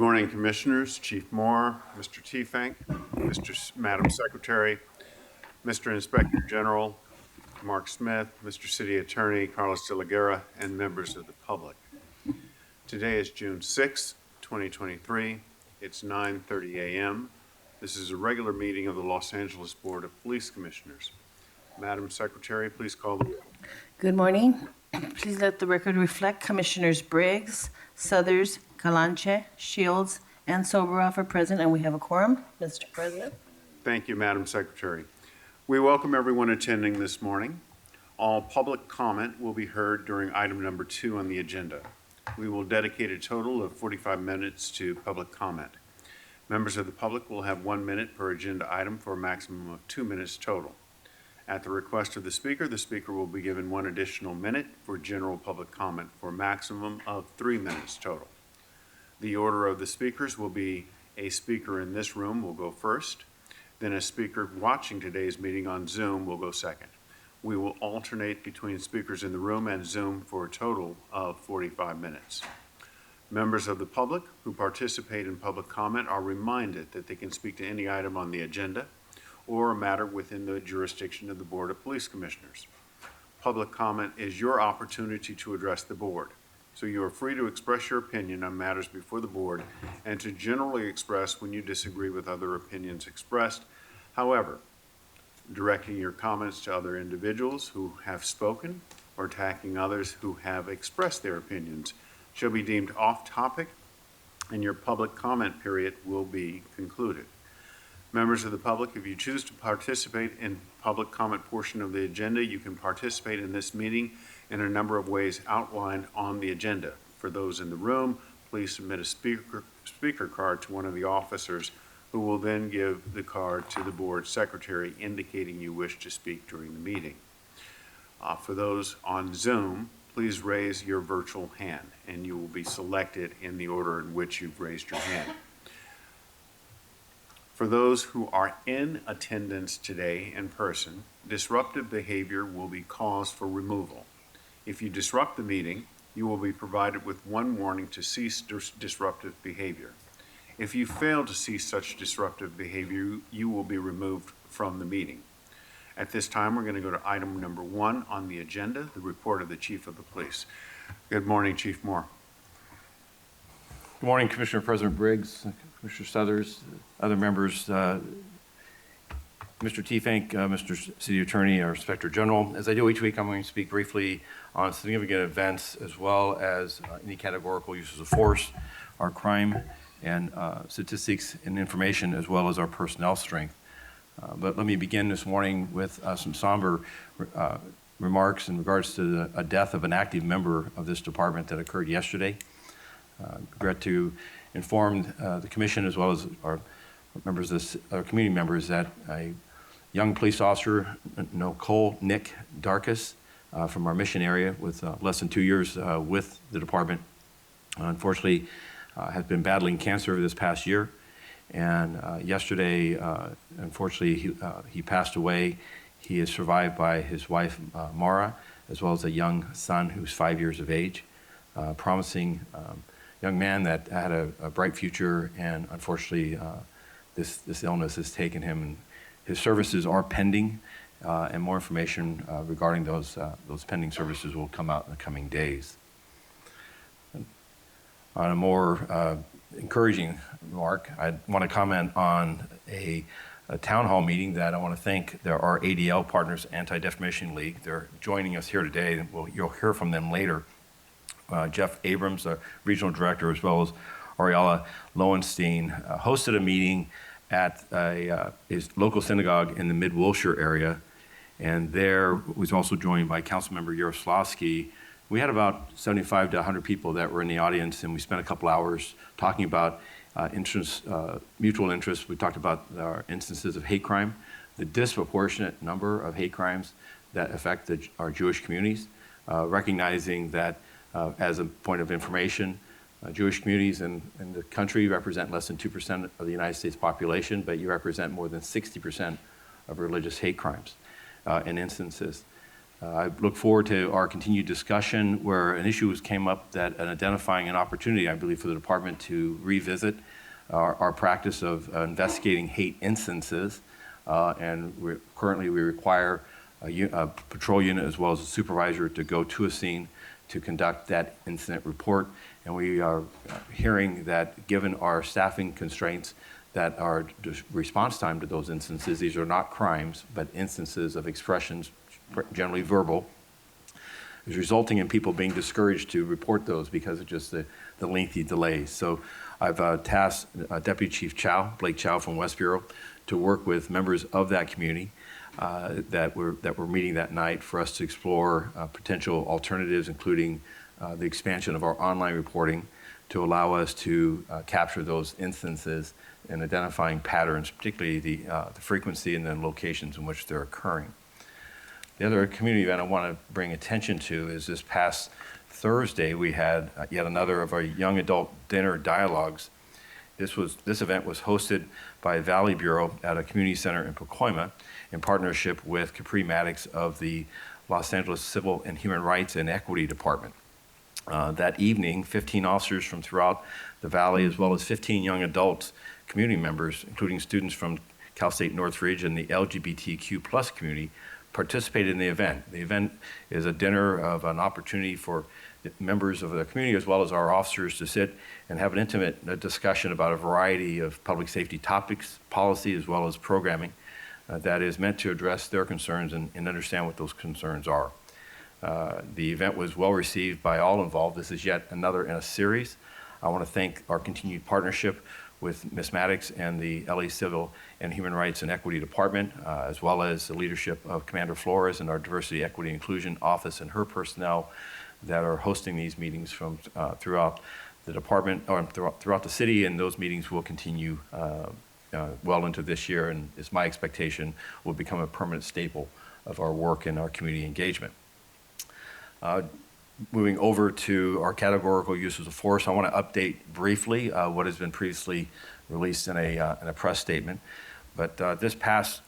morning, Commissioners, Chief Moore, Mr. Teefank, Madam Secretary, Mr. Inspector General, Mark Smith, Mr. City Attorney, Carlos de la Guerra, and members of the public. Today is June 6, 2023. It's 9:30 a.m. This is a regular meeting of the Los Angeles Board of Police Commissioners. Madam Secretary, please call the roll. Good morning. Please let the record reflect Commissioners Briggs, Southers, Calanche, Shields, and Soboroff are present, and we have a quorum. Mr. President. Thank you, Madam Secretary. We welcome everyone attending this morning. All public comment will be heard during item number 2 on the agenda. We will dedicate a total of 45 minutes to public comment. Members of the public will have 1 minute per agenda item for a maximum of 2 minutes total. At the request of the speaker will be given 1 additional minute for general public comment for a maximum of 3 minutes total. The order of the speakers will be a speaker in this room will go first, then a speaker watching today's meeting on Zoom will go second. We will alternate between speakers in the room and Zoom for a total of 45 minutes. Members of the public who participate in public comment are reminded that they can speak to any item on the agenda or a matter within the jurisdiction of the Board of Police Commissioners. Public comment is your opportunity to address the board, so you are free to express your opinion on matters before the board and to generally express when you disagree with other opinions expressed. However, directing your comments to other individuals who have spoken or attacking others who have expressed their opinions shall be deemed off topic, and your public comment period will be concluded. Members of the public, if you choose to participate in public comment portion of the agenda, you can participate in this meeting in a number of ways outlined on the agenda. For those in the room, please submit a speaker card to one of the officers who will then give the card to the board secretary indicating you wish to speak during the meeting. For those on Zoom, please raise your virtual hand and you will be selected in the order in which you've raised your hand. For those who are in attendance today in person, disruptive behavior will be cause for removal. If you disrupt the meeting, you will be provided with 1 warning to cease disruptive behavior. If you fail to cease such disruptive behavior, you will be removed from the meeting. At this time, we're going to go to item number 1 on the agenda, the report of the Chief of the Police. Good morning, Chief Moore. Good morning, Commissioner President Briggs, Commissioner Southers, other members, Mr. Teefank, Mr. City Attorney, our Inspector General. As I do each week, I'm going to speak briefly on significant events as well as any categorical uses of force, our crime and statistics and information, as well as our personnel strength. But let me begin this morning with some somber remarks in regards to a death of an active member of this department that occurred yesterday. Regret to inform the Commission as well as our members, our community members, that a young police officer, Nick Darkus, from our Mission area with less than 2 years with the department, unfortunately has been battling cancer this past year. And yesterday, unfortunately, he passed away. He is survived by his wife, Mara, as well as a young son who's 5 years of age, promising young man that had a bright future, and unfortunately, this illness has taken him. And his services are pending, and more information regarding those pending services will come out in the coming days. On a more encouraging remark, I want to comment on a town hall meeting that I want to thank our ADL partners, Anti-Defamation League. They're joining us here today, and you'll hear from them later. Jeff Abrams, the regional director, as well as Ariella Lowenstein, hosted a meeting at his local synagogue in the Mid-Wilshire area, and there was also joined by Councilmember Yaroslavsky. We had about 75 to 100 people that were in the audience, and we spent a couple hours talking about mutual interests. We talked about our instances of hate crime, the disproportionate number of hate crimes that affect our Jewish communities, recognizing that as a point of information, Jewish communities in the country represent less than 2% of the United States population, but you represent more than 60% of religious hate crimes and instances. I look forward to our continued discussion where an issue came up that identifying an opportunity, I believe, for the department to revisit our practice of investigating hate instances. And currently we require a patrol unit as well as a supervisor to go to a scene to conduct that incident report. And we are hearing that given our staffing constraints, that our response time to those instances, these are not crimes, but instances of expressions, generally verbal, is resulting in people being discouraged to report those because of just the lengthy delays. So I've tasked Deputy Chief Blake Chow from West Bureau, to work with members of that community that were meeting that night for us to explore potential alternatives, including the expansion of our online reporting to allow us to capture those instances and identifying patterns, particularly the frequency and then locations in which they're occurring. The other community event I want to bring attention to is this past Thursday, we had yet another of our young adult dinner dialogues. This event was hosted by Valley Bureau at a community center in Pacoima in partnership with Capri Maddox of the Los Angeles Civil and Human Rights and Equity Department. That evening, 15 officers from throughout the Valley, as well as 15 young adults, community members, including students from Cal State Northridge and the LGBTQ plus community, participated in the event. The event is a dinner of an opportunity for members of the community as well as our officers to sit and have an intimate discussion about a variety of public safety topics, policy, as well as programming that is meant to address their concerns and understand what those concerns are. The event was well received by all involved. This is yet another in a series. I want to thank our continued partnership with Ms. Maddox and the LA Civil and Human Rights and Equity Department, as well as the leadership of Commander Flores and our Diversity, Equity, Inclusion Office and her personnel that are hosting these meetings from throughout the department or throughout the city, and those meetings will continue well into this year, and it's my expectation will become a permanent staple of our work and our community engagement. Moving over to our categorical uses of force, I want to update briefly what has been previously released in a press statement. But this past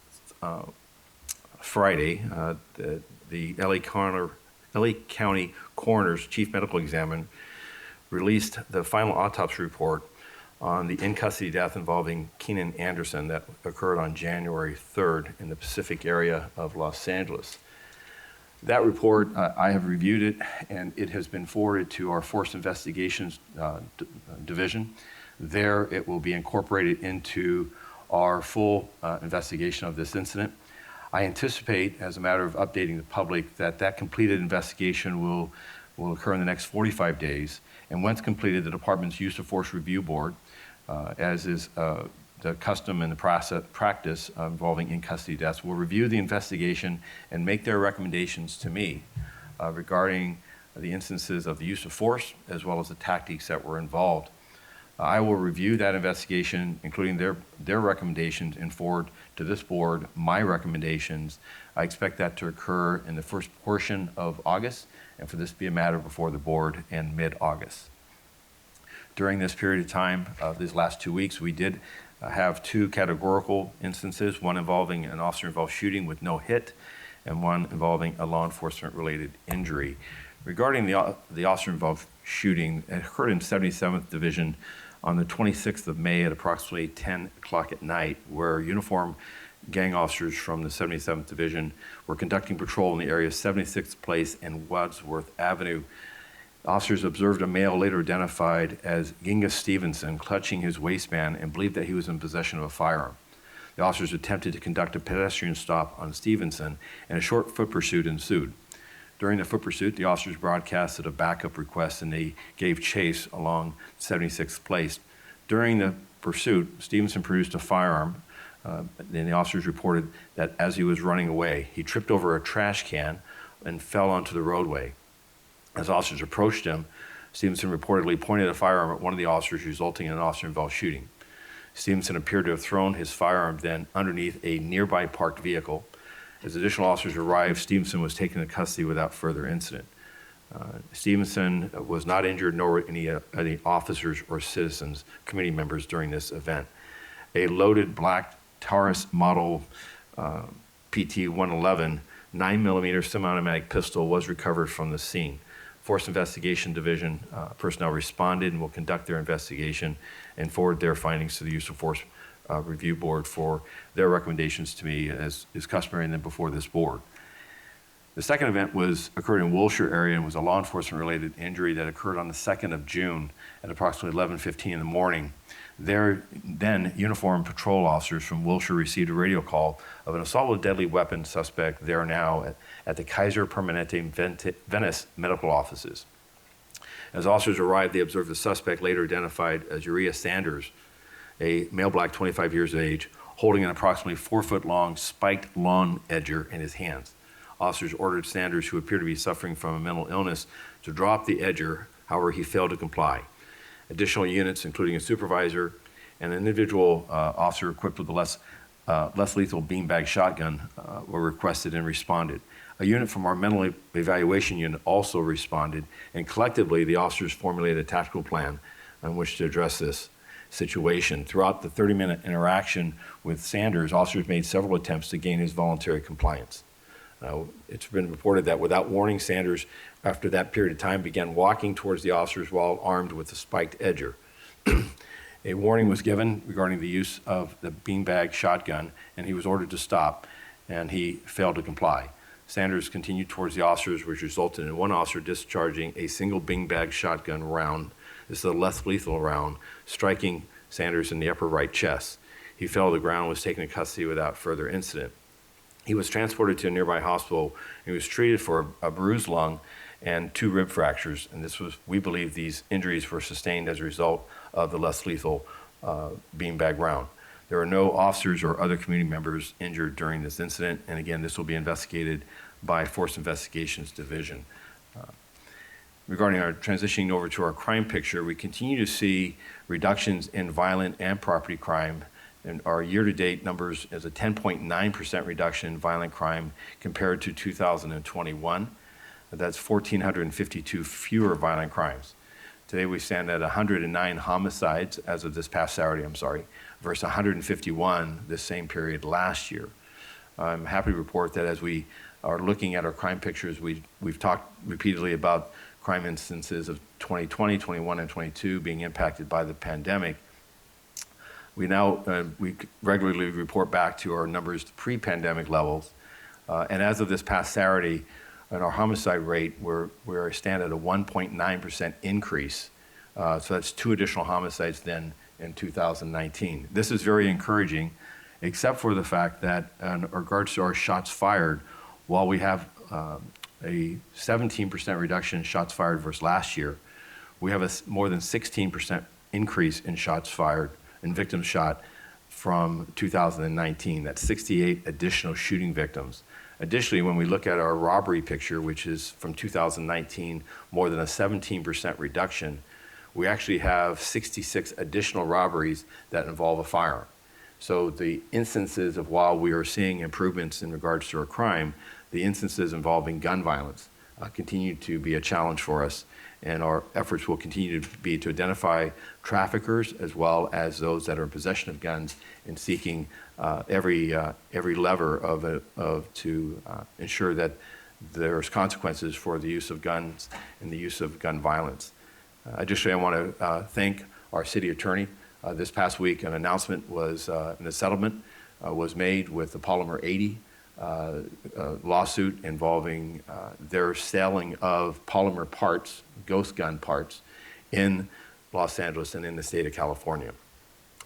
Friday, the LA County Coroner's Chief Medical Examiner released the final autopsy report on the in-custody death involving Keenan Anderson that occurred on January 3rd in the Pacific area of Los Angeles. That report, I have reviewed it, and it has been forwarded to our Force Investigations Division. There, it will be incorporated into our full investigation of this incident. I anticipate, as a matter of updating the public, that completed investigation will occur in the next 45 days. And once completed, the department's Use of Force Review Board, as is the custom and the practice involving in-custody deaths, will review the investigation and make their recommendations to me regarding the instances of the use of force as well as the tactics that were involved. I will review that investigation, including their recommendations, and forward to this board my recommendations. I expect that to occur in the first portion of August, and for this to be a matter before the board in mid-August. During this period of time, these last 2 weeks, we did have two categorical instances, one involving an officer-involved shooting with no hit, and one involving a law enforcement-related injury. Regarding the officer-involved shooting, it occurred in 77th Division on the 26th of May at approximately 10 o'clock at night, where uniformed gang officers from the 77th Division were conducting patrol in the area of 76th Place and Wadsworth Avenue. Officers observed a male later identified as Ginga Stevenson clutching his waistband and believed that he was in possession of a firearm. The officers attempted to conduct a pedestrian stop on Stevenson, and a short foot pursuit ensued. During the foot pursuit, the officers broadcasted a backup request, and they gave chase along 76th Place. During the pursuit, Stevenson produced a firearm, and the officers reported that as he was running away, he tripped over a trash can and fell onto the roadway. As officers approached him, Stevenson reportedly pointed a firearm at one of the officers, resulting in an officer-involved shooting. Stevenson appeared to have thrown his firearm then underneath a nearby parked vehicle. As additional officers arrived, Stevenson was taken into custody without further incident. Stevenson was not injured, nor were any officers or citizens, committee members during this event. A loaded black Taurus model PT-111 9mm semi-automatic pistol was recovered from the scene. Force Investigation Division personnel responded and will conduct their investigation and forward their findings to the Use of Force Review Board for their recommendations to me, as is customary, and then before this board. The second event occurred in Wilshire area and was a law enforcement related injury that occurred on the 2nd of June at approximately 11:15 in the morning. There, then uniformed patrol officers from Wilshire received a radio call of an assault with deadly weapon suspect there now at the Kaiser Permanente Venice medical offices. As officers arrived, they observed the suspect, later identified as Uriah Sanders, a male black, 25 years of age, holding an approximately 4-foot-long spiked lawn edger in his hands. Officers ordered Sanders, who appeared to be suffering from a mental illness, to drop the edger. However, he failed to comply. Additional units, including a supervisor and an individual officer equipped with a less lethal beanbag shotgun, were requested and responded. A unit from our mental evaluation unit also responded, and collectively the officers formulated a tactical plan on which to address this situation. Throughout the 30-minute interaction with Sanders, officers made several attempts to gain his voluntary compliance. It's been reported that without warning, Sanders, after that period of time, began walking towards the officers while armed with a spiked edger. A warning was given regarding the use of the beanbag shotgun, and he was ordered to stop, and he failed to comply. Sanders continued towards the officers, which resulted in one officer discharging a single beanbag shotgun round. This is a less lethal round, striking Sanders in the upper right chest. He fell to the ground and was taken into custody without further incident. He was transported to a nearby hospital, and he was treated for a bruised lung and 2 rib fractures, and we believe these injuries were sustained as a result of the less lethal beanbag round. There are no officers or other community members injured during this incident, and again, this will be investigated by Force Investigations Division. Regarding our transitioning over to our crime picture, we continue to see reductions in violent and property crime, and our year-to-date numbers is a 10.9% reduction in violent crime compared to 2021. That's 1,452 fewer violent crimes. Today we stand at 109 homicides as of this past Saturday, versus 151 this same period last year. I'm happy to report that as we are looking at our crime pictures, we've talked repeatedly about crime instances of 2020, 21, and 22 being impacted by the pandemic. We regularly report back to our numbers to pre-pandemic levels, and as of this past Saturday, at our homicide rate, we're stand at a 1.9% increase. So that's 2 additional homicides than in 2019. This is very encouraging, except for the fact that in regards to our shots fired, while we have a 17% reduction in shots fired versus last year, we have a more than 16% increase in shots fired and victims shot from 2019. That's 68 additional shooting victims. Additionally, when we look at our robbery picture, which is from 2019, more than a 17% reduction, we actually have 66 additional robberies that involve a firearm. So the instances of, while we are seeing improvements in regards to our crime, the instances involving gun violence continue to be a challenge for us, and our efforts will continue to be to identify traffickers as well as those that are in possession of guns, and seeking every lever to ensure that there's consequences for the use of guns and the use of gun violence. Additionally, I want to thank our city attorney. This past week, an announcement was, and a settlement was made with the Polymer 80 lawsuit involving their selling of polymer parts, ghost gun parts, in Los Angeles and in the state of California.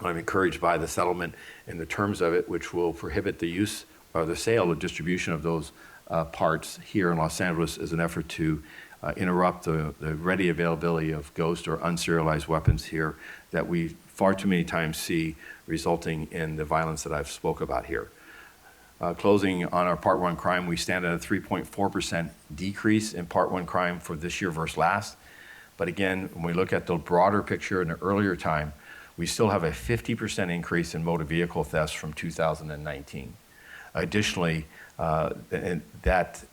I'm encouraged by the settlement and the terms of it, which will prohibit the use or the sale or distribution of those parts here in Los Angeles as an effort to interrupt the ready availability of ghost or unserialized weapons here that we far too many times see resulting in the violence that I've spoke about here. Closing on our Part 1 crime, we stand at a 3.4% decrease in Part 1 crime for this year versus last. But again, when we look at the broader picture in an earlier time, we still have a 50% increase in motor vehicle thefts from 2019. Additionally, that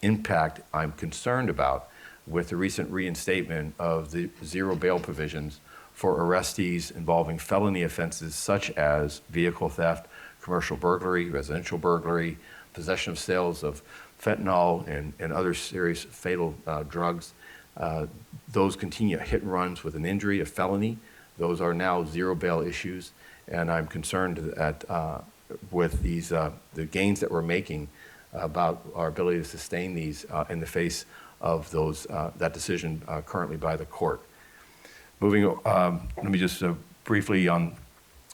impact I'm concerned about with the recent reinstatement of the zero bail provisions for arrestees involving felony offenses such as vehicle theft, commercial burglary, residential burglary, possession of sales of fentanyl and other serious fatal drugs. Those continue hit and runs with an injury, a felony. Those are now zero bail issues, and I'm concerned that with these the gains that we're making about our ability to sustain these in the face of those that decision currently by the court. Moving, let me just briefly on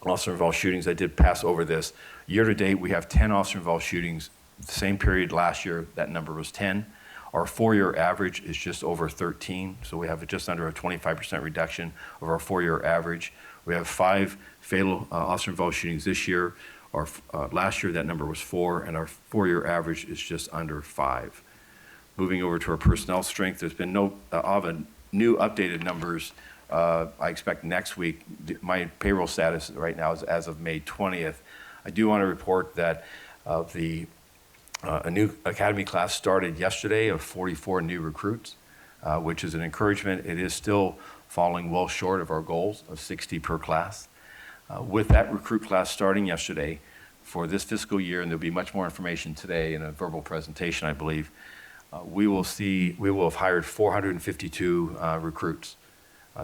officer-involved shootings. I did pass over this. Year to date, we have 10 officer-involved shootings. The same period last year, that number was 10. Our 4-year average is just over 13, so we have just under a 25% reduction of our 4-year average. We have 5 fatal officer-involved shootings this year. Our last year, that number was 4, and our 4-year average is just under 5. Moving over to our personnel strength, there's been no new updated numbers. I expect next week. My payroll status right now is as of May 20th. I do want to report that a new academy class started yesterday of 44 new recruits, which is an encouragement. It is still falling well short of our goals of 60 per class. With that recruit class starting yesterday for this fiscal year, and there'll be much more information today in a verbal presentation, I believe, we will have hired 452 recruits.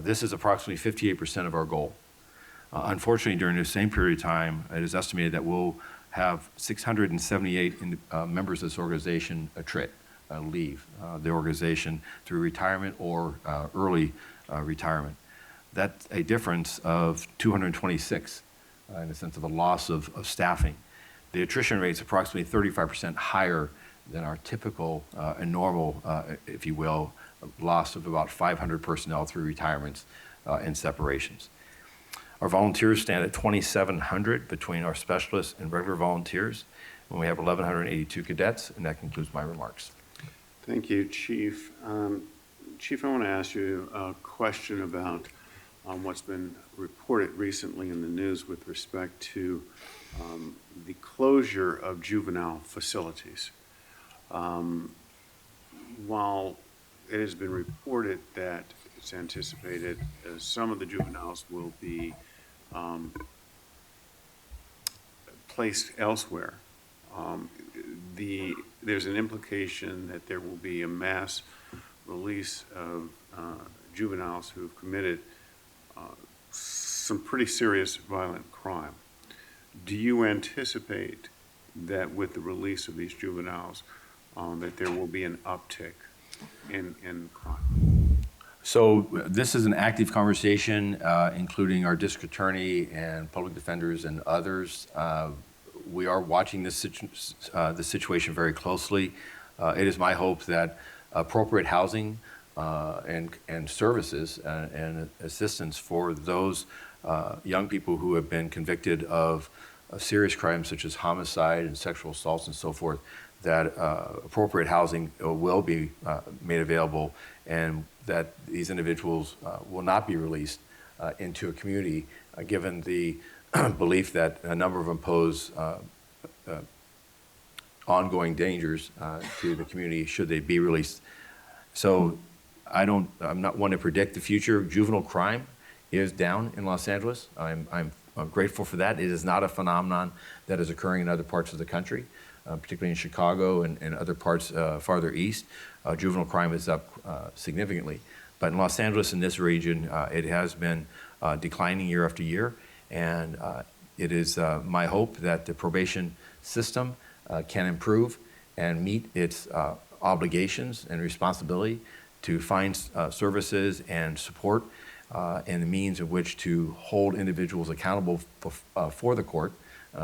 This is approximately 58% of our goal. Unfortunately, during the same period of time, it is estimated that we'll have 678 members of this organization leave the organization through retirement or early retirement. That's a difference of 226 in the sense of a loss of staffing. The attrition rate is approximately 35% higher than our typical and normal, if you will, loss of about 500 personnel through retirements and separations. Our volunteers stand at 2,700 between our specialists and regular volunteers, and we have 1,182 cadets, and that concludes my remarks. Thank you, Chief. Chief, I want to ask you a question about what's been reported recently in the news with respect to the closure of juvenile facilities. While it has been reported that it's anticipated some of the juveniles will be placed elsewhere, there's an implication that there will be a mass release of juveniles who've committed some pretty serious violent crime. Do you anticipate that with the release of these juveniles that there will be an uptick in crime? So this is an active conversation, including our district attorney and public defenders and others. We are watching this situation very closely. It is my hope that appropriate housing and services and assistance for those young people who have been convicted of serious crimes such as homicide and sexual assaults and so forth, that appropriate housing will be made available, and that these individuals will not be released into a community, given the belief that a number of them pose ongoing dangers to the community should they be released. So I'm not one to predict the future. Juvenile crime is down in Los Angeles. I'm grateful for that. It is not a phenomenon that is occurring in other parts of the country, particularly in Chicago and other parts farther east. Juvenile crime is up significantly. But in Los Angeles, in this region, it has been declining year after year. And it is my hope that the probation system can improve and meet its obligations and responsibility to find services and support and the means in which to hold individuals accountable for the court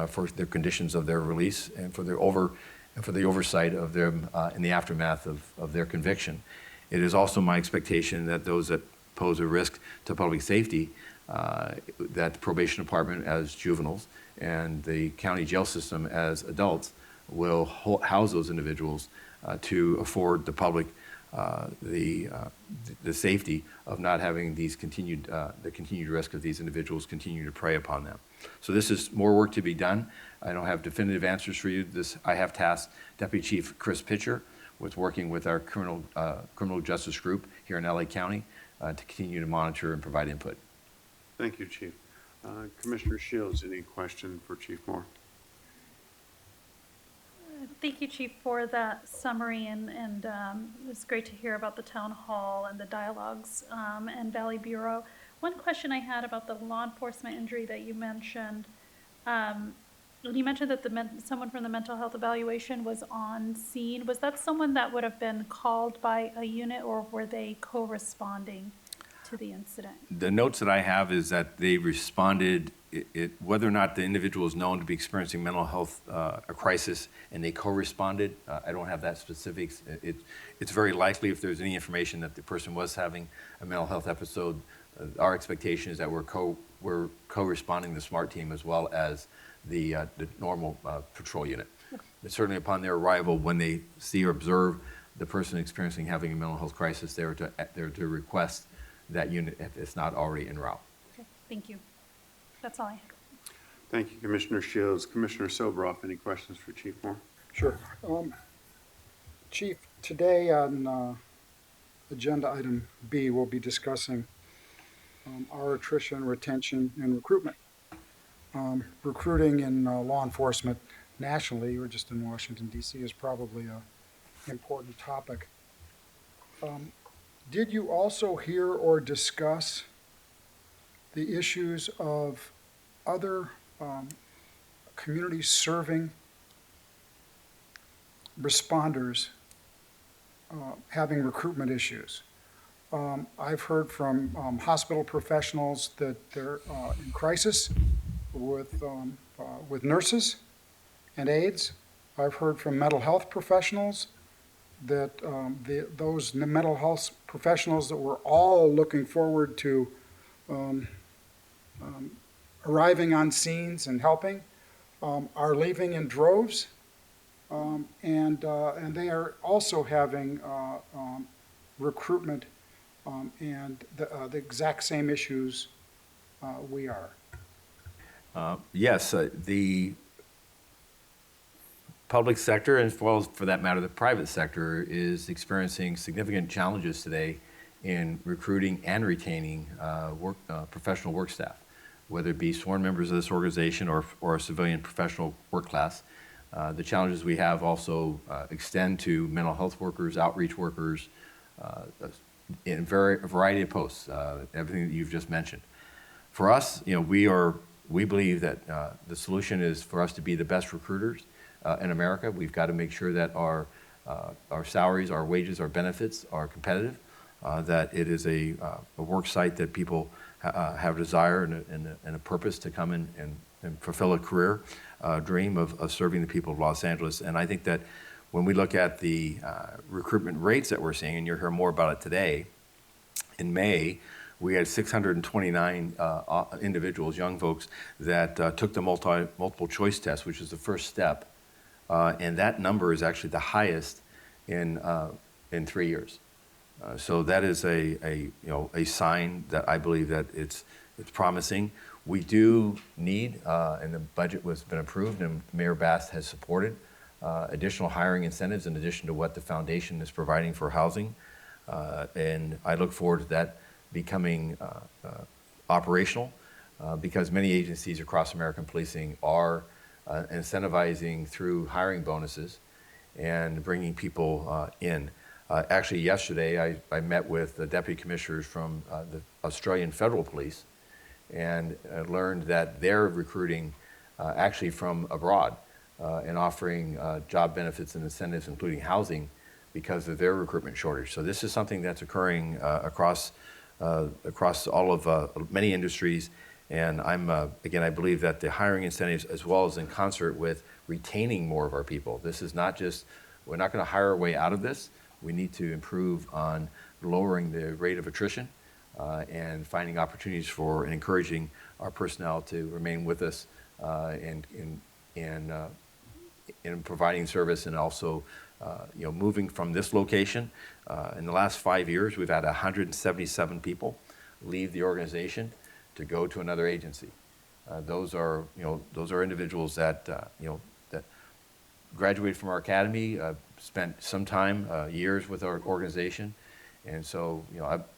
for the conditions of their release and for the oversight of them in the aftermath of their conviction. It is also my expectation that those that pose a risk to public safety, that the probation department as juveniles and the county jail system as adults will house those individuals to afford the public the safety of not having these the continued risk of these individuals continue to prey upon them. So this is more work to be done. I don't have definitive answers for you. I have tasked Deputy Chief Chris Pitcher with working with our criminal justice group here in LA County to continue to monitor and provide input. Thank you, Chief. Commissioner Shields, any question for Chief Moore? Thank you, Chief, for that summary, and it's great to hear about the town hall and the dialogues and Valley Bureau. One question I had about the law enforcement injury that you mentioned, when you mentioned that someone from the mental health evaluation was on scene, was that someone that would have been called by a unit, or were they co-responding to the incident? The notes that I have is that they responded, whether or not the individual is known to be experiencing mental health, a crisis, and they co-responded. I don't have that specifics. It's very likely, if there's any information that the person was having a mental health episode, our expectation is that we're co-responding the SMART team as well as the normal patrol unit. But certainly upon their arrival, when they see or observe the person experiencing having a mental health crisis, they're to request that unit if it's not already en route. Okay, thank you. That's all I had. Thank you, Commissioner Shields. Commissioner Sobroff, any questions for Chief Moore? Sure. Chief, today on agenda item B, we'll be discussing our attrition, retention, and recruitment. Recruiting in law enforcement nationally, or just in Washington, D.C., is probably an important topic. Did you also hear or discuss the issues of other community serving responders having recruitment issues? I've heard from hospital professionals that they're in crisis with nurses and aides. I've heard from mental health professionals that those mental health professionals that were all looking forward to arriving on scenes and helping are leaving in droves, and they are also having recruitment and the exact same issues we are. Yes, the public sector, as well as for that matter, the private sector, is experiencing significant challenges today in recruiting and retaining professional work staff, whether it be sworn members of this organization or a civilian professional work class. The challenges we have also extend to mental health workers, outreach workers, in a variety of posts, everything that you've just mentioned. For us, we believe that the solution is for us to be the best recruiters in America. We've got to make sure that our salaries, our wages, our benefits are competitive, that it is a work site that people have a desire and a purpose to come in and fulfill a career dream of serving the people of Los Angeles. And I think that when we look at the recruitment rates that we're seeing, and you'll hear more about it today, in May, we had 629 individuals, young folks, that took the multiple choice test, which is the first step. And that number is actually the highest in 3 years. So that is a sign that I believe that it's promising. We do need, and the budget has been approved, and Mayor Bass has supported additional hiring incentives in addition to what the foundation is providing for housing. And I look forward to that becoming operational because many agencies across American policing are incentivizing through hiring bonuses and bringing people in. Actually, yesterday I met with the deputy commissioners from the Australian Federal Police and learned that they're recruiting actually from abroad and offering job benefits and incentives, including housing, because of their recruitment shortage. So this is something that's occurring across all of many industries. And again, I believe that the hiring incentives, as well as in concert with retaining more of our people, this is not just, we're not going to hire our way out of this. We need to improve on lowering the rate of attrition and finding opportunities for and encouraging our personnel to remain with us and in providing service, and also moving from this location. In the last 5 years, we've had 177 people leave the organization to go to another agency. Those are individuals that that graduated from our academy, spent some time, years with our organization, and so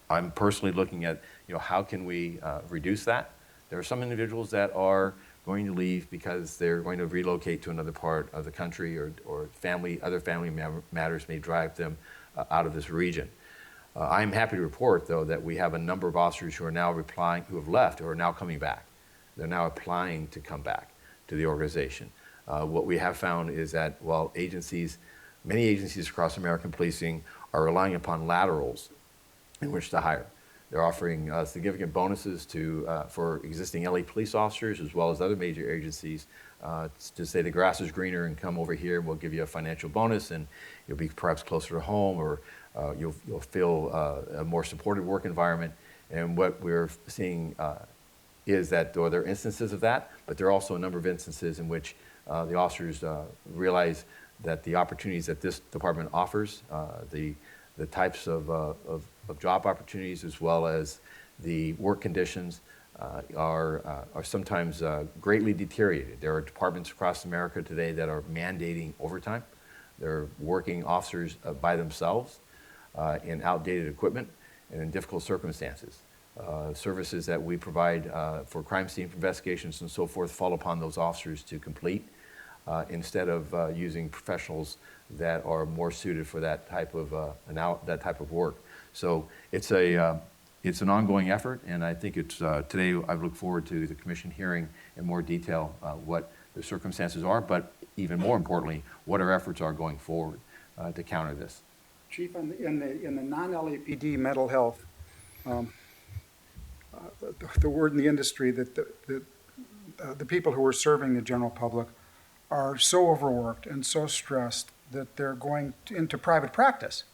I'm personally looking at how can we reduce that. There are some individuals that are going to leave because they're going to relocate to another part of the country, or other family matters may drive them out of this region. I'm happy to report, though, that we have a number of officers who are now who have left, who are now coming back. They're now applying to come back to the organization. What we have found is that while many agencies across American policing are relying upon laterals in which to hire. They're offering significant bonuses for existing LA police officers, as well as other major agencies, to say the grass is greener and come over here, we'll give you a financial bonus, and you'll be perhaps closer to home, or you'll feel a more supported work environment. And what we're seeing is that there are instances of that, but there are also a number of instances in which the officers realize that the opportunities that this department offers, the types of job opportunities, as well as the work conditions, are sometimes greatly deteriorated. There are departments across America today that are mandating overtime. They're working officers by themselves in outdated equipment and in difficult circumstances. Services that we provide for crime scene investigations and so forth fall upon those officers to complete, instead of using professionals that are more suited for that type of work. So it's an ongoing effort, and I think today I look forward to the commission hearing in more detail what the circumstances are, but even more importantly, what our efforts are going forward to counter this. Chief, in the non-LAPD mental health, the word in the industry that the people who are serving the general public are so overworked and so stressed that they're going into private practice,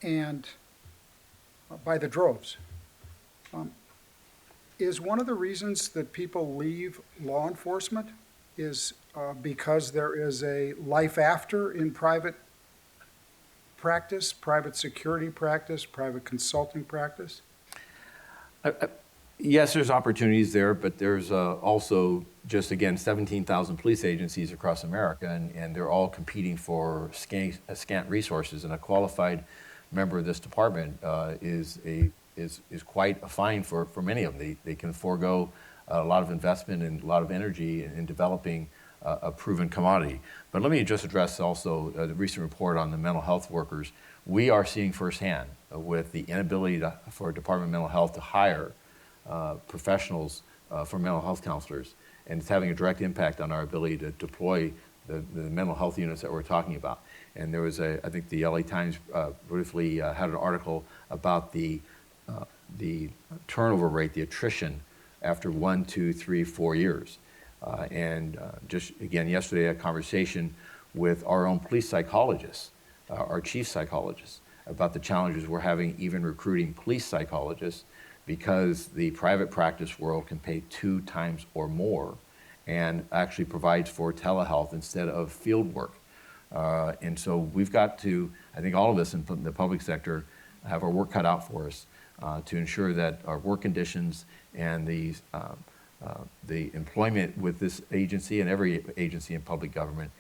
and by the droves. Is one of the reasons that people leave law enforcement is because there is a life after in private practice, private security practice, private consulting practice? Yes, there's opportunities there, but there's also just, again, 17,000 police agencies across America, and they're all competing for scant resources, and a qualified member of this department is quite a find for many of them. They can forego a lot of investment and a lot of energy in developing a proven commodity. But let me just address also the recent report on the mental health workers. We are seeing firsthand with the inability for Department of Mental Health to hire professionals for mental health counselors, and it's having a direct impact on our ability to deploy the mental health units that we're talking about. And there was I think the LA Times briefly had an article about the turnover rate, the attrition after 1, 2, 3, 4 years. And just again, yesterday, a conversation with our own police psychologists, our chief psychologists, about the challenges we're having even recruiting police psychologists, because the private practice world can pay 2 times or more and actually provides for telehealth instead of field work. And so we've got to, I think all of us in the public sector have our work cut out for us to ensure that our work conditions and the employment with this agency and every agency in public government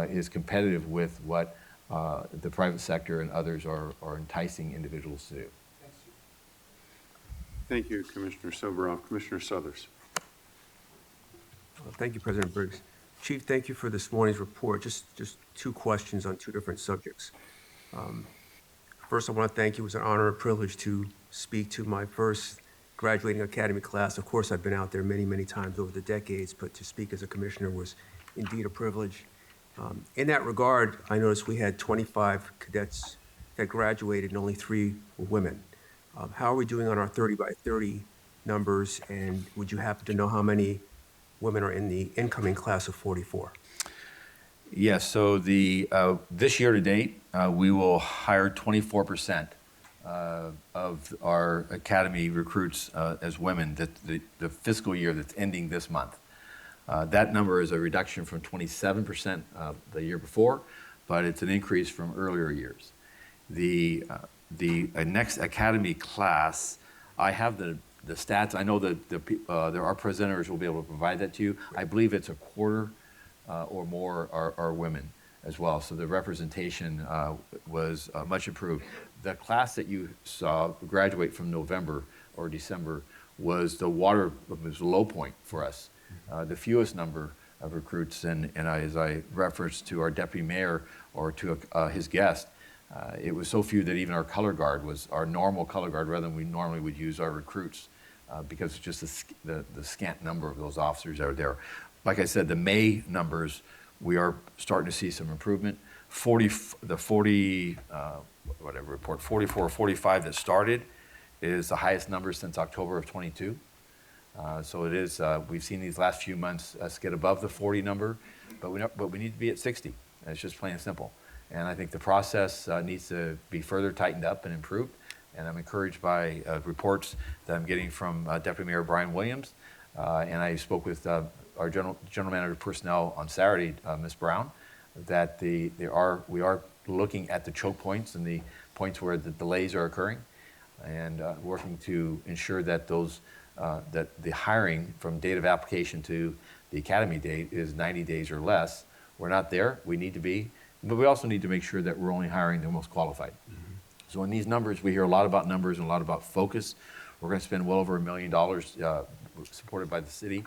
is competitive with what the private sector and others are enticing individuals to do. Thank you, Commissioner Soboroff. Commissioner Suthers. Thank you, President Briggs. Chief, thank you for this morning's report. Just 2 questions on 2 different subjects. First, I want to thank you. It was an honor and privilege to speak to my first graduating academy class. Of course, I've been out there many, many times over the decades, but to speak as a commissioner was indeed a privilege. In that regard, I noticed we had 25 cadets that graduated and only 3 were women. How are we doing on our 30 by 30 numbers, and would you happen to know how many women are in the incoming class of 44? Yes, so this year to date, we will hire 24% of our academy recruits as women, the fiscal year that's ending this month. That number is a reduction from 27% the year before, but it's an increase from earlier years. The next academy class, I have the stats. I know that there are presenters who will be able to provide that to you. I believe it's a quarter or more are women as well. So the representation was much improved. The class that you saw graduate from November or December was the low point for us. The fewest number of recruits, and as I referenced to our deputy mayor or to his guest, it was so few that even our color guard was our normal color guard rather than we normally would use our recruits because it's just the scant number of those officers that are there. Like I said, the May numbers, we are starting to see some improvement. 44 or 45 that started is the highest number since October of 22. So it is, we've seen these last few months us get above the 40 number, but we need to be at 60. It's just plain and simple. And I think the process needs to be further tightened up and improved. And I'm encouraged by reports that I'm getting from Deputy Mayor Brian Williams. And I spoke with our General Manager of Personnel on Saturday, Ms. Brown, that we are looking at the choke points and the points where the delays are occurring and working to ensure that that the hiring from date of application to the academy date is 90 days or less. We're not there. We need to be. But we also need to make sure that we're only hiring the most qualified. Mm-hmm. So in these numbers, we hear a lot about numbers and a lot about focus. We're going to spend well over $1 million supported by the city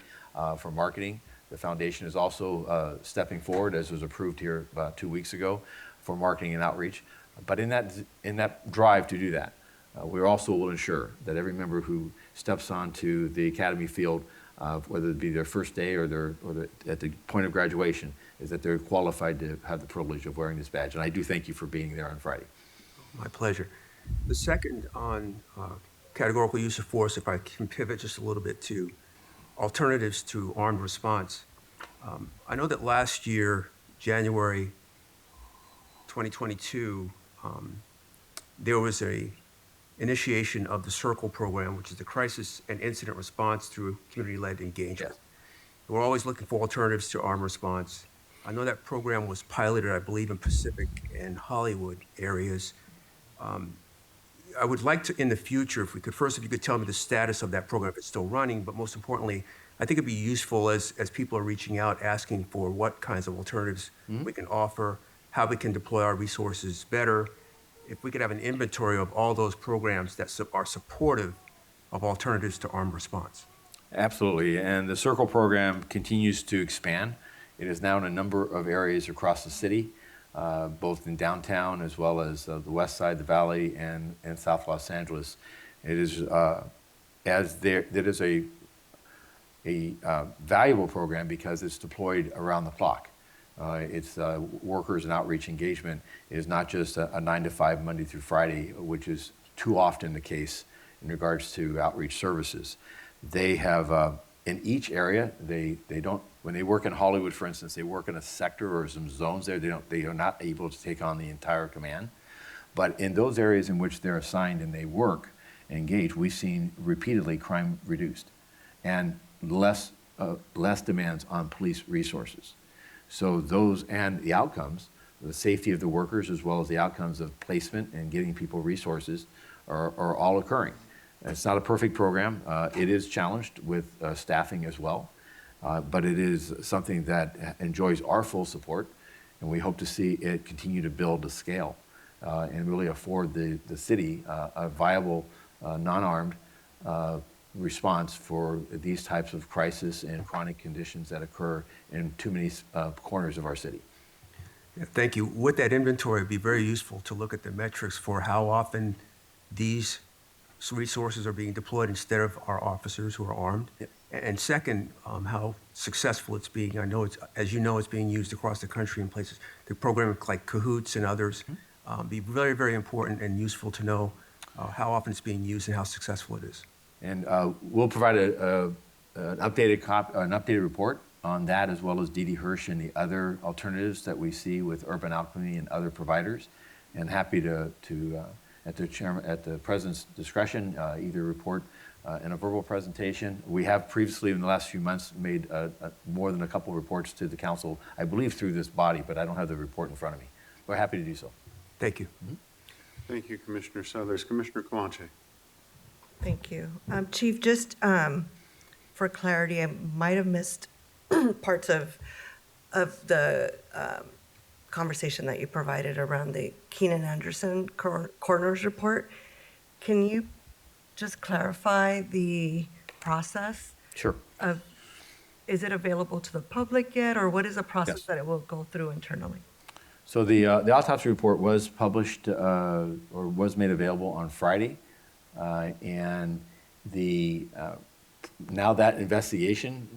for marketing. The foundation is also stepping forward, as was approved here about 2 weeks ago, for marketing and outreach. But in that drive to do that, we also will ensure that every member who steps onto the academy field, whether it be their first day or at the point of graduation, is that they're qualified to have the privilege of wearing this badge. And I do thank you for being there on Friday. My pleasure. The second on categorical use of force, if I can pivot just a little bit to alternatives to armed response. I know that last year, January 2022, there was a initiation of the CIRCLE program, which is the Crisis and Incident Response through Community-Led Engagement. Yes. We're always looking for alternatives to armed response. I know that program was piloted, I believe, in Pacific and Hollywood areas. I would like to, in the future, if you could tell me the status of that program, if it's still running, but most importantly, I think it'd be useful as people are reaching out, asking for what kinds of alternatives we can offer, how we can deploy our resources better. If we could have an inventory of all those programs that are supportive of alternatives to armed response. Absolutely, and the CIRCLE program continues to expand. It is now in a number of areas across the city, both in downtown as well as the west side, the valley, and South Los Angeles. It is a valuable program because it's deployed around the clock. It's workers and outreach engagement is not just a 9 to 5 Monday through Friday, which is too often the case in regards to outreach services. They have in each area, they don't, when they work in Hollywood, for instance, they work in a sector or some zones there, they are not able to take on the entire command. But in those areas in which they're assigned and they work and engage, we've seen repeatedly crime reduced and less demands on police resources. So those and the outcomes, the safety of the workers as well as the outcomes of placement and getting people resources are all occurring. It's not a perfect program. It is challenged with staffing as well, but it is something that enjoys our full support, and we hope to see it continue to build to scale and really afford the city a viable, non-armed response for these types of crisis and chronic conditions that occur in too many corners of our city. Yeah, thank you. With that inventory, it'd be very useful to look at the metrics for how often these resources are being deployed instead of our officers who are armed. Yep. And second, how successful it's being. I know as you know, it's being used across the country in places. The program like Cahoots and others be very, very important and useful to know how often it's being used and how successful it is. And we'll provide an updated report on that, as well as D.D. Hirsch and the other alternatives that we see with Urban Alchemy and other providers. And happy to at the president's discretion, either report in a verbal presentation. We have previously, in the last few months, made more than a couple of reports to the council, I believe through this body, but I don't have the report in front of me. We're happy to do so. Thank you. Mm-hmm. Thank you, Commissioner Southers. Commissioner Comanche. Thank you. Chief, just for clarity, I might have missed parts of the conversation that you provided around the Keenan Anderson coroner's report. Can you just clarify the process Sure. of, is it available to the public yet, or what is the process Yes. that it will go through internally? So the autopsy report was published or was made available on Friday. And now that investigation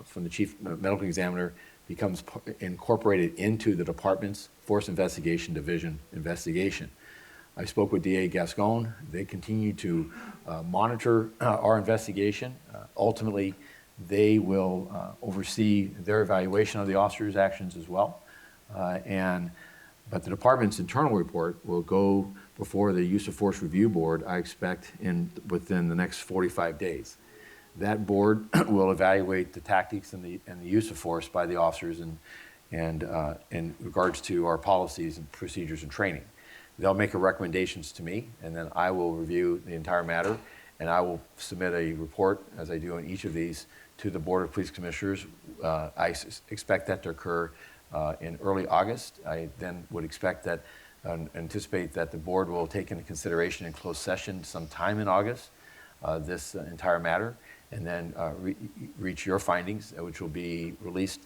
from the chief medical examiner becomes incorporated into the department's Force Investigation Division investigation. I spoke with DA Gascon. They continue to monitor our investigation. Ultimately, they will oversee their evaluation of the officer's actions as well. But the department's internal report will go before the Use of Force Review Board, I expect, within the next 45 days. That board will evaluate the tactics and the use of force by the officers and in regards to our policies and procedures and training. They'll make recommendations to me, and then I will review the entire matter, and I will submit a report, as I do in each of these, to the Board of Police Commissioners. I expect that to occur in early August. I then would anticipate that the board will take into consideration in closed session sometime in August this entire matter, and then reach your findings, which will be released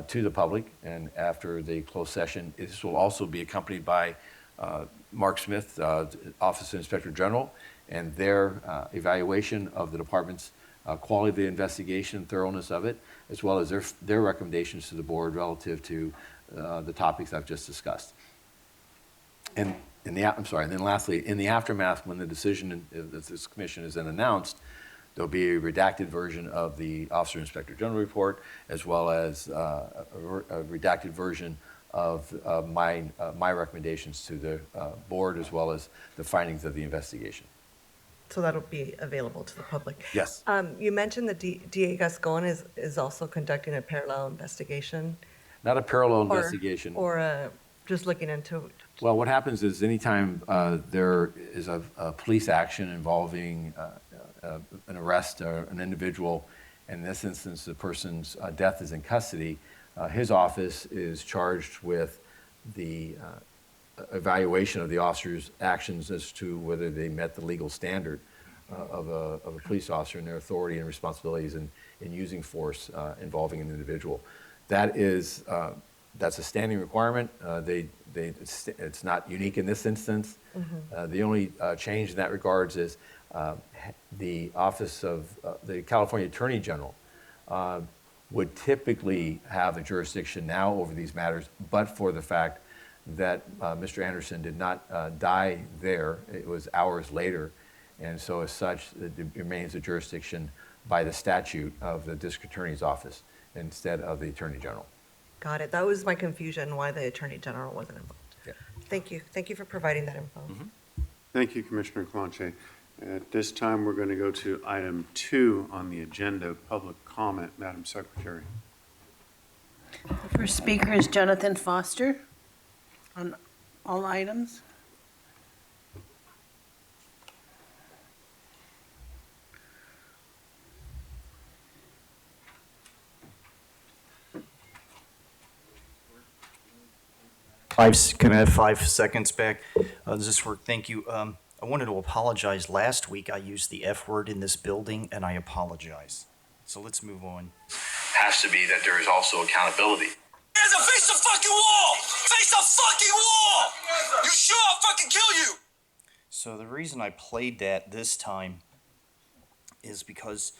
to the public. And after the closed session, this will also be accompanied by Mark Smith, Office of Inspector General, and their evaluation of the department's quality of the investigation, thoroughness of it, as well as their recommendations to the board relative to the topics I've just discussed. And then lastly, in the aftermath, when the decision of this commission is then announced, there'll be a redacted version of the Officer Inspector General report, as well as a redacted version of my recommendations to the board, as well as the findings of the investigation. So that'll be available to the public. Yes. You mentioned that DA Gascon is also conducting a parallel investigation. Not a parallel or- investigation. Or just looking into. Well, what happens is anytime there is a police action involving an arrest or an individual, in this instance, the person's death is in custody, his office is charged with the evaluation of the officer's actions as to whether they met the legal standard of a police officer and their authority and responsibilities in using force involving an individual. That's a standing requirement. It's not unique in this instance. The only change in that regards is the Office of the California Attorney General would typically have a jurisdiction now over these matters, but for the fact that Mr. Anderson did not die there. It was hours later, and so as such, it remains a jurisdiction by the statute of the District Attorney's Office instead of the Attorney General. Got it. That was my confusion, why the Attorney General wasn't involved. Yeah. Thank you. Thank you for providing that info. Thank you, Commissioner Clanche. At this time, we're going to go to item 2 on the agenda, public comment. Madam Secretary. The first speaker is Jonathan Foster on all items. Can I have 5 seconds back? Does this work? Thank you. I wanted to apologize. Last week, I used the F word in this building, and I apologize. So let's move on. Has to be that there is also accountability. Face the fucking wall! Face the fucking wall! You sure I'll fucking kill you? So the reason I played that this time is because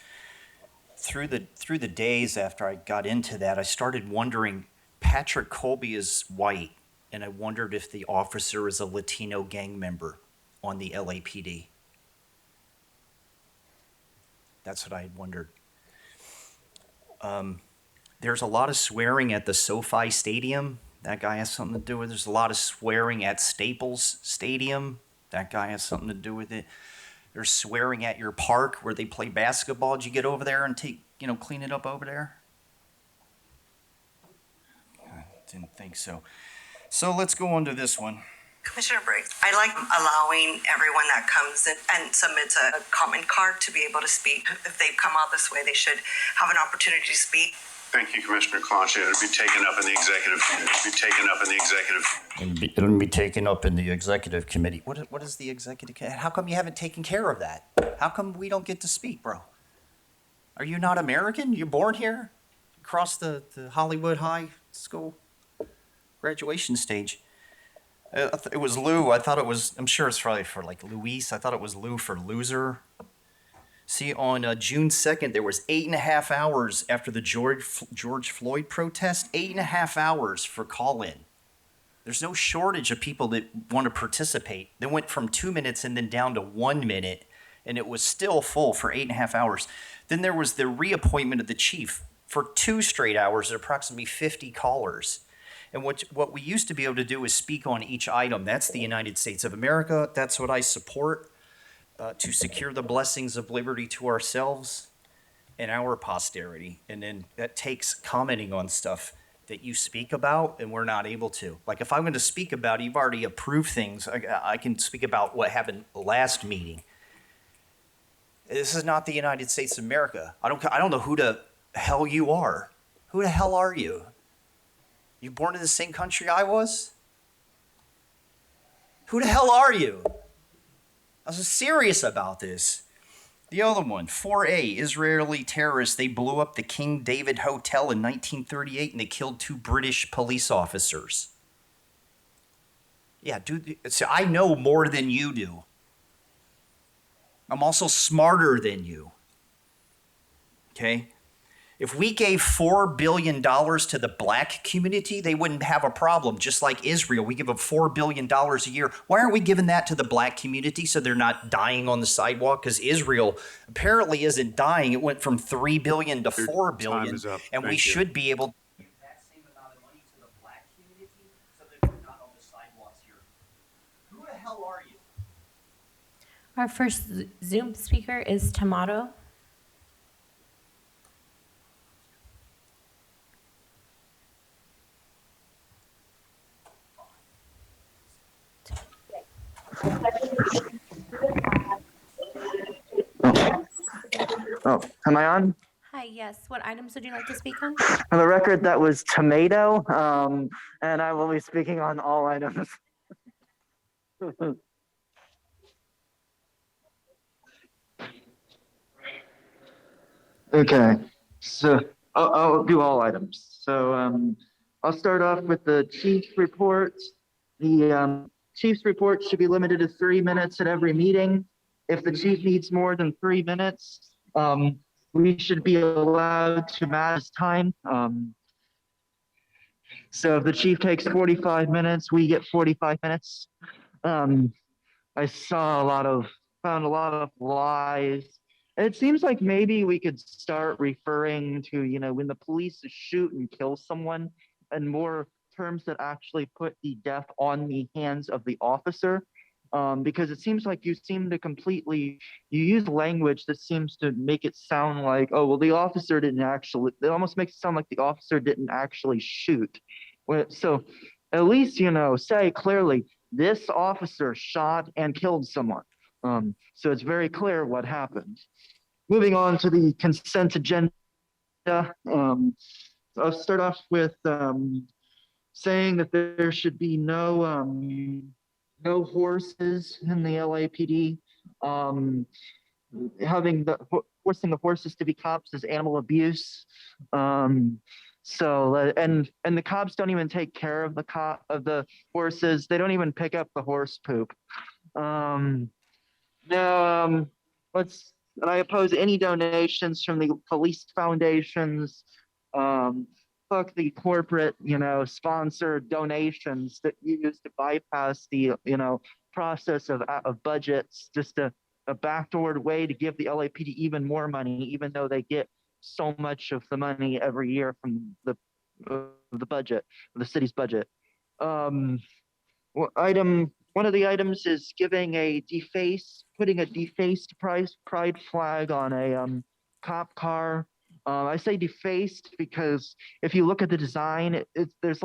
through the days after I got into that, I started wondering, Patrick Colby is white, and I wondered if the officer is a Latino gang member on the LAPD. That's what I had wondered. There's a lot of swearing at the SoFi Stadium. That guy has something to do with it. There's a lot of swearing at Staples Stadium. That guy has something to do with it. There's swearing at your park where they play basketball. Did you get over there and clean it up over there? I didn't think so. So let's go on to this one. Commissioner Briggs, I like allowing everyone that comes in and submits a comment card to be able to speak. If they've come out this way, they should have an opportunity to speak. Thank you, Commissioner Clanche. It'll be taken up in the executive. It'll be taken up in the executive committee. What is the executive committee? How come you haven't taken care of that? How come we don't get to speak, bro? Are you not American? You're born here? Across the Hollywood High School graduation stage. It was Lou. I thought it was, I'm sure it's probably for like Luis. I thought it was Lou for loser. See, on June 2nd, there was 8.5 hours after the George Floyd protest, 8.5 hours for call-in. There's no shortage of people that want to participate. They went from 2 minutes and then down to 1 minute, and it was still full for 8.5 hours. Then there was the reappointment of the chief for 2 straight hours at approximately 50 callers. And what we used to be able to do is speak on each item. That's the United States of America. That's what I support, to secure the blessings of liberty to ourselves and our posterity. And then that takes commenting on stuff that you speak about and we're not able to. Like if I'm going to speak about it, you've already approved things. I can speak about what happened last meeting. This is not the United States of America. I don't know who the hell you are. Who the hell are you? You born in the same country I was? Who the hell are you? I was serious about this. The other one, 4A, Israeli terrorists. They blew up the King David Hotel in 1938 and they killed 2 British police officers. Yeah, dude, so I know more than you do. I'm also smarter than you. Okay? If we gave $4 billion to the black community, they wouldn't have a problem. Just like Israel, we give them $4 billion a year. Why aren't we giving that to the black community so they're not dying on the sidewalk? Because Israel apparently isn't dying. It went from $3 billion to $4 billion. Time is up. And we Thank you. should be able to give that same amount of money to the black community so that they're not on the sidewalks here. Who the hell are you? Our first Zoom speaker is Tomato. Oh, am I on? Hi, yes. What items would you like to speak on? For the record, that was tomato, and I will be speaking on all items. Okay, so I'll do all items. So I'll start off with the chief's report. The chief's report should be limited to 3 minutes at every meeting. If the chief needs more than 3 minutes, we should be allowed to match his time. So if the chief takes 45 minutes, we get 45 minutes. I found a lot of lies. And it seems like maybe we could start referring to, when the police shoot and kill someone, and more terms that actually put the death on the hands of the officer. Because it seems like you use language that seems to make it sound like, oh, well, the officer didn't actually, it almost makes it sound like the officer didn't actually shoot. So at least, say clearly, this officer shot and killed someone. So it's very clear what happened. Moving on to the consent agenda. I'll start off with saying that there should be no horses in the LAPD. Forcing the horses to be cops is animal abuse. So and the cops don't even take care of the horses. They don't even pick up the horse poop. And I oppose any donations from the police foundations. Fuck the corporate, sponsored donations that you use to bypass the, process of budgets, just a backdoored way to give the LAPD even more money, even though they get so much of the money every year from the budget, the city's budget. One of the items is putting a defaced pride flag on a cop car. I say defaced because if you look at the design, there's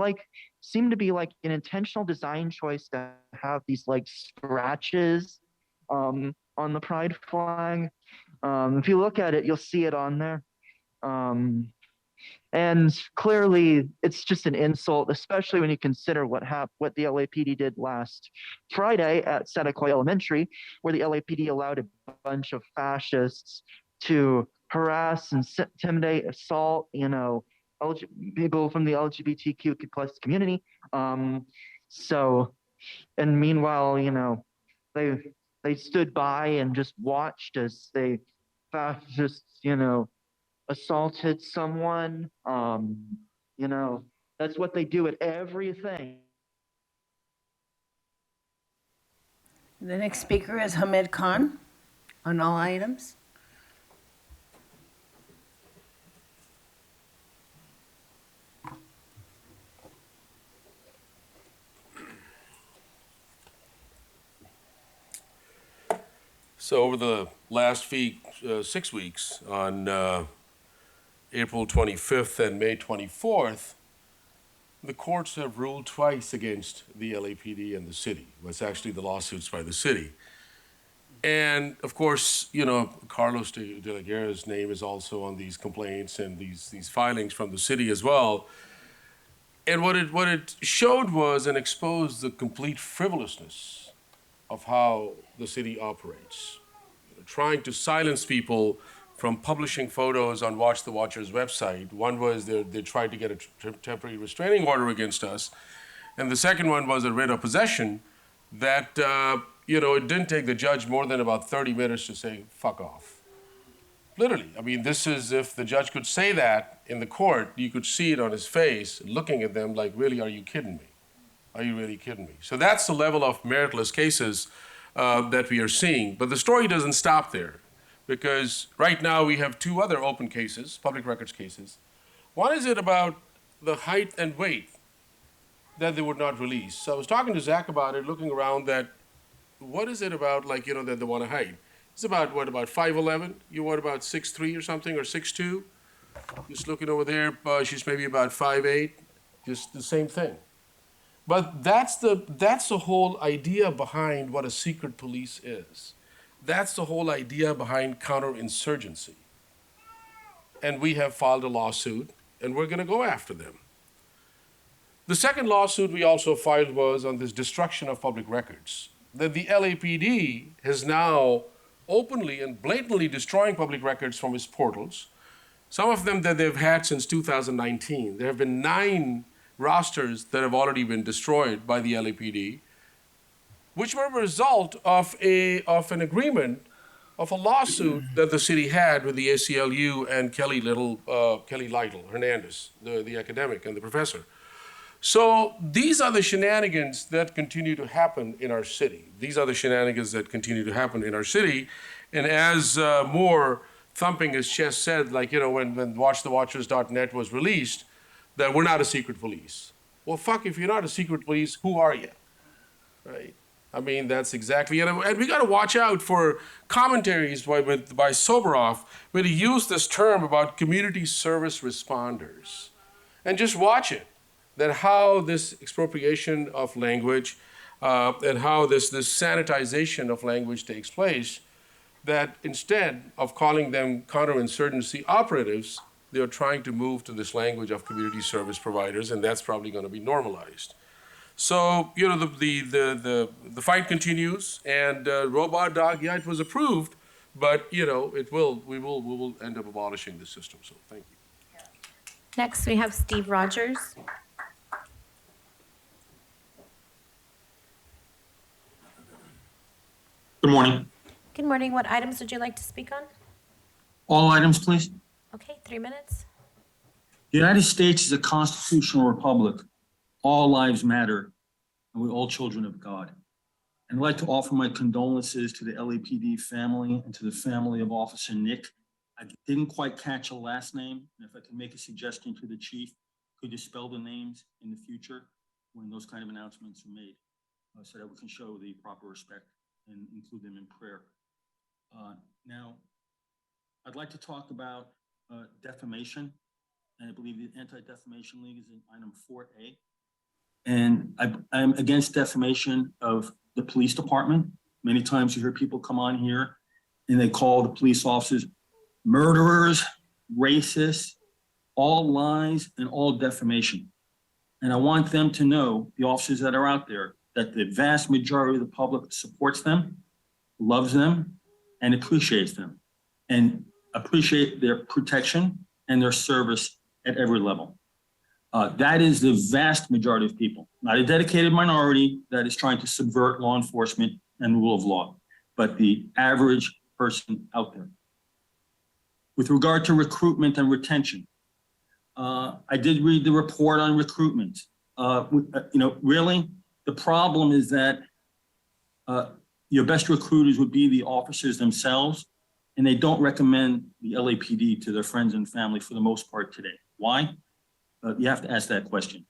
seem to be like an intentional design choice to have these scratches on the pride flag. If you look at it, you'll see it on there. And clearly, it's just an insult, especially when you consider what the LAPD did last Friday at Santa Coy Elementary, where the LAPD allowed a bunch of fascists to harass and intimidate, assault, people from the LGBTQ plus community. So, and meanwhile, they stood by and just watched as they just, assaulted someone. That's what they do at everything. The next speaker is Hamed Khan on all items. So over the last 6 weeks, on April 25th and May 24th, the courts have ruled twice against the LAPD and the city. Well, it's actually the lawsuits by the city. And of course, Carlos de la Guerra's name is also on these complaints and these filings from the city as well. And what it showed was and exposed the complete frivolousness of how the city operates. Trying to silence people from publishing photos on Watch the Watcher's website. One was they tried to get a temporary restraining order against us. And the second one was a writ of possession that, it didn't take the judge more than about 30 minutes to say, fuck off. Literally, this is, if the judge could say that in the court, you could see it on his face, looking at them like, really, are you kidding me? Are you really kidding me? So that's the level of meritless cases that we are seeing. But the story doesn't stop there, because right now we have two other open cases, public records cases. One is about the height and weight that they would not release. So I was talking to Zach about it, looking around that, what is it about, that they want to hide? It's about, what, about 5'11"? You want about 6'3" or something, or 6'2"? Just looking over there, she's maybe about 5'8", just the same thing. But that's the whole idea behind what a secret police is. That's the whole idea behind counterinsurgency. And we have filed a lawsuit, and we're going to go after them. The second lawsuit we also filed was on this destruction of public records, that the LAPD is now openly and blatantly destroying public records from its portals, some of them that they've had since 2019. There have been 9 rosters that have already been destroyed by the LAPD, which were a result of an agreement of a lawsuit that the city had with the ACLU and Kelly Lytle Hernandez, the academic and the professor. So these are the shenanigans that continue to happen in our city. These are the shenanigans that continue to happen in our city. And as Moore, thumping his chest, said, when WatchTheWatchers.net was released, that we're not a secret police. Well, fuck, if you're not a secret police, who are you? Right? That's exactly it. And we got to watch out for commentaries by Soboroff, where he used this term about community service responders. And just watch it, that how this expropriation of language and how this sanitization of language takes place, that instead of calling them counterinsurgency operatives, they are trying to move to this language of community service providers, and that's probably going to be normalized. So, the fight continues, and robot dog, it was approved, but, we will end up abolishing the system, so thank you. Next, we have Steve Rogers. Good morning. Good morning. What items would you like to speak on? All items, please. Okay, 3 minutes. The United States is a constitutional republic. All lives matter, and we're all children of God. And I'd like to offer my condolences to the LAPD family and to the family of Officer Nick. I didn't quite catch a last name, and if I can make a suggestion to the chief, could you spell the names in the future when those kind of announcements are made, so that we can show the proper respect and include them in prayer. Now, I'd like to talk about defamation, and I believe the Anti-Defamation League is in item 4A. And I'm against defamation of the police department. Many times you hear people come on here and they call the police officers murderers, racists, all lies and all defamation. And I want them to know, the officers that are out there, that the vast majority of the public supports them, loves them, and appreciates them. And appreciate their protection and their service at every level. That is the vast majority of people, not a dedicated minority that is trying to subvert law enforcement and rule of law, but the average person out there. With regard to recruitment and retention, I did read the report on recruitment. Really, the problem is that your best recruiters would be the officers themselves, and they don't recommend the LAPD to their friends and family for the most part today. Why? You have to ask that question.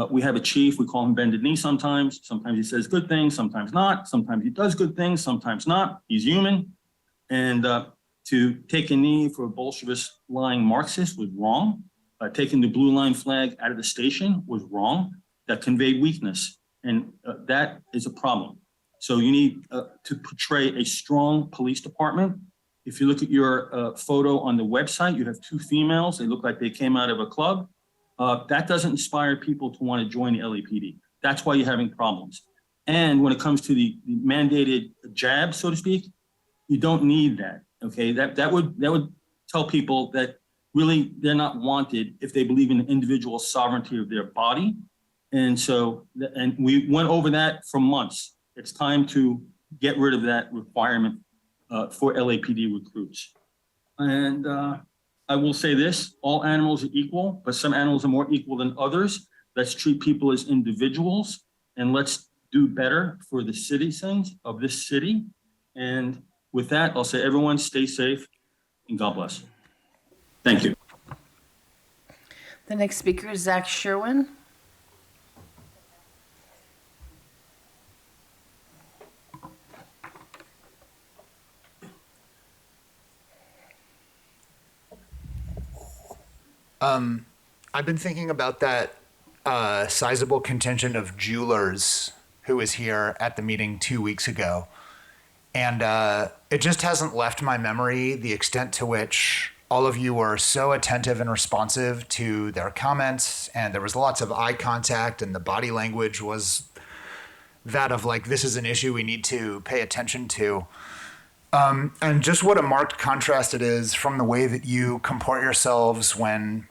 We have a chief, we call him Bended Knee sometimes. Sometimes he says good things, sometimes not. Sometimes he does good things, sometimes not. He's human. And to take a knee for a Bolshevist lying Marxist was wrong. Taking the blue line flag out of the station was wrong. That conveyed weakness. And that is a problem. So you need to portray a strong police department. If you look at your photo on the website, you have two females. They look like they came out of a club. That doesn't inspire people to want to join the LAPD. That's why you're having problems. And when it comes to the mandated jab, so to speak, you don't need that. Okay, that would tell people that really they're not wanted if they believe in the individual sovereignty of their body. And so, and we went over that for months. It's time to get rid of that requirement for LAPD recruits. And I will say this, all animals are equal, but some animals are more equal than others. Let's treat people as individuals and let's do better for the citizens of this city. And with that, I'll say everyone stay safe and God bless. Thank you. The next speaker is Zach Sherwin. I've been thinking about that sizable contingent of jewelers who was here at the meeting 2 weeks ago. And it just hasn't left my memory the extent to which all of you were so attentive and responsive to their comments. And there was lots of eye contact, and the body language was that of like, this is an issue we need to pay attention to. And just what a marked contrast it is from the way that you comport yourselves when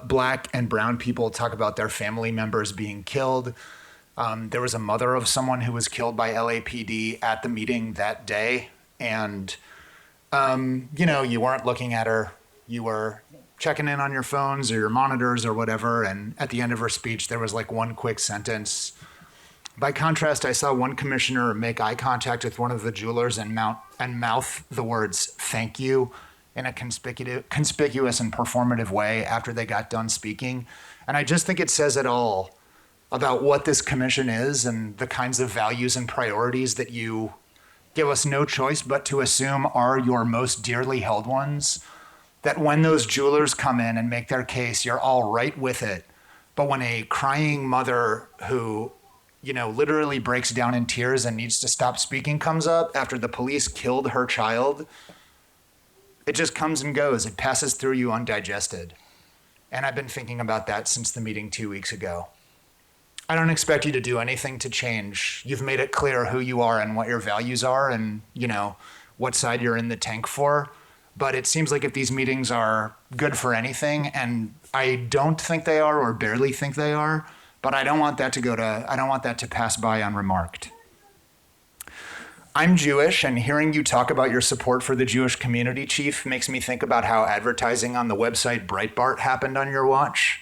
Black and brown people talk about their family members being killed. There was a mother of someone who was killed by LAPD at the meeting that day. And, you weren't looking at her. You were checking in on your phones or your monitors or whatever. And at the end of her speech, there was like one quick sentence. By contrast, I saw one commissioner make eye contact with one of the jewelers and mouth the words, "thank you," in a conspicuous and performative way after they got done speaking. And I just think it says it all about what this commission is and the kinds of values and priorities that you give us no choice but to assume are your most dearly held ones. That when those jewelers come in and make their case, you're all right with it. But when a crying mother who, literally breaks down in tears and needs to stop speaking comes up after the police killed her child, it just comes and goes. It passes through you undigested. And I've been thinking about that since the meeting 2 weeks ago. I don't expect you to do anything to change. You've made it clear who you are and what your values are and, what side you're in the tank for. But it seems like if these meetings are good for anything, and I don't think they are or barely think they are, but I don't want that to pass by unremarked. I'm Jewish, and hearing you talk about your support for the Jewish community, Chief, makes me think about how advertising on the website Breitbart happened on your watch,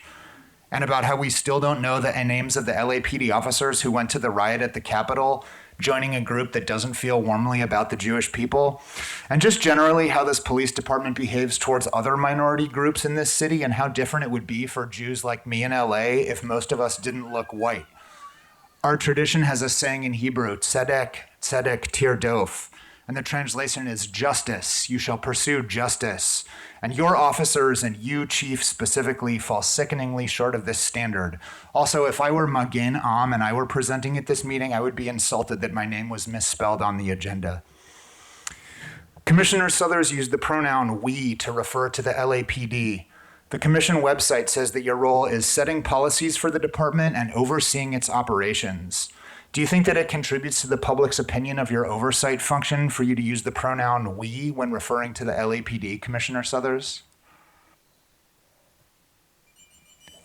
and about how we still don't know the names of the LAPD officers who went to the riot at the Capitol, joining a group that doesn't feel warmly about the Jewish people, and just generally how this police department behaves towards other minority groups in this city and how different it would be for Jews like me in LA if most of us didn't look white. Our tradition has a saying in Hebrew, tzedek, tzedek tirdof, and the translation is justice, you shall pursue justice. And your officers and you, Chief, specifically fall sickeningly short of this standard. Also, if I were Magen Am and I were presenting at this meeting, I would be insulted that my name was misspelled on the agenda. Commissioner Suthers used the pronoun we to refer to the LAPD. The commission website says that your role is setting policies for the department and overseeing its operations. Do you think that it contributes to the public's opinion of your oversight function for you to use the pronoun we when referring to the LAPD, Commissioner Suthers?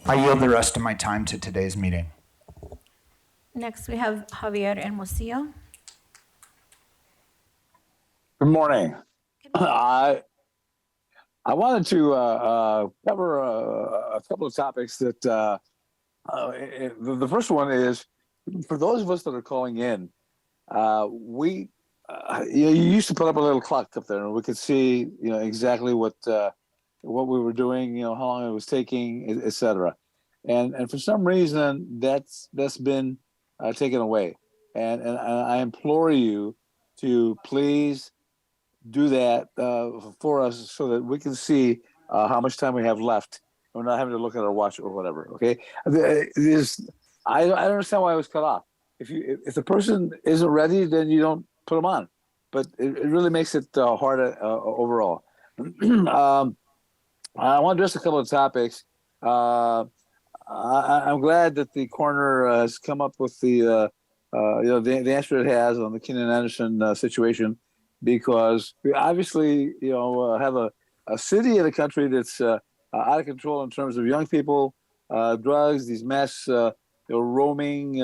I yield the rest of my time to today's meeting. Next, we have Javier Hermosillo. Good morning. I wanted to cover a couple of topics that the first one is for those of us that are calling in. You used to put up a little clock up there, and we could see exactly what we were doing, how long it was taking, et cetera. And for some reason that's been taken away. And I implore you to please do that for us so that we can see how much time we have left. We're not having to look at our watch or whatever. Okay, I don't understand why it was cut off. If the person isn't ready, then you don't put them on. But it really makes it hard overall. I want to address a couple of topics. I'm glad that the coroner has come up with the answer it has on the Keenan Anderson situation, because we obviously have a city in the country that's out of control in terms of young people, drugs, these mass roaming,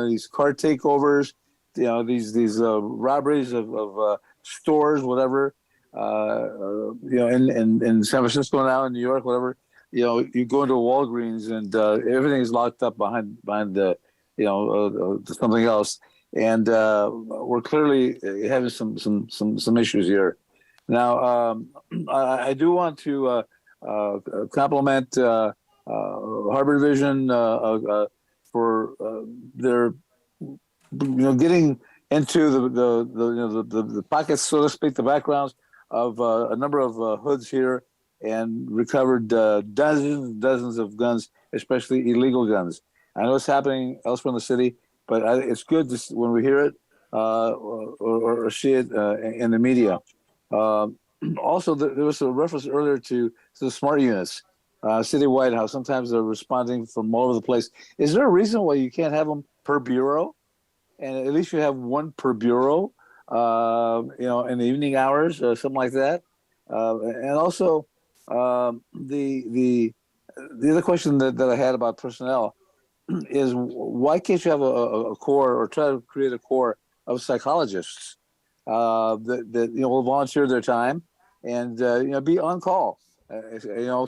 these car takeovers, these robberies of stores, whatever, in San Francisco now, in New York, whatever. You go into a Walgreens and everything is locked up behind something else, and we're clearly having some issues here. Now, I do want to compliment Harbor Division for their getting into the pockets, so to speak, the backgrounds of a number of hoods here, and recovered dozens of guns, especially illegal guns. I know it's happening elsewhere in the city, but it's good when we hear it or see it in the media. Also, there was a reference earlier to the smart units citywide, how sometimes they're responding from all over the place. Is there a reason why you can't have them per bureau? And at least you have one per bureau, in the evening hours or something like that. And also, the other question that I had about personnel is, why can't you have a corps, or try to create a corps of psychologists that will volunteer their time and be on call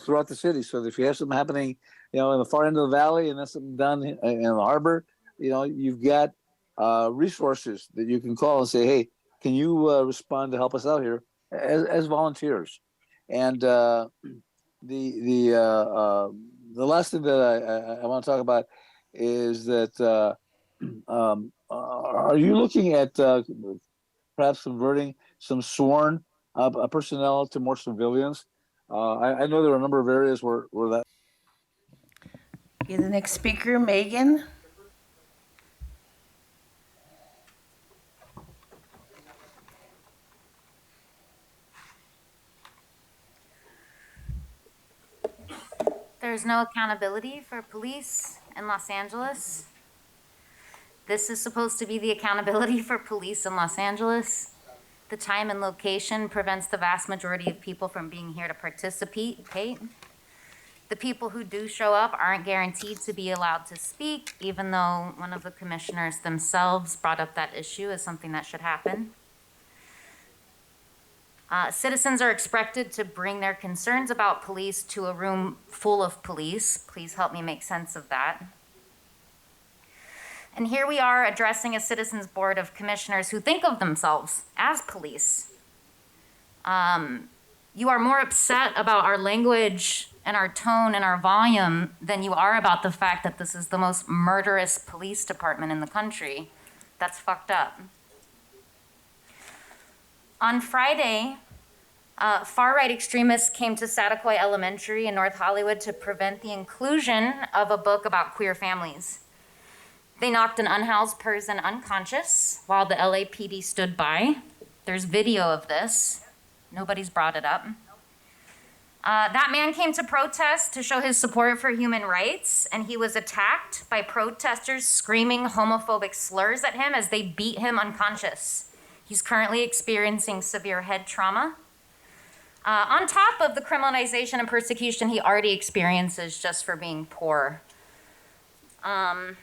throughout the city, so that if you have something happening in the far end of the valley and then something done in the harbor, you've got resources that you can call and say, hey, can you respond to help us out here as volunteers? And the last thing that I want to talk about is that are you looking at perhaps converting some sworn personnel to more civilians? I know there are a number of areas where that. Okay, the next speaker, Megan. There's no accountability for police in Los Angeles. This is supposed to be the accountability for police in Los Angeles. The time and location prevents the vast majority of people from being here to participate. The people who do show up aren't guaranteed to be allowed to speak, even though one of the commissioners themselves brought up that issue as something that should happen. Citizens are expected to bring their concerns about police to a room full of police. Please help me make sense of that. And here we are addressing a citizens board of commissioners who think of themselves as police. You are more upset about our language and our tone and our volume than you are about the fact that this is the most murderous police department in the country. That's fucked up. On Friday, far-right extremists came to Satakoy Elementary in North Hollywood to prevent the inclusion of a book about queer families. They knocked an unhoused person unconscious while the LAPD stood by. There's video of this. Nobody's brought it up. That man came to protest to show his support for human rights, and he was attacked by protesters screaming homophobic slurs at him as they beat him unconscious. He's currently experiencing severe head trauma. On top of the criminalization and persecution he already experiences just for being poor. I've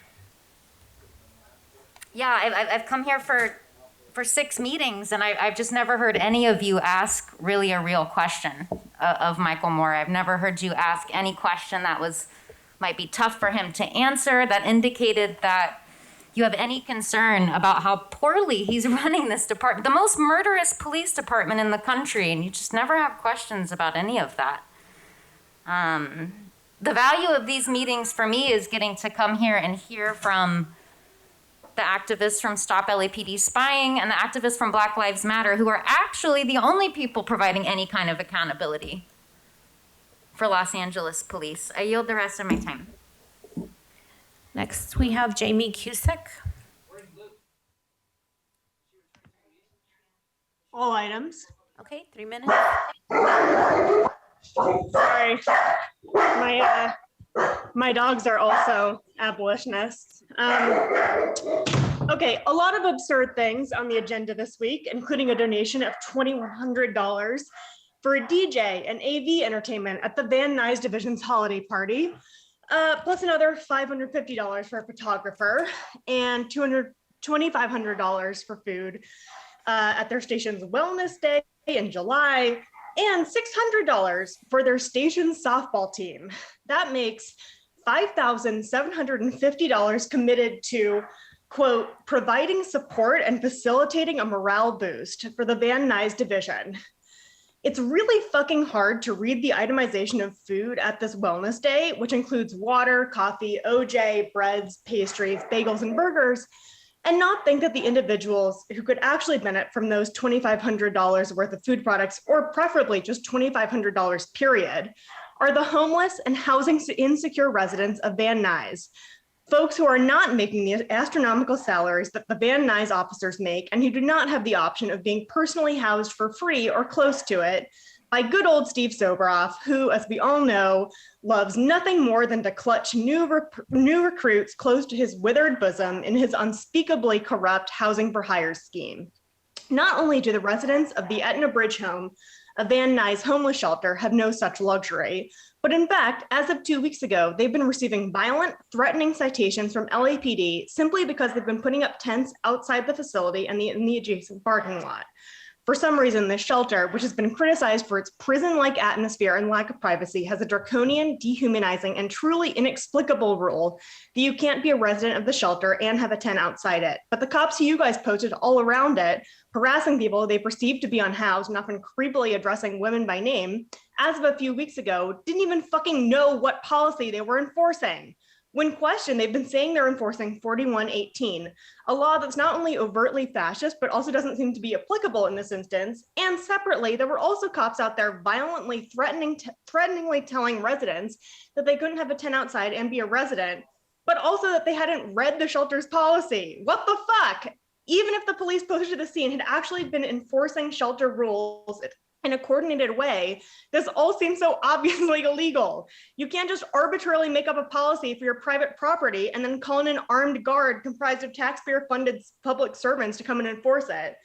come here for 6 meetings, and I've just never heard any of you ask really a real question of Michael Moore. I've never heard you ask any question that might be tough for him to answer, that indicated that you have any concern about how poorly he's running this department, the most murderous police department in the country, and you just never have questions about any of that. The value of these meetings for me is getting to come here and hear from the activists from Stop LAPD Spying and the activists from Black Lives Matter, who are actually the only people providing any kind of accountability for Los Angeles police. I yield the rest of my time. Next, we have Jamie Cusick. All items. Okay, 3 minutes. Sorry. My dogs are also abolitionists. Okay, a lot of absurd things on the agenda this week, including a donation of $2,100 for a DJ and AV entertainment at the Van Nuys Division's holiday party, plus another $550 for a photographer and $2,500 for food at their station's Wellness Day in July, and $600 for their station's softball team. That makes $5,750 committed to, quote, providing support and facilitating a morale boost for the Van Nuys Division. It's really fucking hard to read the itemization of food at this Wellness Day, which includes water, coffee, OJ, breads, pastries, bagels, and burgers, and not think that the individuals who could actually benefit from those $2,500 worth of food products, or preferably just $2,500 period, are the homeless and housing insecure residents of Van Nuys, folks who are not making the astronomical salaries that the Van Nuys officers make and who do not have the option of being personally housed for free or close to it by good old Steve Soboroff, who, as we all know, loves nothing more than to clutch new recruits close to his withered bosom in his unspeakably corrupt housing for hire scheme. Not only do the residents of the Etna Bridge home, a Van Nuys homeless shelter, have no such luxury, but in fact, as of 2 weeks ago, they've been receiving violent, threatening citations from LAPD simply because they've been putting up tents outside the facility and in the adjacent parking lot. For some reason, this shelter, which has been criticized for its prison-like atmosphere and lack of privacy, has a draconian, dehumanizing, and truly inexplicable rule that you can't be a resident of the shelter and have a tent outside it. But the cops who you guys posted all around it, harassing people they perceived to be unhoused and often creepily addressing women by name, as of a few weeks ago, didn't even fucking know what policy they were enforcing. When questioned, they've been saying they're enforcing 4118, a law that's not only overtly fascist, but also doesn't seem to be applicable in this instance. And separately, there were also cops out there violently threateningly telling residents that they couldn't have a tent outside and be a resident, but also that they hadn't read the shelter's policy. What the fuck? Even if the police posted to the scene had actually been enforcing shelter rules in a coordinated way, this all seems so obviously illegal. You can't just arbitrarily make up a policy for your private property and then call in an armed guard comprised of taxpayer-funded public servants to come and enforce it.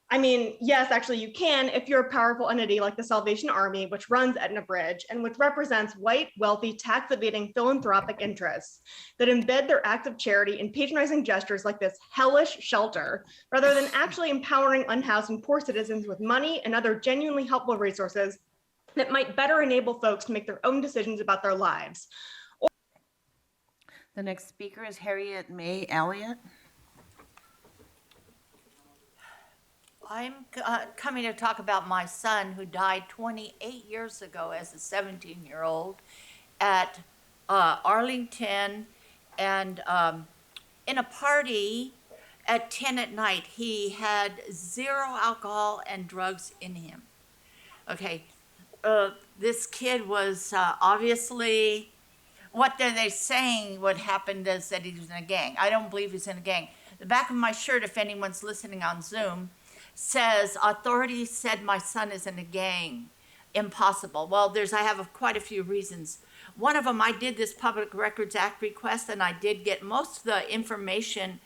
I mean, yes, actually you can if you're a powerful entity like the Salvation Army, which runs Etna Bridge and which represents white, wealthy, tax-evading philanthropic interests that embed their acts of charity in patronizing gestures like this hellish shelter, rather than actually empowering unhoused and poor citizens with money and other genuinely helpful resources that might better enable folks to make their own decisions about their lives. The next speaker is Harriet May Elliott. I'm coming to talk about my son who died 28 years ago as a 17-year-old at Arlington, and in a party at 10 at night. He had 0 alcohol and drugs in him. Okay, this kid was obviously, what are they saying what happened is that he was in a gang. I don't believe he's in a gang. The back of my shirt, if anyone's listening on Zoom, says, authorities said my son is in a gang. impossible? Well, I have quite a few reasons. One of them, I did this Public Records Act request, and I did get most of the information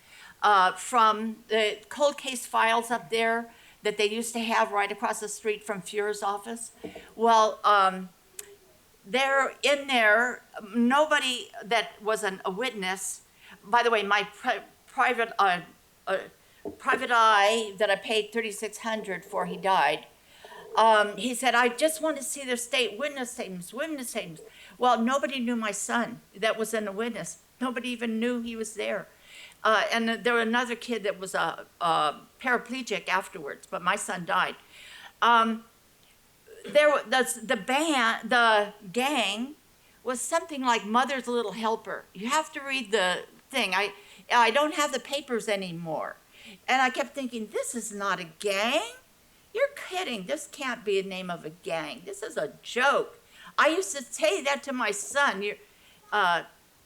from the cold case files up there that they used to have right across the street from Fuhrer's office. Well, they're in there, nobody that was a witness. By the way, my private eye that I paid $3,600 for, he died. He said, I just want to see their state witness statements. Well, nobody knew my son that was in the witness. Nobody even knew he was there. And there was another kid that was a paraplegic afterwards, but my son died. The gang was something like Mother's Little Helper. You have to read the thing. I don't have the papers anymore. And I kept thinking, this is not a gang. You're kidding. This can't be the name of a gang. This is a joke. I used to say that to my son.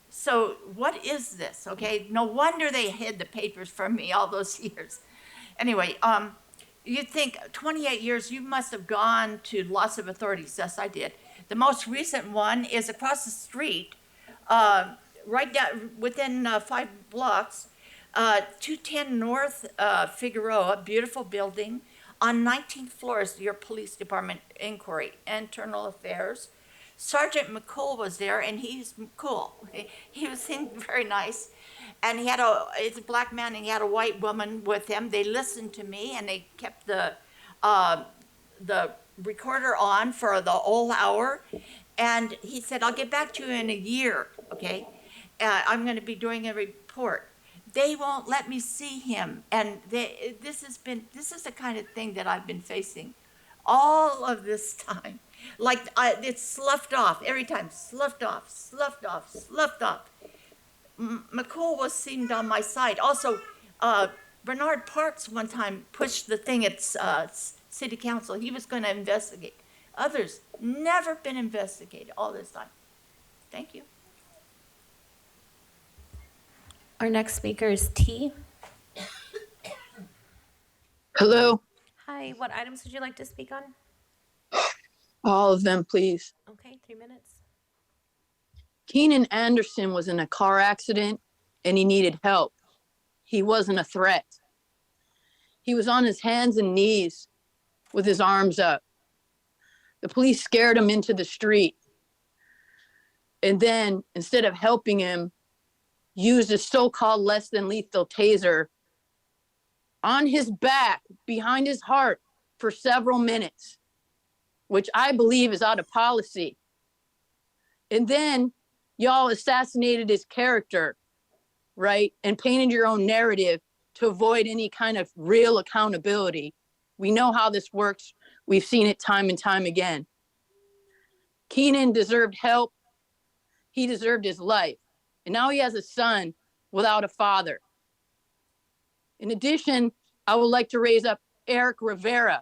So what is this? Okay, no wonder they hid the papers from me all those years. Anyway, you'd think 28 years, you must have gone to lots of authorities. Yes, I did. The most recent one is across the street, right down within 5 blocks, 210 North Figueroa, beautiful building. On 19th floor is your police department inquiry, internal affairs. Sergeant McCool was there, and he's cool. He seemed very nice. And it's a black man, and he had a white woman with him. They listened to me, and they kept the recorder on for the whole hour. And he said, I'll get back to you in a year, okay? I'm going to be doing a report. They won't let me see him. And this is the kind of thing that I've been facing all of this time. Like, it's sloughed off every time, sloughed off. McCool seemed on my side. Also, Bernard Parks one time pushed the thing at city council. He was going to investigate. Others never been investigated all this time. Thank you. Our next speaker is T. Hello. Hi, what items would you like to speak on? All of them, please. Okay, 3 minutes. Keenan Anderson was in a car accident and he needed help. He wasn't a threat. He was on his hands and knees with his arms up. The police scared him into the street. And then, instead of helping him, used a so-called less than lethal taser on his back, behind his heart, for several minutes, which I believe is out of policy. And then y'all assassinated his character, right? And painted your own narrative to avoid any kind of real accountability. We know how this works. We've seen it time and time again. Keenan deserved help. He deserved his life. And now he has a son without a father. In addition, I would like to raise up Eric Rivera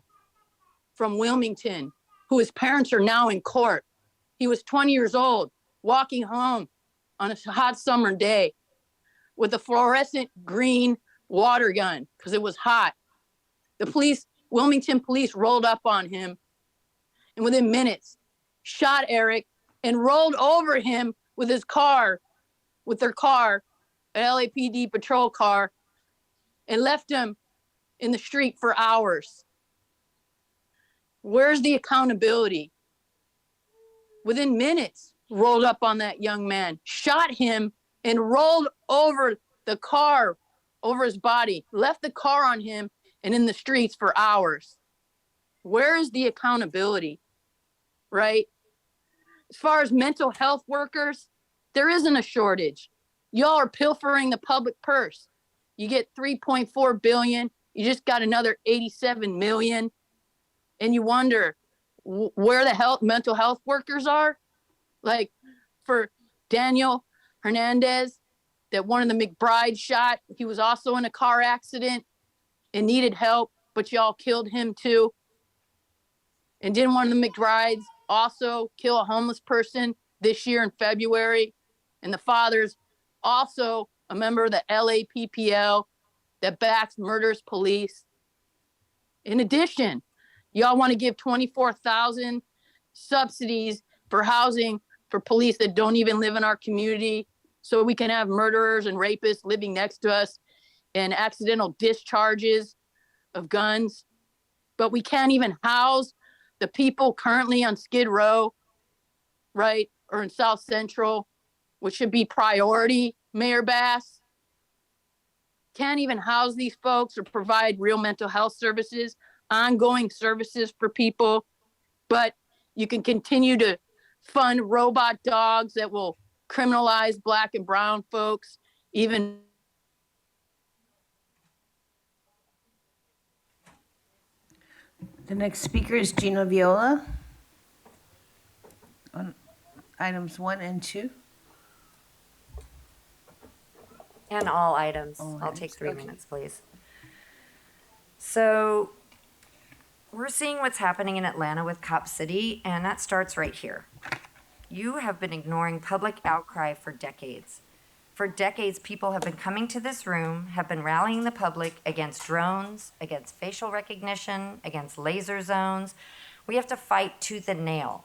from Wilmington, whose parents are now in court. He was 20 years old, walking home on a hot summer day with a fluorescent green water gun because it was hot. The Wilmington police rolled up on him and within minutes shot Eric and rolled over him with their car, an LAPD patrol car, and left him in the street for hours. Where's the accountability? Within minutes, rolled up on that young man, shot him, and rolled over the car, over his body, left the car on him and in the streets for hours. Where is the accountability, right? As far as mental health workers, there isn't a shortage. Y'all are pilfering the public purse. You get $3.4 billion. You just got another $87 million. And you wonder where the mental health workers are. Like for Daniel Hernandez, that one of the McBride shot. He was also in a car accident and needed help, but y'all killed him too. And didn't one of the McBrides also kill a homeless person this year in February? And the father's also a member of the LAPPL that backs murderous police. In addition, y'all want to give $24,000 subsidies for housing for police that don't even live in our community, so we can have murderers and rapists living next to us and accidental discharges of guns. But we can't even house the people currently on Skid Row, right, or in South Central, which should be priority, Mayor Bass. Can't even house these folks or provide real mental health services, ongoing services for people. But you can continue to fund robot dogs that will criminalize Black and brown folks, even. The next speaker is Gino Viola on items 1 and 2. And all items. I'll take 3 minutes, please. So we're seeing what's happening in Atlanta with Cop City, and that starts right here. You have been ignoring public outcry for decades. For decades, people have been coming to this room, have been rallying the public against drones, against facial recognition, against laser zones. We have to fight tooth and nail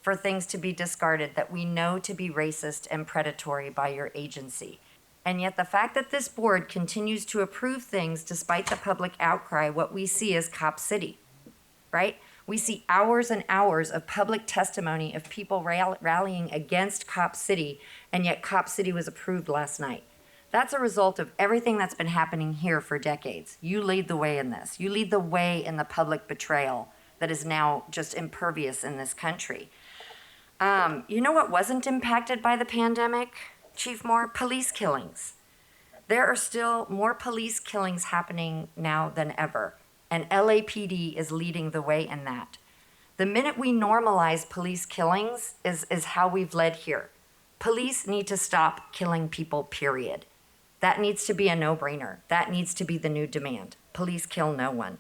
for things to be discarded that we know to be racist and predatory by your agency. And yet the fact that this board continues to approve things despite the public outcry, what we see is Cop City, right? We see hours and hours of public testimony of people rallying against Cop City, and yet Cop City was approved last night. That's a result of everything that's been happening here for decades. You lead the way in this. You lead the way in the public betrayal that is now just impervious in this country. You know what wasn't impacted by the pandemic, Chief Moore? Police killings. There are still more police killings happening now than ever, and LAPD is leading the way in that. The minute we normalize police killings is how we've led here. Police need to stop killing people, period. That needs to be a no-brainer. That needs to be the new demand. Police kill no one.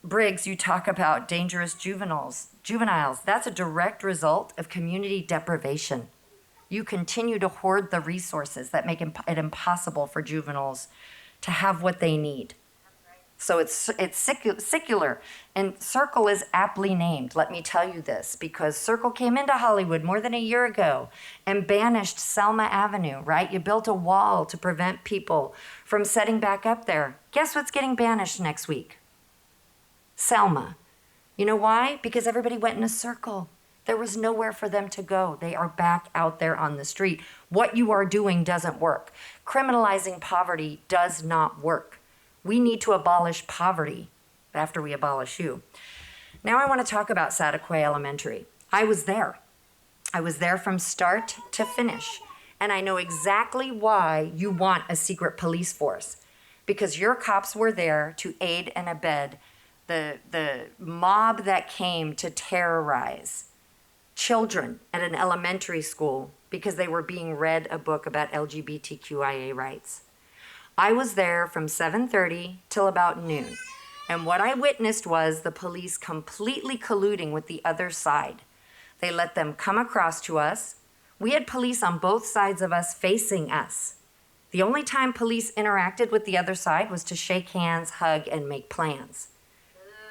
Briggs, you talk about dangerous juveniles. That's a direct result of community deprivation. You continue to hoard the resources that make it impossible for juveniles to have what they need. So it's secular, and Circle is aptly named. Let me tell you this, because Circle came into Hollywood more than a year ago and banished Selma Avenue, right? You built a wall to prevent people from setting back up there. Guess what's getting banished next week? Selma. You know why? Because everybody went in a circle. There was nowhere for them to go. They are back out there on the street. What you are doing doesn't work. Criminalizing poverty does not work. We need to abolish poverty after we abolish you. Now I want to talk about Sataquay Elementary. I was there. I was there from start to finish. And I know exactly why you want a secret police force. Because your cops were there to aid and abet the mob that came to terrorize children at an elementary school because they were being read a book about LGBTQIA rights. I was there from 7:30 till about noon, and what I witnessed was the police completely colluding with the other side. They let them come across to us. We had police on both sides of us facing us. The only time police interacted with the other side was to shake hands, hug, and make plans.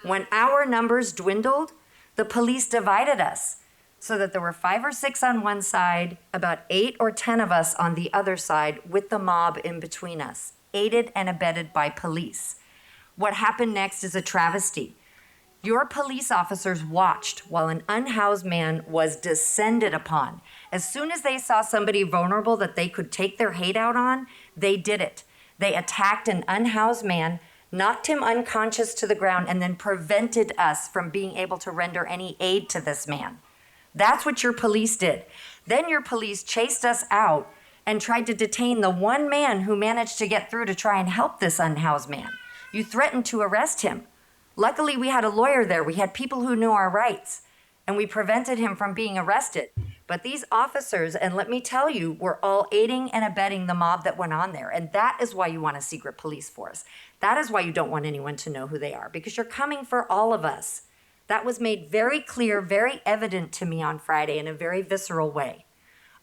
When our numbers dwindled, the police divided us so that there were 5 or 6 on one side, about 8 or 10 of us on the other side with the mob in between us, aided and abetted by police. What happened next is a travesty. Your police officers watched while an unhoused man was descended upon. As soon as they saw somebody vulnerable that they could take their hate out on, they did it. They attacked an unhoused man, knocked him unconscious to the ground, and then prevented us from being able to render any aid to this man. That's what your police did. Then your police chased us out and tried to detain the one man who managed to get through to try and help this unhoused man. You threatened to arrest him. Luckily, we had a lawyer there. We had people who knew our rights, and we prevented him from being arrested. But these officers, and let me tell you, were all aiding and abetting the mob that went on there. And that is why you want a secret police force. That is why you don't want anyone to know who they are, because you're coming for all of us. That was made very clear, very evident to me on Friday in a very visceral way.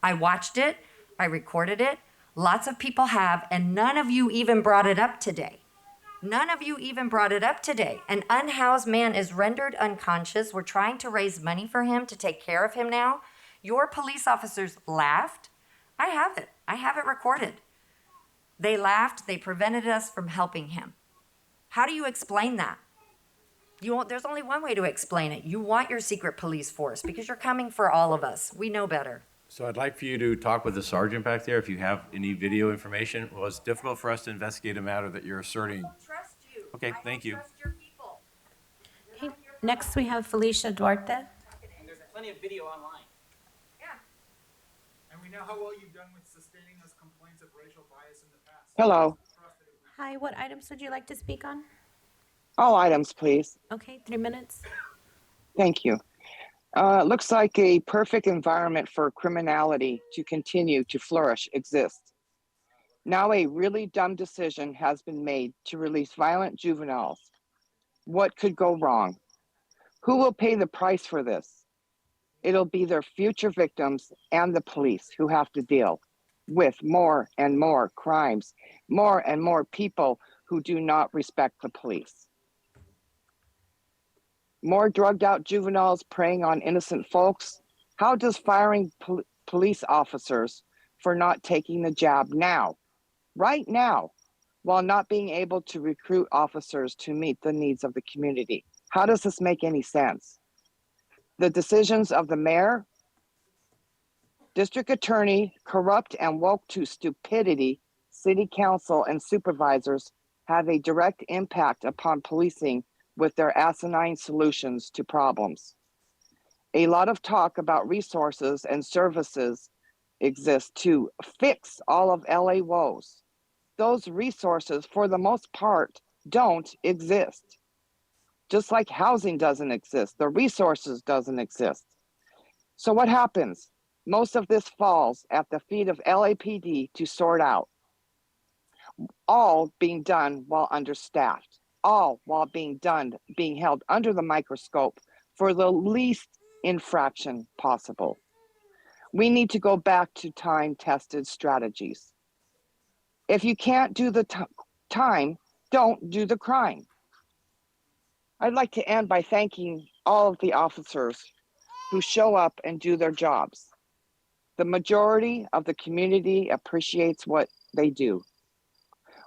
I watched it, I recorded it, lots of people have, and none of you even brought it up today. None of you even brought it up today. An unhoused man is rendered unconscious. We're trying to raise money for him to take care of him now. Your police officers laughed. I have it. I have it recorded. They laughed. They prevented us from helping him. How do you explain that? There's only one way to explain it. You want your secret police force because you're coming for all of us. We know better. So I'd like for you to talk with the sergeant back there if you have any video information. Well, it's difficult for us to investigate a matter that you're asserting. I don't trust you. Okay, thank you. Trust your people. Okay, next we have Felicia Duarte. And there's plenty of video online. Yeah. And we know how well you've done with sustaining those complaints of racial bias in the past. Hello. Hi, what items would you like to speak on? All items, please. Okay, 3 minutes. Thank you. Looks like a perfect environment for criminality to continue to flourish exists. Now a really dumb decision has been made to release violent juveniles. What could go wrong? Who will pay the price for this? It'll be their future victims and the police who have to deal with more and more crimes, more and more people who do not respect the police. More drugged out juveniles preying on innocent folks. How does firing police officers for not taking the jab now, right now, while not being able to recruit officers to meet the needs of the community? How does this make any sense? The decisions of the mayor, district attorney, corrupt and woke to stupidity, city council and supervisors have a direct impact upon policing with their asinine solutions to problems. A lot of talk about resources and services exist to fix all of LA woes. Those resources, for the most part, don't exist. Just like housing doesn't exist, the resources doesn't exist. So what happens? Most of this falls at the feet of LAPD to sort out, all being done while understaffed. All while being held under the microscope for the least infraction possible. We need to go back to time-tested strategies. If you can't do the time, don't do the crime. I'd like to end by thanking all of the officers who show up and do their jobs. The majority of the community appreciates what they do.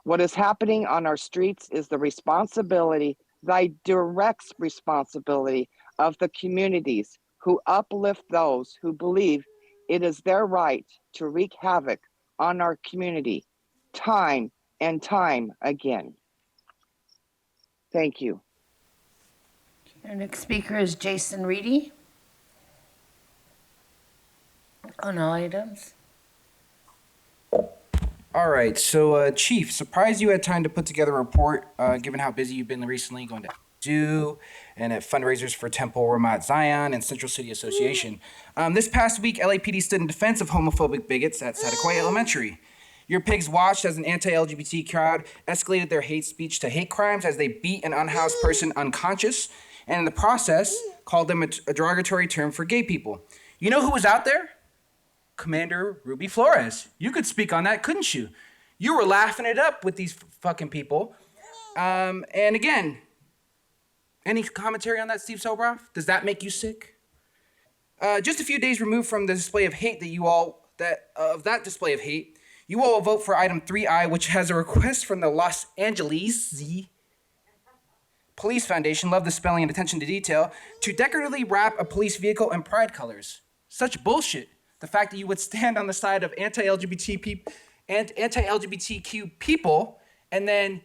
What is happening on our streets is the responsibility, the direct responsibility of the communities who uplift those who believe it is their right to wreak havoc on our community time and time again. Thank you. Our next speaker is Jason Reedy. On all items. All right, so Chief, surprised you had time to put together a report, given how busy you've been recently going to do and at fundraisers for Temple Ramat Zion and Central City Association. This past week, LAPD stood in defense of homophobic bigots at Sataquay Elementary. Your pigs watched as an anti-LGBT crowd escalated their hate speech to hate crimes as they beat an unhoused person unconscious, and in the process, called them a derogatory term for gay people. You know who was out there? Commander Ruby Flores. You could speak on that, couldn't you? You were laughing it up with these fucking people. And again, any commentary on that, Steve Sobroff? Does that make you sick? Just a few days removed from the display of hate that display of hate, you all will vote for item 3I, which has a request from the Los Angeles Police Foundation, love the spelling and attention to detail, to decoratively wrap a police vehicle in pride colors. Such bullshit. The fact that you would stand on the side of anti-LGBTQ people and then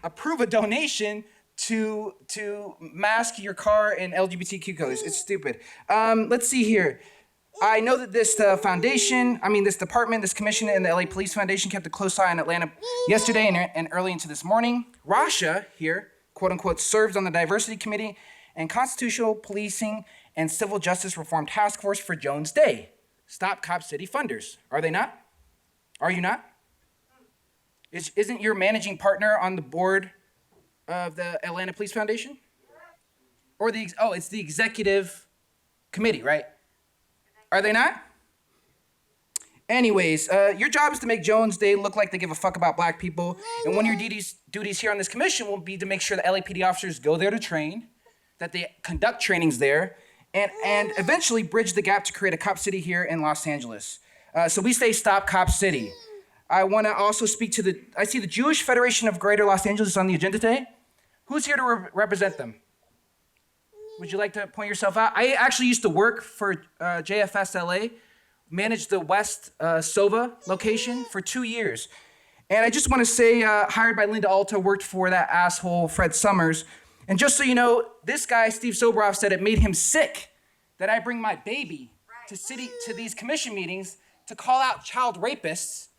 approve a donation to mask your car in LGBTQ colors. It's stupid. Let's see here. I know that this department, this commission, and the LA Police Foundation kept a close eye on Atlanta yesterday and early into this morning. Rasha here, quote unquote, serves on the Diversity Committee and Constitutional Policing and Civil Justice Reform Task Force for Jones Day. Stop Cop City funders. Are they not? Are you not? Isn't your managing partner on the board of the Atlanta Police Foundation? Or it's the executive committee, right? Are they not? Anyways, your job is to make Jones Day look like they give a fuck about black people. And one of your duties here on this commission will be to make sure the LAPD officers go there to train, that they conduct trainings there, and eventually bridge the gap to create a cop city here in Los Angeles. So we say stop Cop City. I want to also speak to I see the Jewish Federation of Greater Los Angeles on the agenda today. Who's here to represent them? Would you like to point yourself out? I actually used to work for JFS LA, managed the West Sova location for 2 years. And I just want to say, hired by Linda Alta, worked for that asshole Fred Summers. And just so you know, this guy, Steve Soboroff, said it made him sick that I bring my baby to these commission meetings to call out child rapists.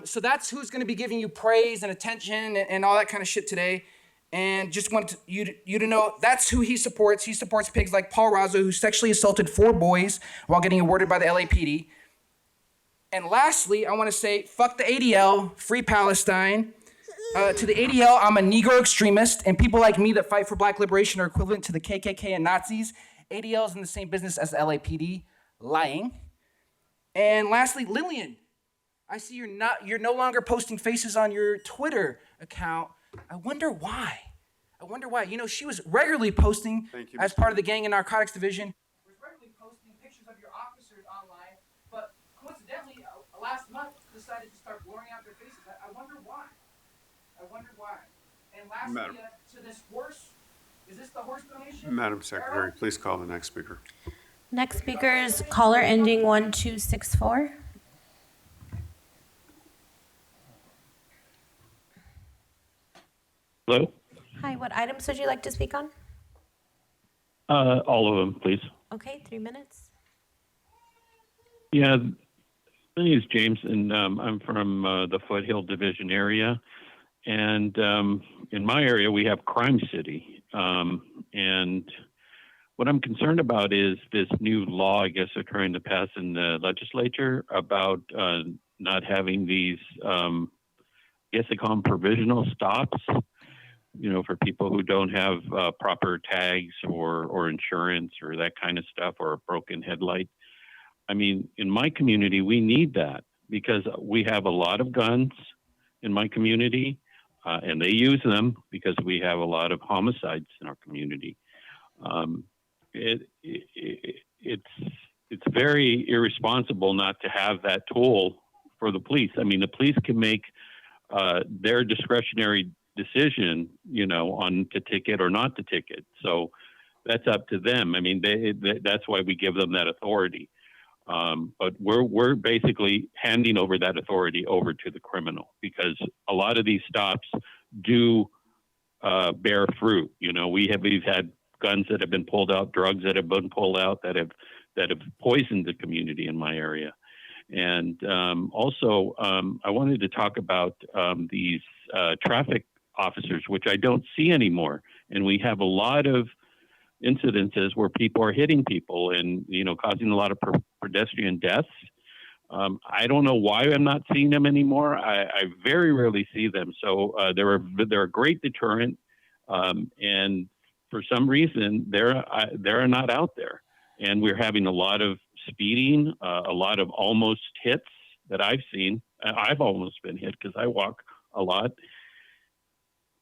So that's who's going to be giving you praise and attention and all that kind of shit today. And just want you to know that's who he supports. He supports pigs like Paul Razzo, who sexually assaulted 4 boys while getting awarded by the LAPD. And lastly, I want to say, fuck the ADL, free Palestine. To the ADL, I'm a Negro extremist, and people like me that fight for black liberation are equivalent to the KKK and Nazis. ADL is in the same business as the LAPD, lying. And lastly, Lillian, I see you're no longer posting faces on your Twitter account. I wonder why. You know, she was regularly posting as part of the Gang and Narcotics Division. Was regularly posting pictures of your officers online, but coincidentally, last month decided to start blurring out their faces. I wonder why. And lastly, to this horse, is this the horse donation? Madam Secretary, please call the next speaker. Next speaker is caller ending 1264. Hello? Hi, what items would you like to speak on? All of them, please. Okay, 3 minutes. Yeah, my name is James, and I'm from the Foothill Division area. And in my area, we have Crime City. And what I'm concerned about is this new law, I guess they're trying to pass in the legislature about not having these, I guess they call them provisional stops, you know, for people who don't have proper tags or insurance or that kind of stuff, or a broken headlight. I mean, in my community, we need that because we have a lot of guns in my community, and they use them because we have a lot of homicides in our community. It's very irresponsible not to have that tool for the police. I mean, the police can make their discretionary decision, you know, on to ticket or not to ticket. So that's up to them. I mean, that's why we give them that authority. But we're basically handing over that authority over to the criminal because a lot of these stops do bear fruit. You know, we've had guns that have been pulled out, drugs that have been pulled out that have poisoned the community in my area. And also, I wanted to talk about these traffic officers, which I don't see anymore. And we have a lot of incidences where people are hitting people and, you know, causing a lot of pedestrian deaths. I don't know why I'm not seeing them anymore. I very rarely see them. So they're a great deterrent. And for some reason, they're not out there. And we're having a lot of speeding, a lot of almost hits that I've seen. I've almost been hit because I walk a lot.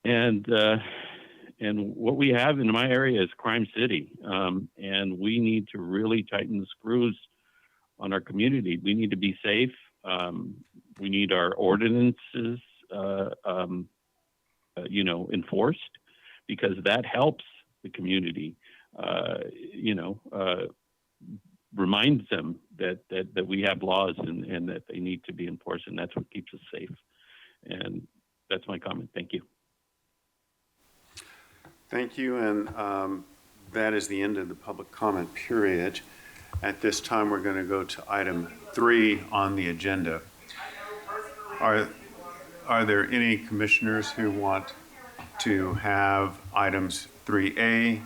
And what we have in my area is Crime City. And we need to really tighten the screws on our community. We need to be safe. We need our ordinances, you know, enforced because that helps the community, you know, reminds them that we have laws and that they need to be enforced, and that's what keeps us safe. And that's my comment. Thank you. Thank you, and that is the end of the public comment period. At this time, we're going to go to item 3 on the agenda. Are there any commissioners who want to have items 3A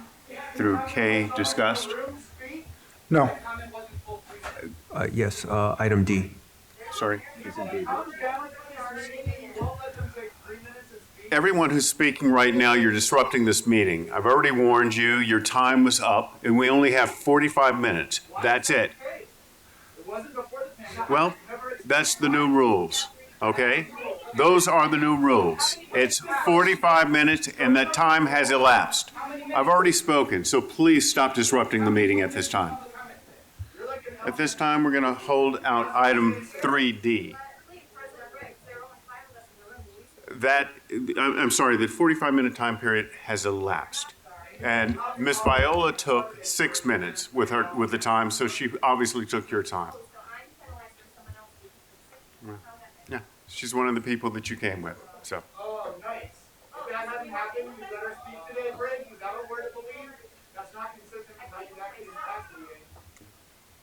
through K discussed? No. Yes, item D. Sorry. Everyone who's speaking right now, you're disrupting this meeting. I've already warned you, your time was up, and we only have 45 minutes. That's it. It wasn't before the pandemic. Well, that's the new rules, okay? Those are the new rules. It's 45 minutes and that time has elapsed. I've already spoken, so please stop disrupting the meeting at this time. At this time, we're going to hold out item 3D. I'm sorry, the 45-minute time period has elapsed. And Ms. Viola took 6 minutes with the time, so she obviously took your time. Yeah, she's one of the people that you came with, so. Oh, nice. If that hadn't happened, you let her speak today, Briggs. Is that what we're to believe? That's not consistent with how you actually impact the meeting.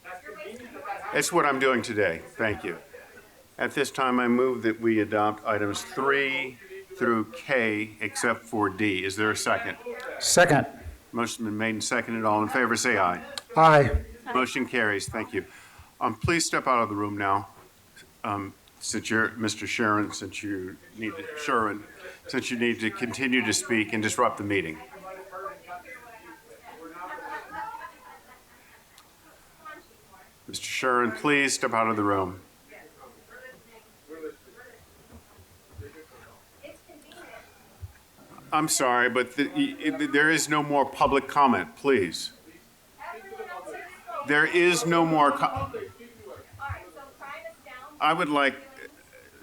That's convenient that happened. It's what I'm doing today. Thank you. At this time, I move that we adopt items 3 through K except for D. Is there a second? Second. Motion been made and seconded. All in favor, say aye. Aye. Motion carries. Thank you. Please step out of the room now. Since you're Mr. Sharon, since you need to continue to speak and disrupt the meeting. Mr. Sharon, please step out of the room. I'm sorry, but there is no more public comment, please. There is no more. I would like,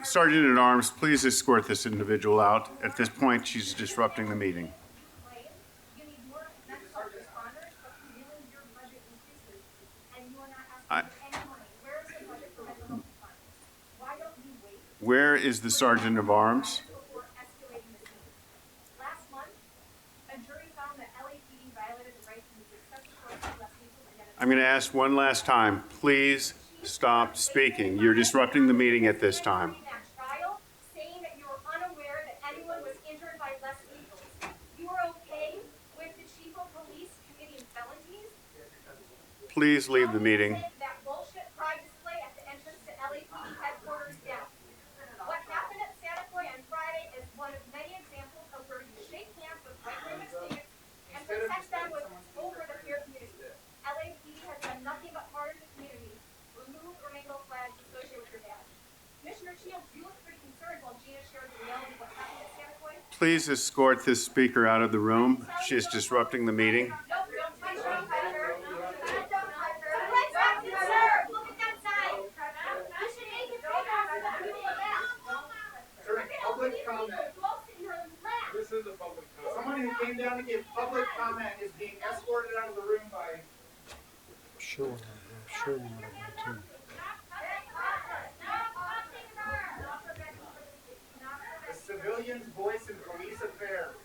Sergeant at Arms, please escort this individual out. At this point, she's disrupting the meeting. Where is the Sergeant of Arms? I'm going to ask one last time, please stop speaking. You're disrupting the meeting at this time. Saying that you were unaware that anyone was injured by less vehicles. You were okay with the chief of police committing felonies? Please leave the meeting. That bullshit pride display at the entrance to LAPD headquarters down. What happened at Santa Fe on Friday is one of many examples of where you shake hands with right-wing extremists and protect them with over-the-peer community. LAPD has done nothing but harm the community. Remove rainbow flags associated with your badge. Commissioner Shields, you look pretty concerned while Gina shared the reality of what happened at Santa Fe. Please escort this speaker out of the room. She is disrupting the meeting. Nope, don't touch her. Don't touch her. Let's have this, sir. Look at that sign. You should make it bigger so that people will laugh. Public comment. This is a public comment. Someone who came down to give public comment is being escorted out of the room by. Sure, sure you want to. The civilian's voice in police affairs.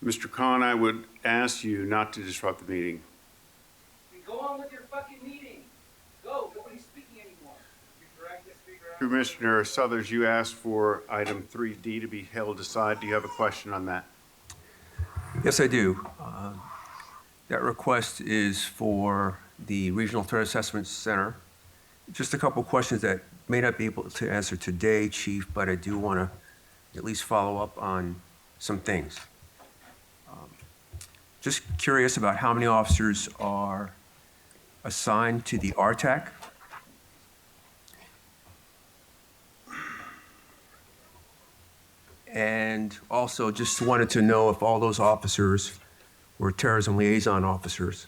Mr. Khan, I would ask you not to disrupt the meeting. Go on with your fucking meeting. Go. Nobody's speaking anymore. Commissioner Southers, you asked for item 3D to be held aside. Do you have a question on that? Yes, I do. That request is for the Regional Threat Assessment Center. Just a couple questions that may not be able to answer today, Chief, but I do want to at least follow up on some things. Just curious about how many officers are assigned to the RTAC. And also just wanted to know if all those officers were terrorism liaison officers.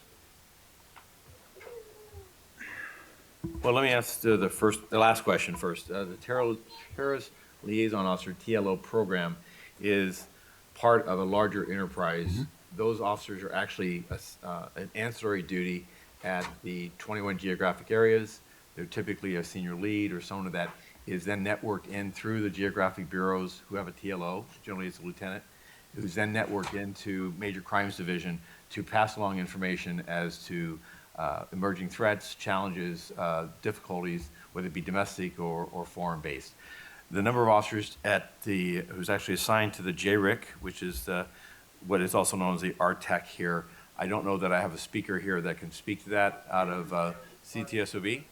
Well, let me ask the last question first. The Terrorist Liaison Officer, TLO program, is part of a larger enterprise. Mm-hmm. Those officers are actually an ancillary duty at the 21 geographic areas. They're typically a senior lead or someone that is then networked in through the geographic bureaus who have a TLO, generally it's a lieutenant, who's then networked into Major Crimes Division to pass along information as to emerging threats, challenges, difficulties, whether it be domestic or foreign-based. The number of officers who's actually assigned to the JRIC, which is what is also known as the RTAC here, I don't know that I have a speaker here that can speak to that out of CTSOB.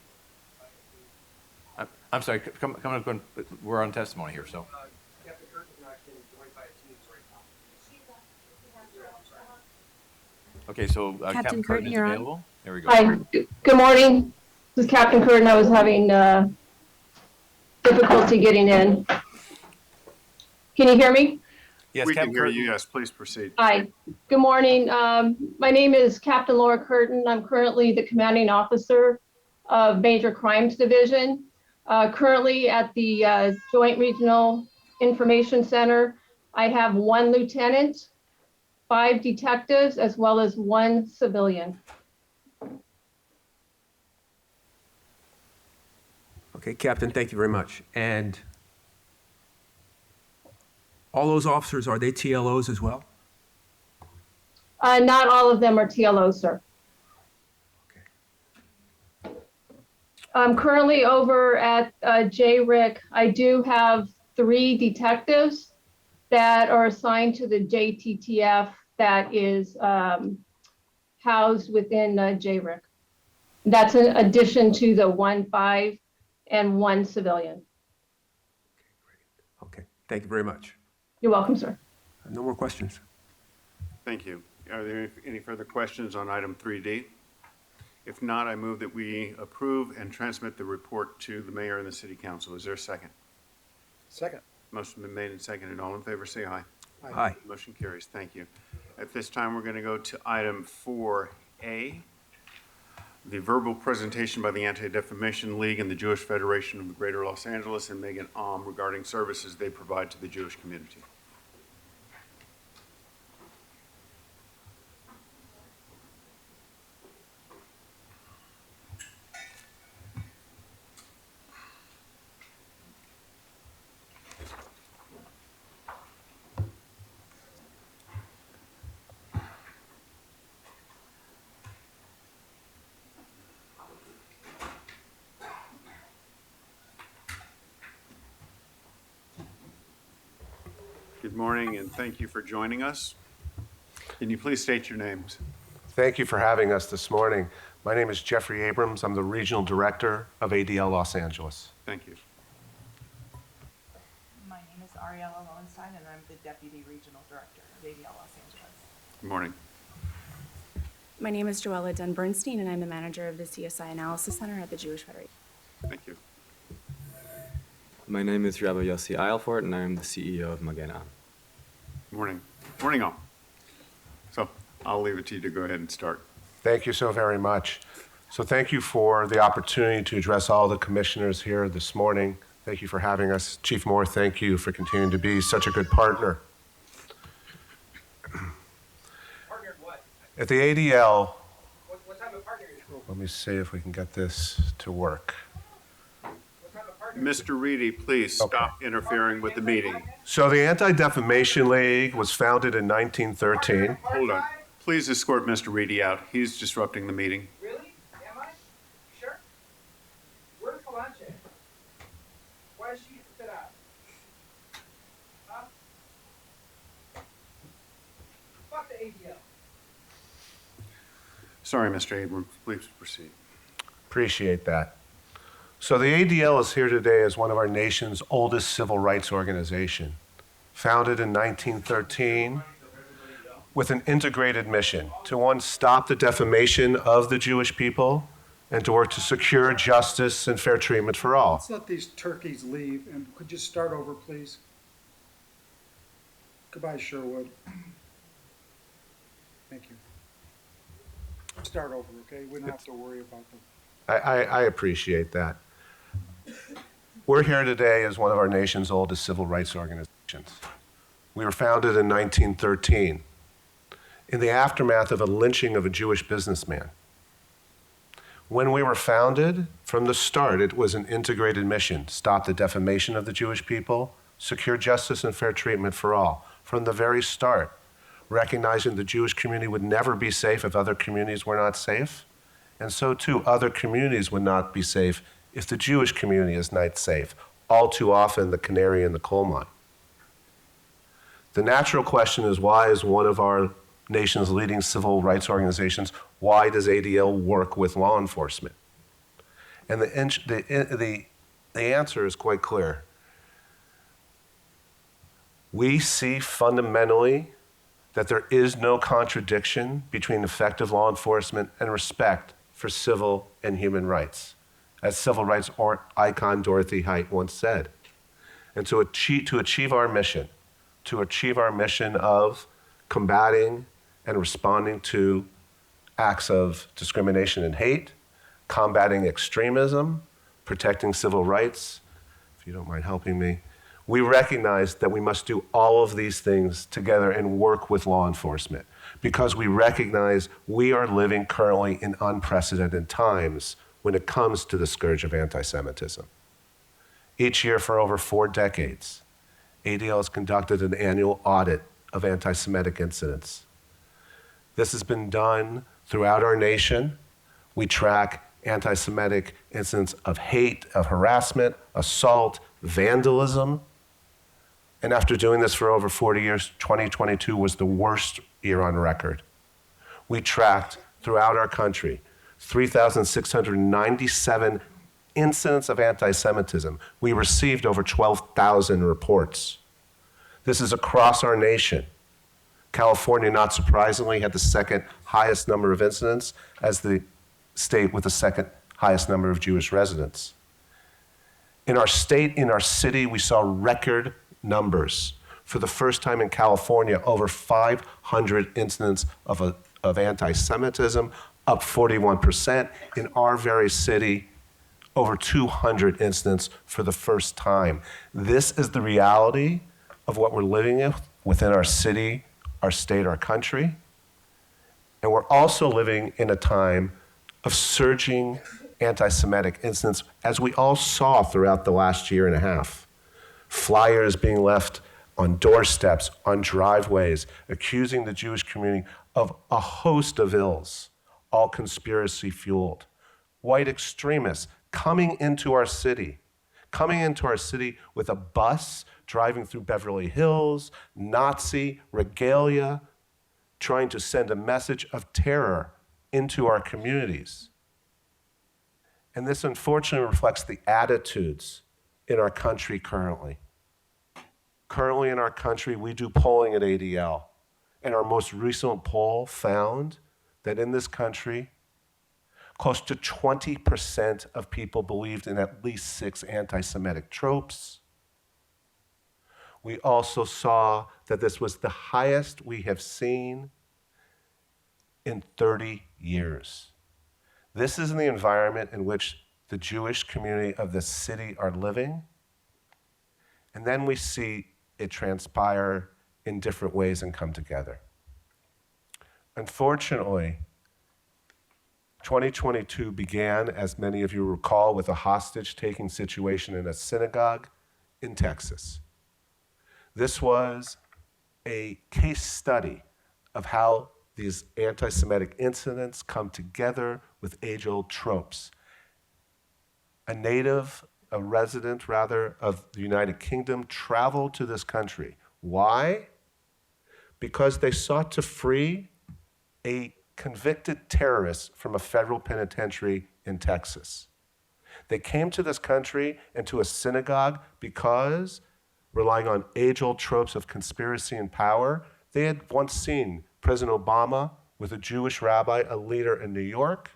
I'm sorry, come on, we're on testimony here, so. Okay, so Captain Curtin is available. There we go. Hi, good morning. This is Captain Curtin. I was having difficulty getting in. Can you hear me? Yes, We can Captain hear Curtin. you, yes, please proceed. Hi, good morning. My name is Captain Laura Curtin. I'm currently the commanding officer of Major Crimes Division. Currently at the Joint Regional Information Center, I have 1 lieutenant, 5 detectives, as well as 1 civilian. Okay, Captain, thank you very much. And all those officers, are they TLOs as well? Not all of them are TLOs, sir. Currently over at JRIC, I do have 3 detectives that are assigned to the JTTF that is housed within JRIC. That's in addition to the 1 5 and 1 civilian. Okay, thank you very much. You're welcome, sir. No more questions. Thank you. Are there any further questions on item 3D? If not, I move that we approve and transmit the report to the mayor and the city council. Is there a second? Second. Motion been made and seconded. All in favor, say aye. Aye. Motion carries. Thank you. At this time, we're going to go to item 4A, the verbal presentation by the Anti-Defamation League and the Jewish Federation of Greater Los Angeles and Megan Alm regarding services they provide to the Jewish community. Good morning, and thank you for joining us. Can you please state your names? Thank you for having us this morning. My name is Jeffrey Abrams. I'm the Regional Director of ADL Los Angeles. Thank you. My name is Ariella Lowenstein, and I'm the Deputy Regional Director of ADL Los Angeles. Good morning. My name is Joella Dunn Bernstein, and I'm the manager of the CSI Analysis Center at the Jewish Federation. Thank you. My name is Rabbi Yossi Eilfort, and I am the CEO of Magen Am. Morning. Morning all. So I'll leave it to you to go ahead and start. Thank you so very much. So thank you for the opportunity to address all the commissioners here this morning. Thank you for having us. Chief Moore, thank you for continuing to be such a good partner. Partner in what? At the ADL, What type of partner is it? let me see if we can get this to work. Mr. Reedy, please stop interfering with the meeting. So the Anti-Defamation League was founded in 1913. Hold on. Please escort Mr. Reedy out. He's disrupting the meeting. Really? Am I? Sure. Where's Kalanche? Why is she spit out? Huh? Fuck the ADL. Sorry, Mr. Abrams. Please proceed. Appreciate that. So the ADL is here today as one of our nation's oldest civil rights organization, founded in 1913 with an integrated mission to, one, stop the defamation of the Jewish people and to work to secure justice and fair treatment for all. Let's let these turkeys leave, and could you start over, please? Goodbye, Sherwood. Thank you. Start over, okay? We don't have to worry about them. I appreciate that. We're here today as one of our nation's oldest civil rights organizations. We were founded in 1913 in the aftermath of a lynching of a Jewish businessman. When we were founded, from the start, it was an integrated mission: stop the defamation of the Jewish people, secure justice and fair treatment for all. From the very start, recognizing the Jewish community would never be safe if other communities were not safe, and so too other communities would not be safe if the Jewish community is not safe, all too often the canary in the coal mine. The natural question is, why is one of our nation's leading civil rights organizations, why does ADL work with law enforcement? And the answer is quite clear. We see fundamentally that there is no contradiction between effective law enforcement and respect for civil and human rights, as civil rights icon Dorothy Height once said. And to achieve our mission of combating and responding to acts of discrimination and hate, combating extremism, protecting civil rights, if you don't mind helping me, we recognize that we must do all of these things together and work with law enforcement because we recognize we are living currently in unprecedented times when it comes to the scourge of anti-Semitism. Each year for over 4 decades, ADL has conducted an annual audit of anti-Semitic incidents. This has been done throughout our nation. We track anti-Semitic incidents of hate, of harassment, assault, vandalism. And after doing this for over 40 years, 2022 was the worst year on record. We tracked throughout our country 3,697 incidents of anti-Semitism. We received over 12,000 reports. This is across our nation. California, not surprisingly, had the second highest number of incidents as the state with the second highest number of Jewish residents. In our state, in our city, we saw record numbers. For the first time in California, over 500 incidents of anti-Semitism, up 41%. In our very city, over 200 incidents for the first time. This is the reality of what we're living in within our city, our state, our country. And we're also living in a time of surging anti-Semitic incidents, as we all saw throughout the last year and a half. Flyers being left on doorsteps, on driveways, accusing the Jewish community of a host of ills, all conspiracy fueled. White extremists coming into our city with a bus driving through Beverly Hills, Nazi regalia, trying to send a message of terror into our communities. And this unfortunately reflects the attitudes in our country currently. Currently in our country, we do polling at ADL, and our most recent poll found that in this country, close to 20% of people believed in at least 6 anti-Semitic tropes. We also saw that this was the highest we have seen in 30 years. This is in the environment in which the Jewish community of this city are living. And then we see it transpire in different ways and come together. Unfortunately, 2022 began, as many of you recall, with a hostage-taking situation in a synagogue in Texas. This was a case study of how these anti-Semitic incidents come together with age-old tropes. A resident of the United Kingdom traveled to this country. Why? Because they sought to free a convicted terrorist from a federal penitentiary in Texas. They came to this country and to a synagogue because, relying on age-old tropes of conspiracy and power, they had once seen President Obama with a Jewish rabbi, a leader in New York,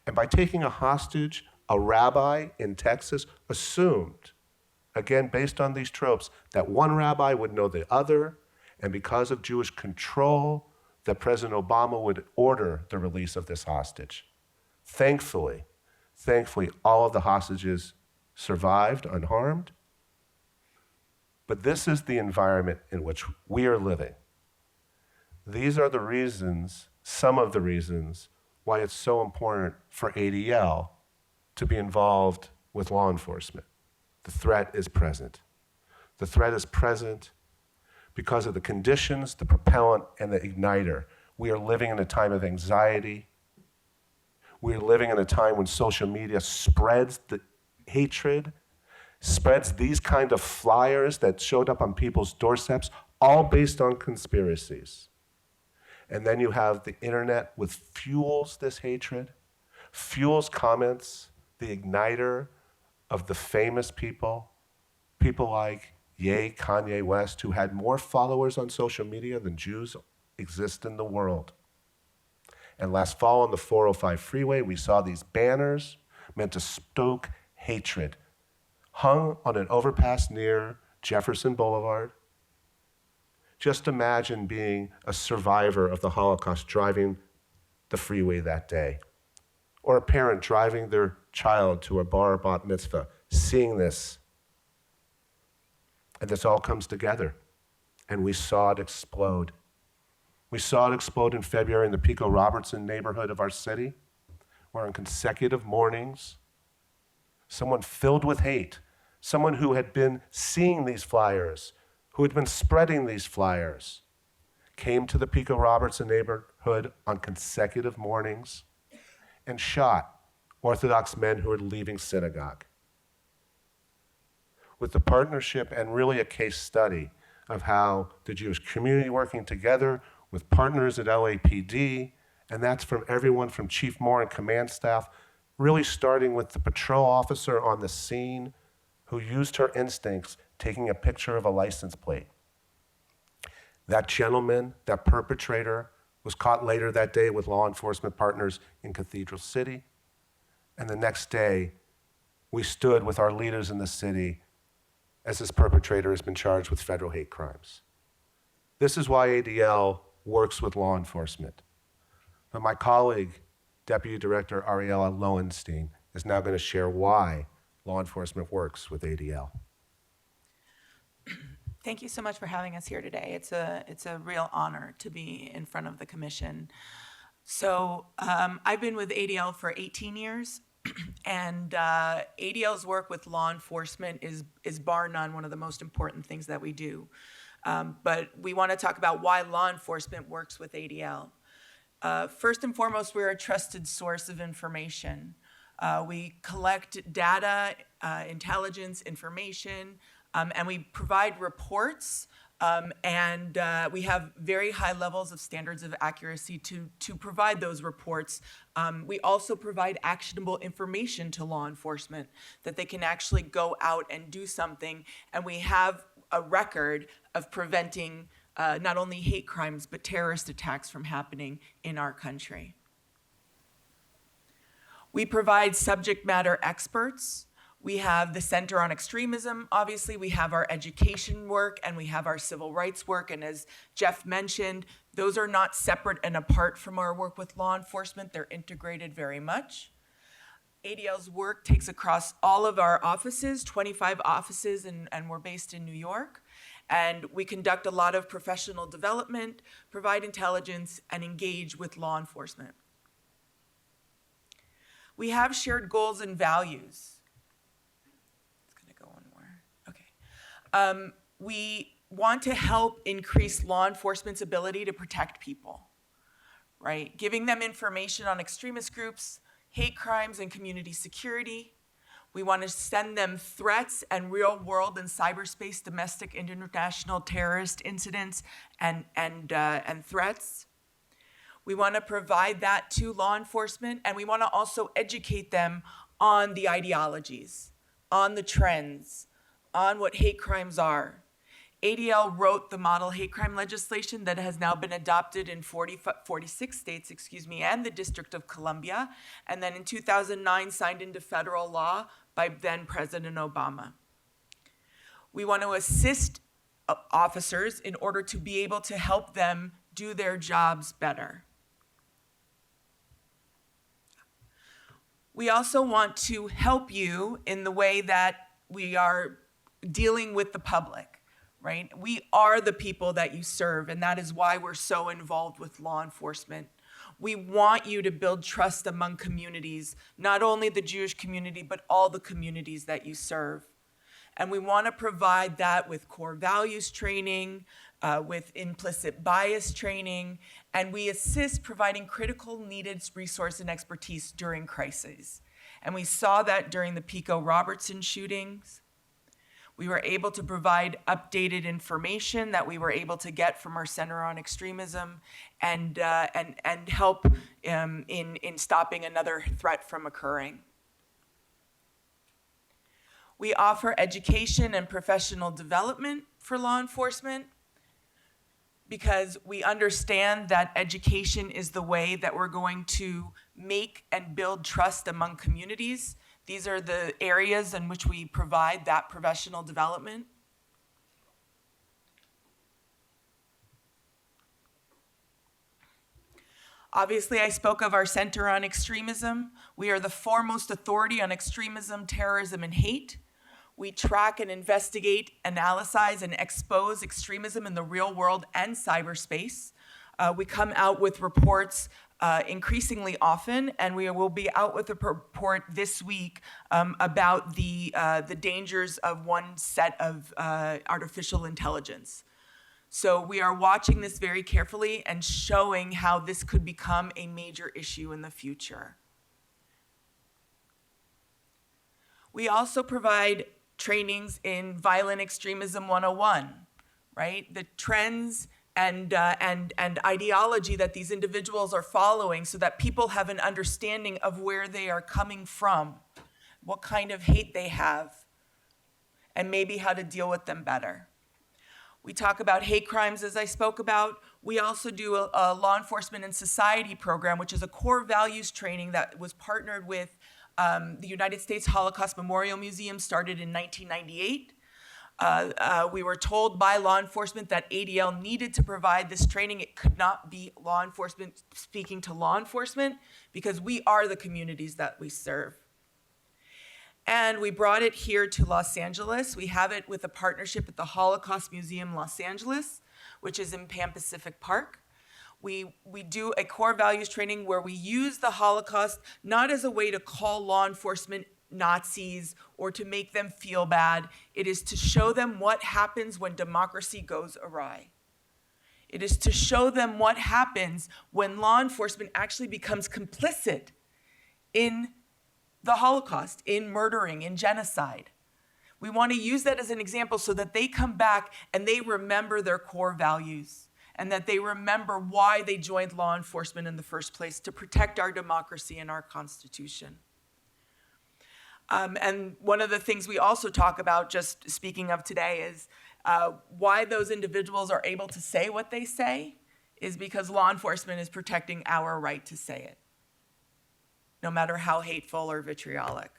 and by taking a hostage, a rabbi in Texas assumed, again based on these tropes, that one rabbi would know the other, and because of Jewish control, that President Obama would order the release of this hostage. Thankfully, all of the hostages survived unharmed. But this is the environment in which we are living. These are the reasons, some of the reasons, why it's so important for ADL to be involved with law enforcement. The threat is present. The threat is present because of the conditions, the propellant, and the igniter. We are living in a time of anxiety. We are living in a time when social media spreads the hatred, spreads these kind of flyers that showed up on people's doorsteps, all based on conspiracies. And then you have the internet, which fuels this hatred, fuels comments, the igniter of the famous people, people like Kanye West, who had more followers on social media than Jews exist in the world. And last fall on the 405 freeway, we saw these banners meant to stoke hatred, hung on an overpass near Jefferson Boulevard. Just imagine being a survivor of the Holocaust driving the freeway that day, or a parent driving their child to a bar bat mitzvah, seeing this. And this all comes together, and we saw it explode. We saw it explode in February in the Pico Robertson neighborhood of our city, where on consecutive mornings, someone filled with hate, someone who had been seeing these flyers, who had been spreading these flyers, came to the Pico Robertson neighborhood on consecutive mornings and shot Orthodox men who were leaving synagogue. With the partnership and really a case study of how the Jewish community working together with partners at LAPD, and that's from everyone from Chief Moore and command staff, really starting with the patrol officer on the scene who used her instincts, taking a picture of a license plate. That gentleman, that perpetrator, was caught later that day with law enforcement partners in Cathedral City. And the next day, we stood with our leaders in the city as this perpetrator has been charged with federal hate crimes. This is why ADL works with law enforcement. But my colleague, Deputy Director Ariella Lowenstein, is now going to share why law enforcement works with ADL. Thank you so much for having us here today. It's a real honor to be in front of the commission. So I've been with ADL for 18 years, and ADL's work with law enforcement is bar none one of the most important things that we do. But we want to talk about why law enforcement works with ADL. First and foremost, we're a trusted source of information. We collect data, intelligence, information, and we provide reports, and we have very high levels of standards of accuracy to provide those reports. We also provide actionable information to law enforcement that they can actually go out and do something, and we have a record of preventing not only hate crimes, but terrorist attacks from happening in our country. We provide subject matter experts. We have the Center on Extremism, obviously. We have our education work, and we have our civil rights work. And as Jeff mentioned, those are not separate and apart from our work with law enforcement. They're integrated very much. ADL's work takes across all of our offices, 25 offices, and we're based in New York. And we conduct a lot of professional development, provide intelligence, and engage with law enforcement. We have shared goals and values. It's going to go one more. Okay. We want to help increase law enforcement's ability to protect people, right? Giving them information on extremist groups, hate crimes, and community security. We want to send them threats and real world and cyberspace, domestic, international terrorist incidents and threats. We want to provide that to law enforcement, and we want to also educate them on the ideologies, on the trends, on what hate crimes are. ADL wrote the model hate crime legislation that has now been adopted in 46 states, and the District of Columbia, and then in 2009 signed into federal law by then President Obama. We want to assist officers in order to be able to help them do their jobs better. We also want to help you in the way that we are dealing with the public, right? We are the people that you serve, and that is why we're so involved with law enforcement. We want you to build trust among communities, not only the Jewish community, but all the communities that you serve. And we want to provide that with core values training, with implicit bias training, and we assist providing critical needed resource and expertise during crises. And we saw that during the Pico Robertson shootings. We were able to provide updated information that we were able to get from our Center on Extremism and help in stopping another threat from occurring. We offer education and professional development for law enforcement because we understand that education is the way that we're going to make and build trust among communities. These are the areas in which we provide that professional development. Obviously, I spoke of our Center on Extremism. We are the foremost authority on extremism, terrorism, and hate. We track and investigate, analyze, and expose extremism in the real world and cyberspace. We come out with reports increasingly often, and we will be out with a report this week about the dangers of one set of artificial intelligence. So we are watching this very carefully and showing how this could become a major issue in the future. We also provide trainings in Violent Extremism 101, right? The trends and ideology that these individuals are following so that people have an understanding of where they are coming from, what kind of hate they have, and maybe how to deal with them better. We talk about hate crimes, as I spoke about. We also do a law enforcement and society program, which is a core values training that was partnered with the United States Holocaust Memorial Museum, started in 1998. We were told by law enforcement that ADL needed to provide this training. It could not be law enforcement speaking to law enforcement because we are the communities that we serve. And we brought it here to Los Angeles. We have it with a partnership with the Holocaust Museum Los Angeles, which is in Pan Pacific Park. We do a core values training where we use the Holocaust not as a way to call law enforcement Nazis or to make them feel bad. It is to show them what happens when democracy goes awry. It is to show them what happens when law enforcement actually becomes complicit in the Holocaust, in murdering, in genocide. We want to use that as an example so that they come back and they remember their core values and that they remember why they joined law enforcement in the first place, to protect our democracy and our Constitution. And one of the things we also talk about, just speaking of today, is why those individuals are able to say what they say is because law enforcement is protecting our right to say it, no matter how hateful or vitriolic.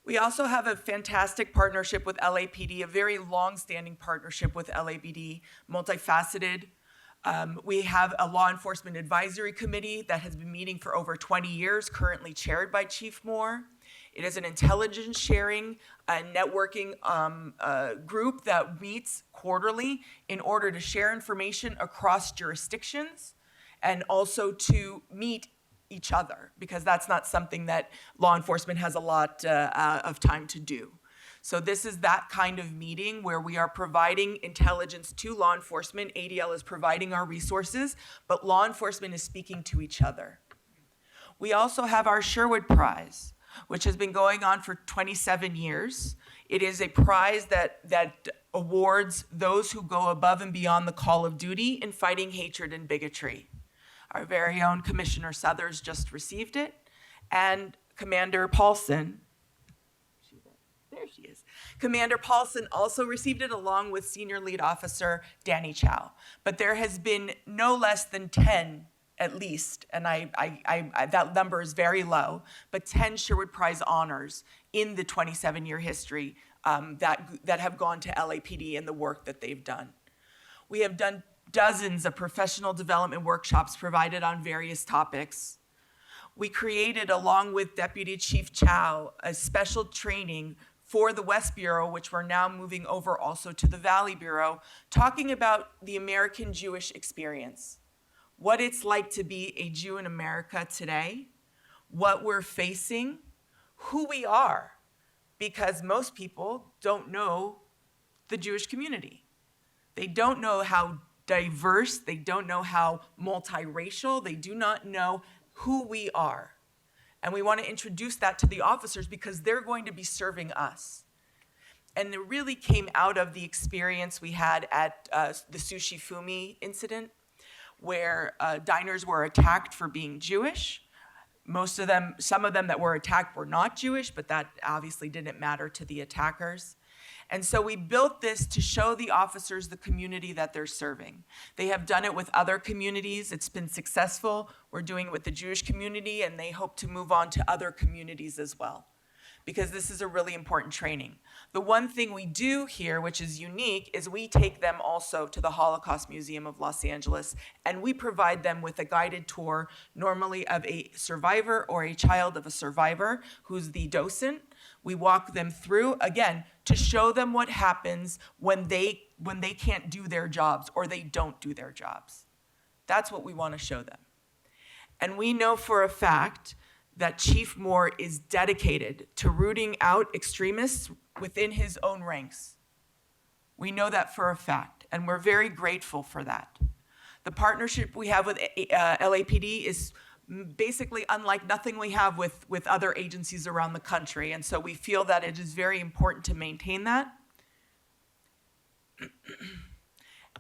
We also have a fantastic partnership with LAPD, a very long-standing partnership with LAPD, multifaceted. We have a law enforcement advisory committee that has been meeting for over 20 years, currently chaired by Chief Moore. It is an intelligence sharing and networking group that meets quarterly in order to share information across jurisdictions and also to meet each other, because that's not something that law enforcement has a lot of time to do. So this is that kind of meeting where we are providing intelligence to law enforcement. ADL is providing our resources, but law enforcement is speaking to each other. We also have our Sherwood Prize, which has been going on for 27 years. It is a prize that awards those who go above and beyond the call of duty in fighting hatred and bigotry. Our very own Commissioner Southers just received it, and Commander Paulson, there she is. Commander Paulson also received it along with Senior Lead Officer Danny Chow. But there has been no less than 10 at least, and that number is very low, but 10 Sherwood Prize honors in the 27-year history that have gone to LAPD and the work that they've done. We have done dozens of professional development workshops provided on various topics. We created, along with Deputy Chief Chow, a special training for the West Bureau, which we're now moving over also to the Valley Bureau, talking about the American Jewish experience, what it's like to be a Jew in America today, what we're facing, who we are, because most people don't know the Jewish community. They don't know how diverse, they don't know how multiracial, they do not know who we are. And we want to introduce that to the officers because they're going to be serving us. And it really came out of the experience we had at the Sushi Fumi incident, where diners were attacked for being Jewish. Some of them that were attacked were not Jewish, but that obviously didn't matter to the attackers. And so we built this to show the officers the community that they're serving. They have done it with other communities. It's been successful. We're doing it with the Jewish community, and they hope to move on to other communities as well, because this is a really important training. The one thing we do here, which is unique, is we take them also to the Holocaust Museum of Los Angeles, and we provide them with a guided tour, normally of a survivor or a child of a survivor who's the docent. We walk them through, again, to show them what happens when they can't do their jobs or they don't do their jobs. That's what we want to show them. And we know for a fact that Chief Moore is dedicated to rooting out extremists within his own ranks. We know that for a fact, and we're very grateful for that. The partnership we have with LAPD is basically unlike nothing we have with other agencies around the country, and so we feel that it is very important to maintain that.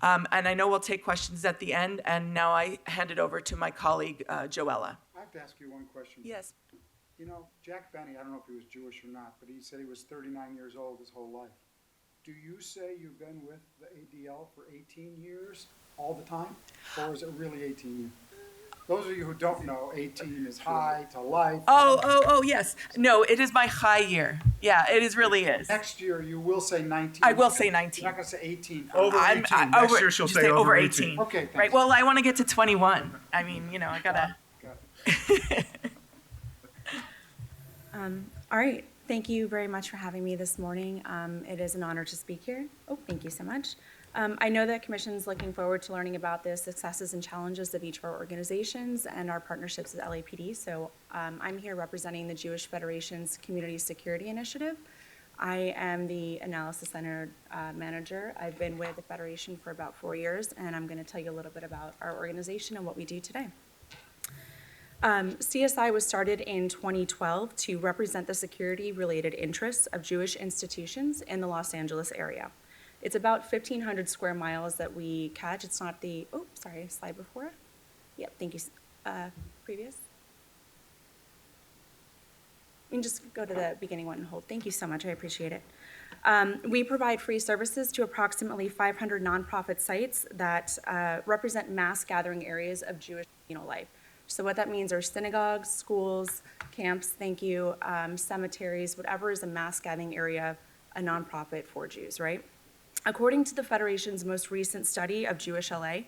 And I know we'll take questions at the end, and now I hand it over to my colleague, Joella. I have to ask you one question. Yes. You know, Jack Benny, I don't know if he was Jewish or not, but he said he was 39 years old his whole life. Do you say you've been with the ADL for 18 years all the time, or is it really 18 years? Those of you who don't know, 18 is high to life. Oh, yes. No, it is my high year. Yeah, it really is. Next year, you will say 19. I will say 19. You're not going to say 18. Over 18. Next year she'll say over 18. Okay, thanks. Right, well, I want to get to 21. I mean, I gotta. All right. Thank you very much for having me this morning. It is an honor to speak here. Oh, thank you so much. I know that Commission's looking forward to learning about the successes and challenges of each of our organizations and our partnerships with LAPD. So I'm here representing the Jewish Federation's Community Security Initiative. I am the Analysis Center manager. I've been with the Federation for about 4 years, and I'm going to tell you a little bit about our organization and what we do today. CSI was started in 2012 to represent the security-related interests of Jewish institutions in the Los Angeles area. It's about 1,500 square miles that we catch. It's not the, oh, sorry, slide before. Yep, thank you. Previous. You can just go to the beginning one and hold. Thank you so much, I appreciate it. We provide free services to approximately 500 nonprofit sites that represent mass gathering areas of Jewish communal life. So what that means are synagogues, schools, camps, thank you, cemeteries, whatever is a mass gathering area, a nonprofit for Jews, right? According to the Federation's most recent study of Jewish LA,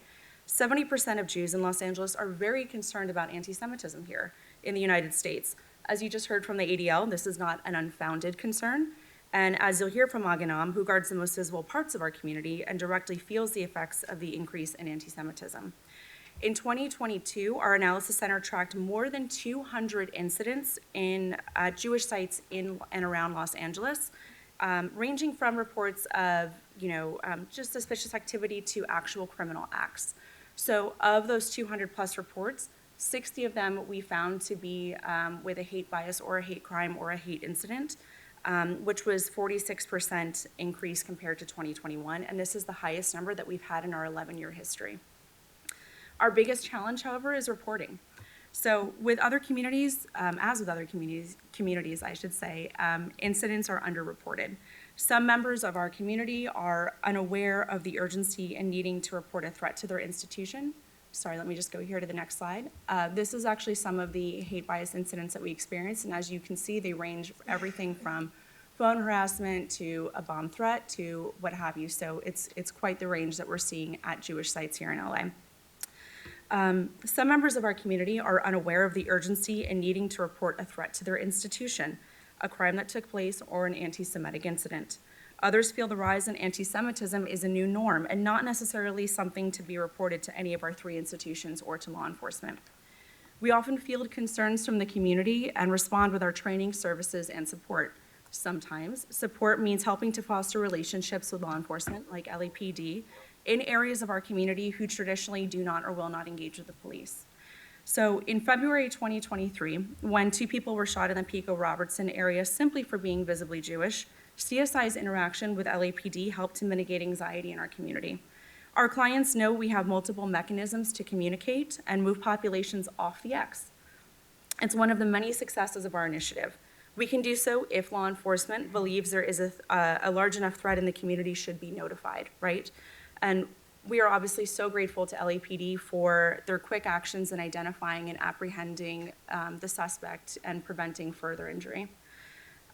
70% of Jews in Los Angeles are very concerned about anti-Semitism here in the United States. As you just heard from the ADL, this is not an unfounded concern. And as you'll hear from Aganam, who guards the most visible parts of our community and directly feels the effects of the increase in anti-Semitism. In 2022, our analysis center tracked more than 200 incidents in Jewish sites in and around Los Angeles, ranging from reports of, just suspicious activity to actual criminal acts. So of those 200 plus reports, 60 of them we found to be with a hate bias or a hate crime or a hate incident, which was 46% increase compared to 2021. And this is the highest number that we've had in our 11-year history. Our biggest challenge, however, is reporting. So with other communities, as with other communities, I should say, incidents are underreported. Some members of our community are unaware of the urgency in needing to report a threat to their institution. Sorry, let me just go here to the next slide. This is actually some of the hate bias incidents that we experienced, and as you can see, they range everything from phone harassment to a bomb threat to what have you. So it's quite the range that we're seeing at Jewish sites here in LA. Some members of our community are unaware of the urgency in needing to report a threat to their institution, a crime that took place, or an anti-Semitic incident. Others feel the rise in anti-Semitism is a new norm and not necessarily something to be reported to any of our 3 institutions or to law enforcement. We often field concerns from the community and respond with our training, services, and support. Sometimes support means helping to foster relationships with law enforcement, like LAPD, in areas of our community who traditionally do not or will not engage with the police. So in February 2023, when 2 people were shot in the Pico-Robertson area simply for being visibly Jewish, CSI's interaction with LAPD helped to mitigate anxiety in our community. Our clients know we have multiple mechanisms to communicate and move populations off the X. It's one of the many successes of our initiative. We can do so if law enforcement believes there is a large enough threat in the community should be notified, right? And we are obviously so grateful to LAPD for their quick actions in identifying and apprehending the suspect and preventing further injury.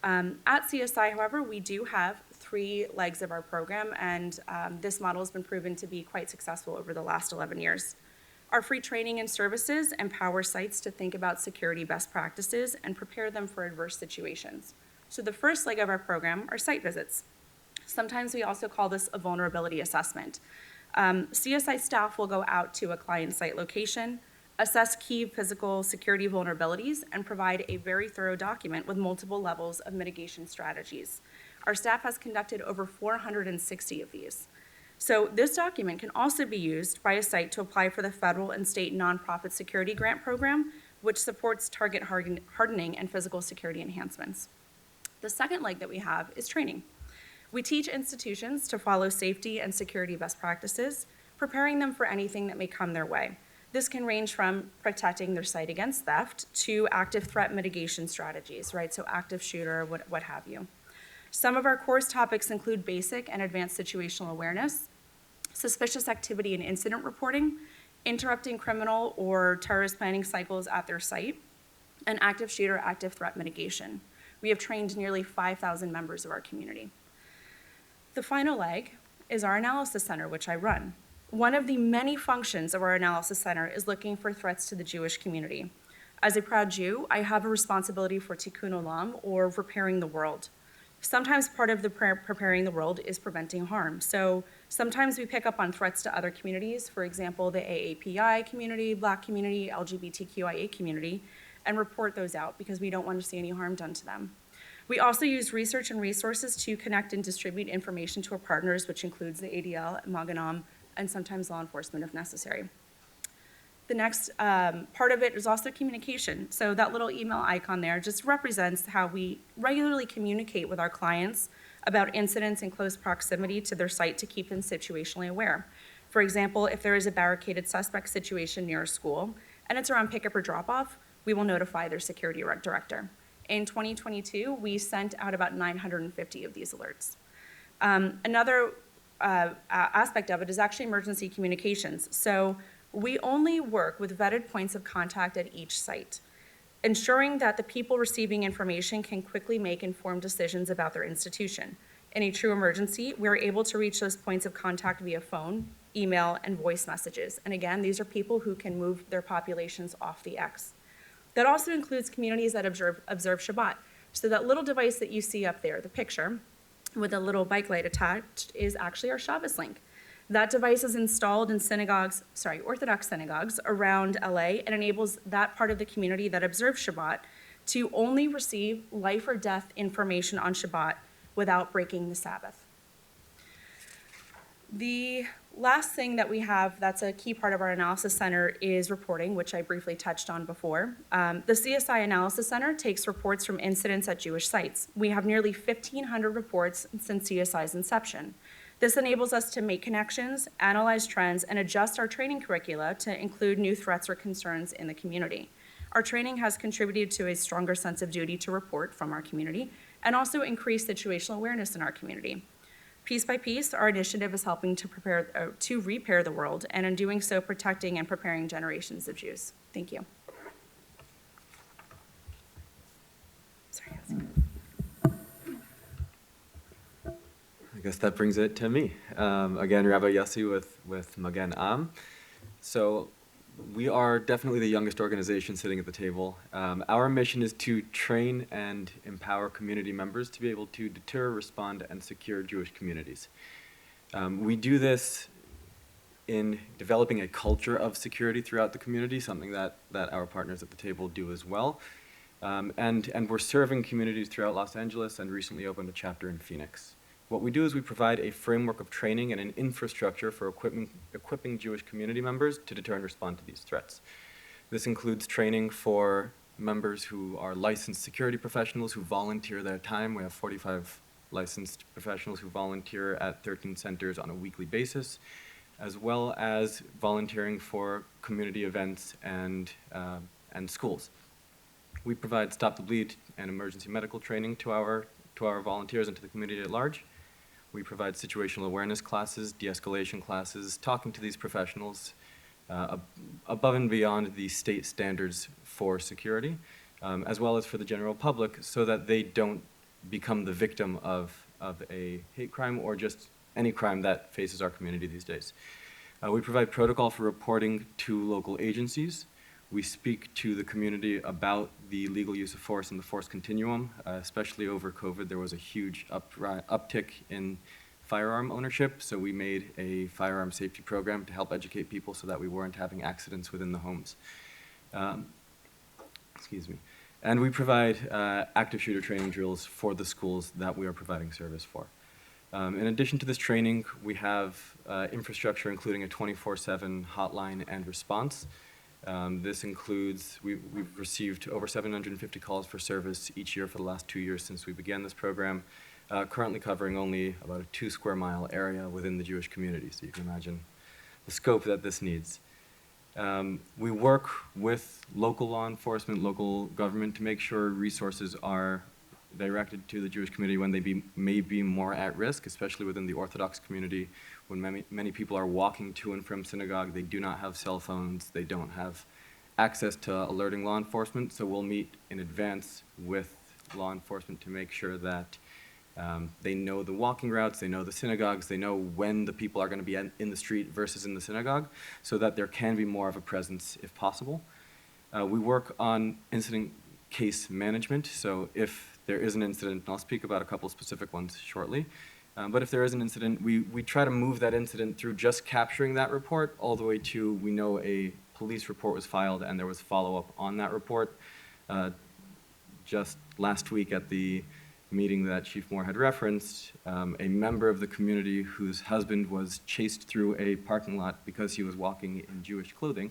At CSI, however, we do have 3 legs of our program, and this model has been proven to be quite successful over the last 11 years. Our free training and services empower sites to think about security best practices and prepare them for adverse situations. So the first leg of our program are site visits. Sometimes we also call this a vulnerability assessment. CSI staff will go out to a client site location, assess key physical security vulnerabilities, and provide a very thorough document with multiple levels of mitigation strategies. Our staff has conducted over 460 of these. So this document can also be used by a site to apply for the federal and state nonprofit security grant program, which supports target hardening and physical security enhancements. The second leg that we have is training. We teach institutions to follow safety and security best practices, preparing them for anything that may come their way. This can range from protecting their site against theft to active threat mitigation strategies, right? So active shooter, what have you. Some of our course topics include basic and advanced situational awareness, suspicious activity and incident reporting, interrupting criminal or terrorist planning cycles at their site, and active shooter, active threat mitigation. We have trained nearly 5,000 members of our community. The final leg is our analysis center, which I run. One of the many functions of our analysis center is looking for threats to the Jewish community. As a proud Jew, I have a responsibility for tikkun olam, or repairing the world. Sometimes part of the preparing the world is preventing harm. So sometimes we pick up on threats to other communities, for example, the AAPI community, Black community, LGBTQIA community, and report those out because we don't want to see any harm done to them. We also use research and resources to connect and distribute information to our partners, which includes the ADL, Maganam, and sometimes law enforcement if necessary. The next part of it is also communication. So that little email icon there just represents how we regularly communicate with our clients about incidents in close proximity to their site to keep them situationally aware. For example, if there is a barricaded suspect situation near a school and it's around pickup or drop off, we will notify their security director. In 2022, we sent out about 950 of these alerts. Another aspect of it is actually emergency communications. So we only work with vetted points of contact at each site, ensuring that the people receiving information can quickly make informed decisions about their institution. In a true emergency, we're able to reach those points of contact via phone, email, and voice messages. And again, these are people who can move their populations off the X. That also includes communities that observe Shabbat. So that little device that you see up there, the picture, with a little bike light attached, is actually our Shabbos link. That device is installed in Orthodox synagogues around LA and enables that part of the community that observes Shabbat to only receive life or death information on Shabbat without breaking the Sabbath. The last thing that we have that's a key part of our analysis center is reporting, which I briefly touched on before. The CSI Analysis Center takes reports from incidents at Jewish sites. We have nearly 1,500 reports since CSI's inception. This enables us to make connections, analyze trends, and adjust our training curricula to include new threats or concerns in the community. Our training has contributed to a stronger sense of duty to report from our community and also increased situational awareness in our community. Piece by piece, our initiative is helping to repair the world, and in doing so, protecting and preparing generations of Jews. Thank you. Sorry. I guess that brings it to me. Again, Rabbi Yossi with Magen Am. So we are definitely the youngest organization sitting at the table. Our mission is to train and empower community members to be able to deter, respond, and secure Jewish communities. We do this in developing a culture of security throughout the community, something that our partners at the table do as well. And we're serving communities throughout Los Angeles and recently opened a chapter in Phoenix. What we do is we provide a framework of training and an infrastructure for equipping Jewish community members to deter and respond to these threats. This includes training for members who are licensed security professionals who volunteer their time. We have 45 licensed professionals who volunteer at 13 centers on a weekly basis, as well as volunteering for community events and schools. We provide Stop the Bleed and emergency medical training to our volunteers and to the community at large. We provide situational awareness classes, de-escalation classes, talking to these professionals above and beyond the state standards for security, as well as for the general public, so that they don't become the victim of a hate crime or just any crime that faces our community these days. We provide protocol for reporting to local agencies. We speak to the community about the legal use of force and the force continuum. Especially over COVID, there was a huge uptick in firearm ownership, so we made a firearm safety program to help educate people so that we weren't having accidents within the homes. Excuse me. And we provide active shooter training drills for the schools that we are providing service for. In addition to this training, we have infrastructure including a 24/7 hotline and response. This includes, we've received over 750 calls for service each year for the last 2 years since we began this program, currently covering only about a 2 square mile area within the Jewish community, so you can imagine the scope that this needs. We work with local law enforcement, local government to make sure resources are directed to the Jewish community when they may be more at risk, especially within the Orthodox community, when many people are walking to and from synagogue. They do not have cell phones, they don't have access to alerting law enforcement, so we'll meet in advance with law enforcement to make sure that they know the walking routes, they know the synagogues, they know when the people are going to be in the street versus in the synagogue, so that there can be more of a presence if possible. We work on incident case management, so if there is an incident, and I'll speak about a couple specific ones shortly, but if there is an incident, we try to move that incident through just capturing that report all the way to we know a police report was filed and there was follow-up on that report. Just last week at the meeting that Chief Moore had referenced, a member of the community whose husband was chased through a parking lot because he was walking in Jewish clothing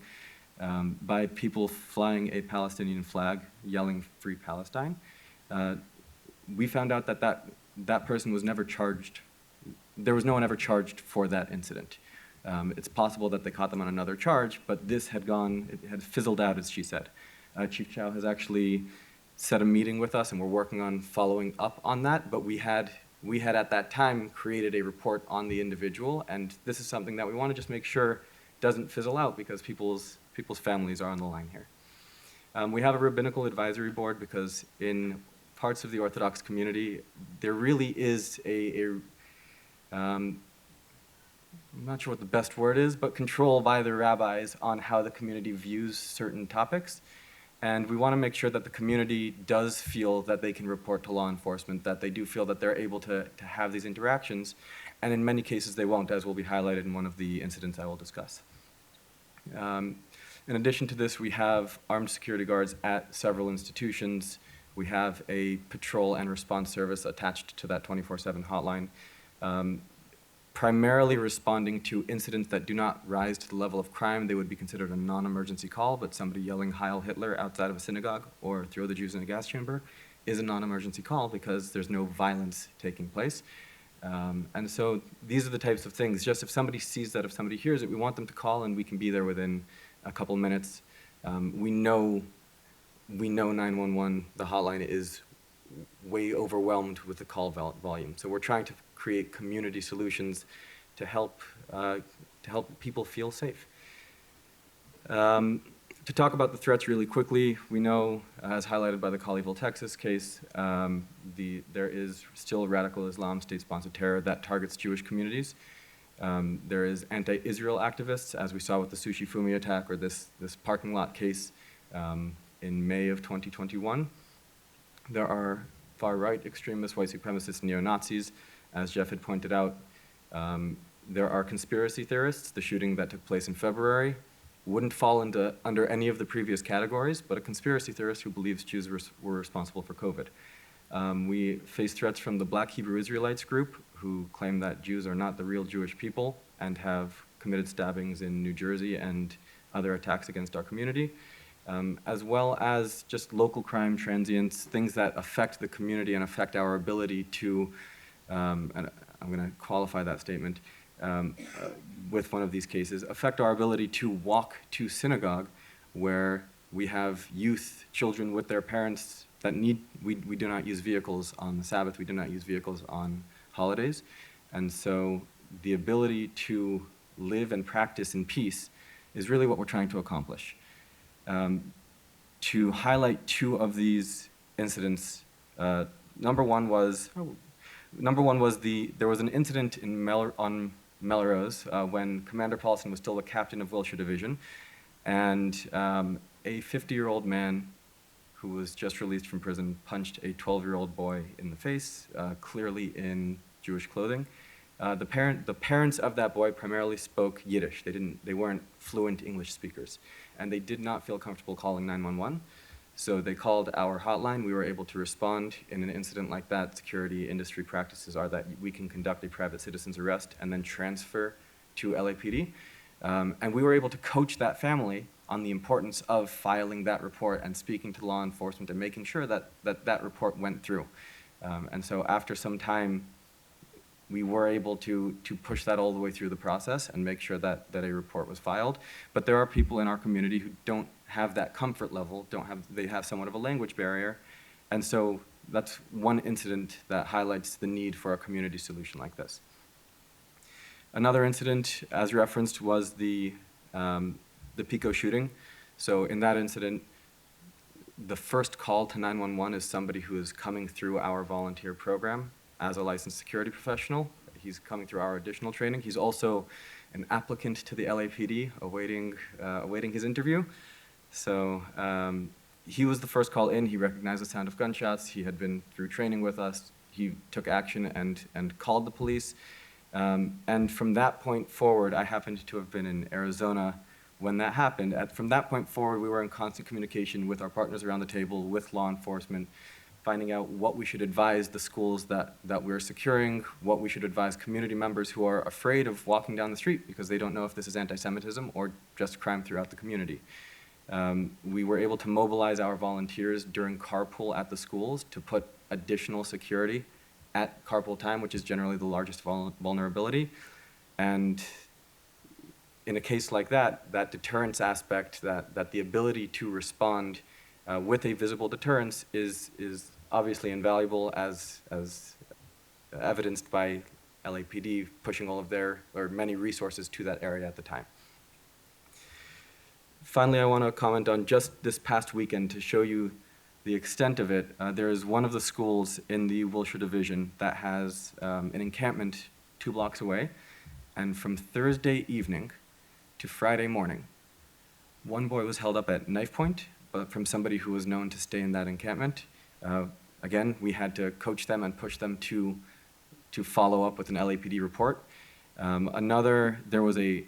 by people flying a Palestinian flag, yelling "Free Palestine." We found out that person was never charged. There was no one ever charged for that incident. It's possible that they caught them on another charge, but this had it had fizzled out, as she said. Chief Chow has actually set a meeting with us, and we're working on following up on that, but we had at that time created a report on the individual, and this is something that we want to just make sure doesn't fizzle out because people's families are on the line here. We have a rabbinical advisory board because in parts of the Orthodox community, there really is I'm not sure what the best word is, but control by the rabbis on how the community views certain topics. And we want to make sure that the community does feel that they can report to law enforcement, that they do feel that they're able to have these interactions. And in many cases, they won't, as will be highlighted in one of the incidents I will discuss. In addition to this, we have armed security guards at several institutions. We have a patrol and response service attached to that 24/7 hotline, primarily responding to incidents that do not rise to the level of crime. They would be considered a non-emergency call, but somebody yelling Heil Hitler outside of a synagogue or throw the Jews in a gas chamber is a non-emergency call because there's no violence taking place. And so these are the types of things. Just if somebody sees that, if somebody hears it, we want them to call and we can be there within a couple minutes. We know 911, the hotline is way overwhelmed with the call volume. So we're trying to create community solutions to help people feel safe. To talk about the threats really quickly, we know, as highlighted by the Colleyville, Texas case, there is still radical Islam state-sponsored terror that targets Jewish communities. There is anti-Israel activists, as we saw with the Sushi Fumi attack or this parking lot case in May of 2021. There are far-right extremists, white supremacists, neo-Nazis. As Jeff had pointed out, there are conspiracy theorists. The shooting that took place in February wouldn't fall under any of the previous categories, but a conspiracy theorist who believes Jews were responsible for COVID. We face threats from the Black Hebrew Israelites group, who claim that Jews are not the real Jewish people and have committed stabbings in New Jersey and other attacks against our community. as well as just local crime, transients, things that affect the community and affect our ability to, and I'm going to qualify that statement with one of these cases, affect our ability to walk to synagogue where we have youth, children with their parents that we do not use vehicles on the Sabbath, we do not use vehicles on holidays. And so the ability to live and practice in peace is really what we're trying to accomplish. To highlight two of these incidents, number one was there was an incident on Melrose when Commander Paulson was still the captain of Wilshire Division, and a 50-year-old man who was just released from prison punched a 12-year-old boy in the face, clearly in Jewish clothing. The parents of that boy primarily spoke Yiddish. They weren't fluent English speakers, and they did not feel comfortable calling 911. So they called our hotline. We were able to respond. In an incident like that, security industry practices are that we can conduct a private citizen's arrest and then transfer to LAPD. And we were able to coach that family on the importance of filing that report and speaking to law enforcement and making sure that report went through. And so after some time, we were able to push that all the way through the process and make sure that a report was filed. But there are people in our community who don't have that comfort level, they have somewhat of a language barrier. And so that's one incident that highlights the need for a community solution like this. Another incident, as referenced, was the Pico shooting. So in that incident, the first call to 911 is somebody who is coming through our volunteer program as a licensed security professional. He's coming through our additional training. He's also an applicant to the LAPD awaiting his interview. So he was the first call in. He recognized the sound of gunshots. He had been through training with us. He took action and called the police. And from that point forward, I happened to have been in Arizona when that happened. From that point forward, we were in constant communication with our partners around the table, with law enforcement, finding out what we should advise the schools that we're securing, what we should advise community members who are afraid of walking down the street because they don't know if this is anti-Semitism or just crime throughout the community. We were able to mobilize our volunteers during carpool at the schools to put additional security at carpool time, which is generally the largest vulnerability. And in a case like that, that deterrence aspect, that the ability to respond with a visible deterrence is obviously invaluable, as evidenced by LAPD pushing all of their, or many resources to that area at the time. Finally, I want to comment on just this past weekend to show you the extent of it. There is one of the schools in the Wilshire Division that has an encampment 2 blocks away, and from Thursday evening to Friday morning, one boy was held up at knife point from somebody who was known to stay in that encampment. Again, we had to coach them and push them to follow up with an LAPD report. There was a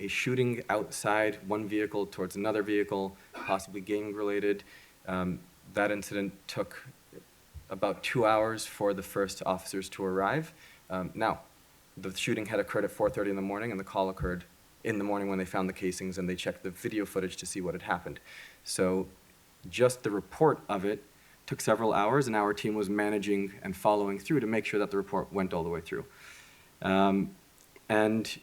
shooting outside one vehicle towards another vehicle, possibly gang related. That incident took about 2 hours for the first officers to arrive. Now, the shooting had occurred at 4:30 in the morning, and the call occurred in the morning when they found the casings and they checked the video footage to see what had happened. So just the report of it took several hours, and our team was managing and following through to make sure that the report went all the way through. And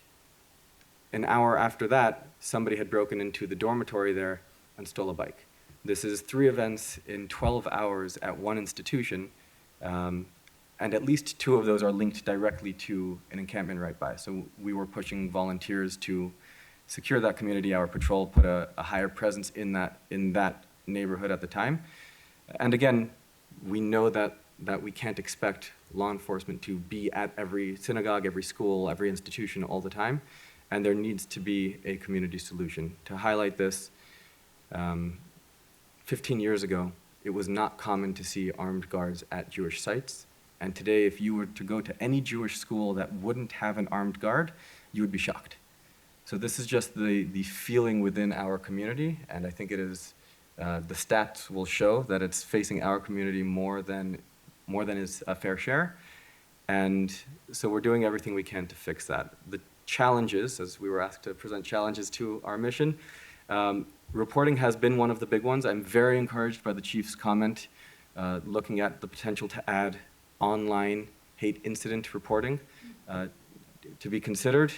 an hour after that, somebody had broken into the dormitory there and stole a bike. This is 3 events in 12 hours at one institution, and at least 2 of those are linked directly to an encampment right by. So we were pushing volunteers to secure that community. Our patrol put a higher presence in that neighborhood at the time. And again, we know that we can't expect law enforcement to be at every synagogue, every school, every institution all the time, and there needs to be a community solution. To highlight this, 15 years ago, it was not common to see armed guards at Jewish sites. And today, if you were to go to any Jewish school that wouldn't have an armed guard, you would be shocked. So this is just the feeling within our community, and I think it is, the stats will show that it's facing our community more than is a fair share. And so we're doing everything we can to fix that. The challenges, as we were asked to present challenges to our mission, reporting has been one of the big ones. I'm very encouraged by the chief's comment looking at the potential to add online hate incident reporting to be considered.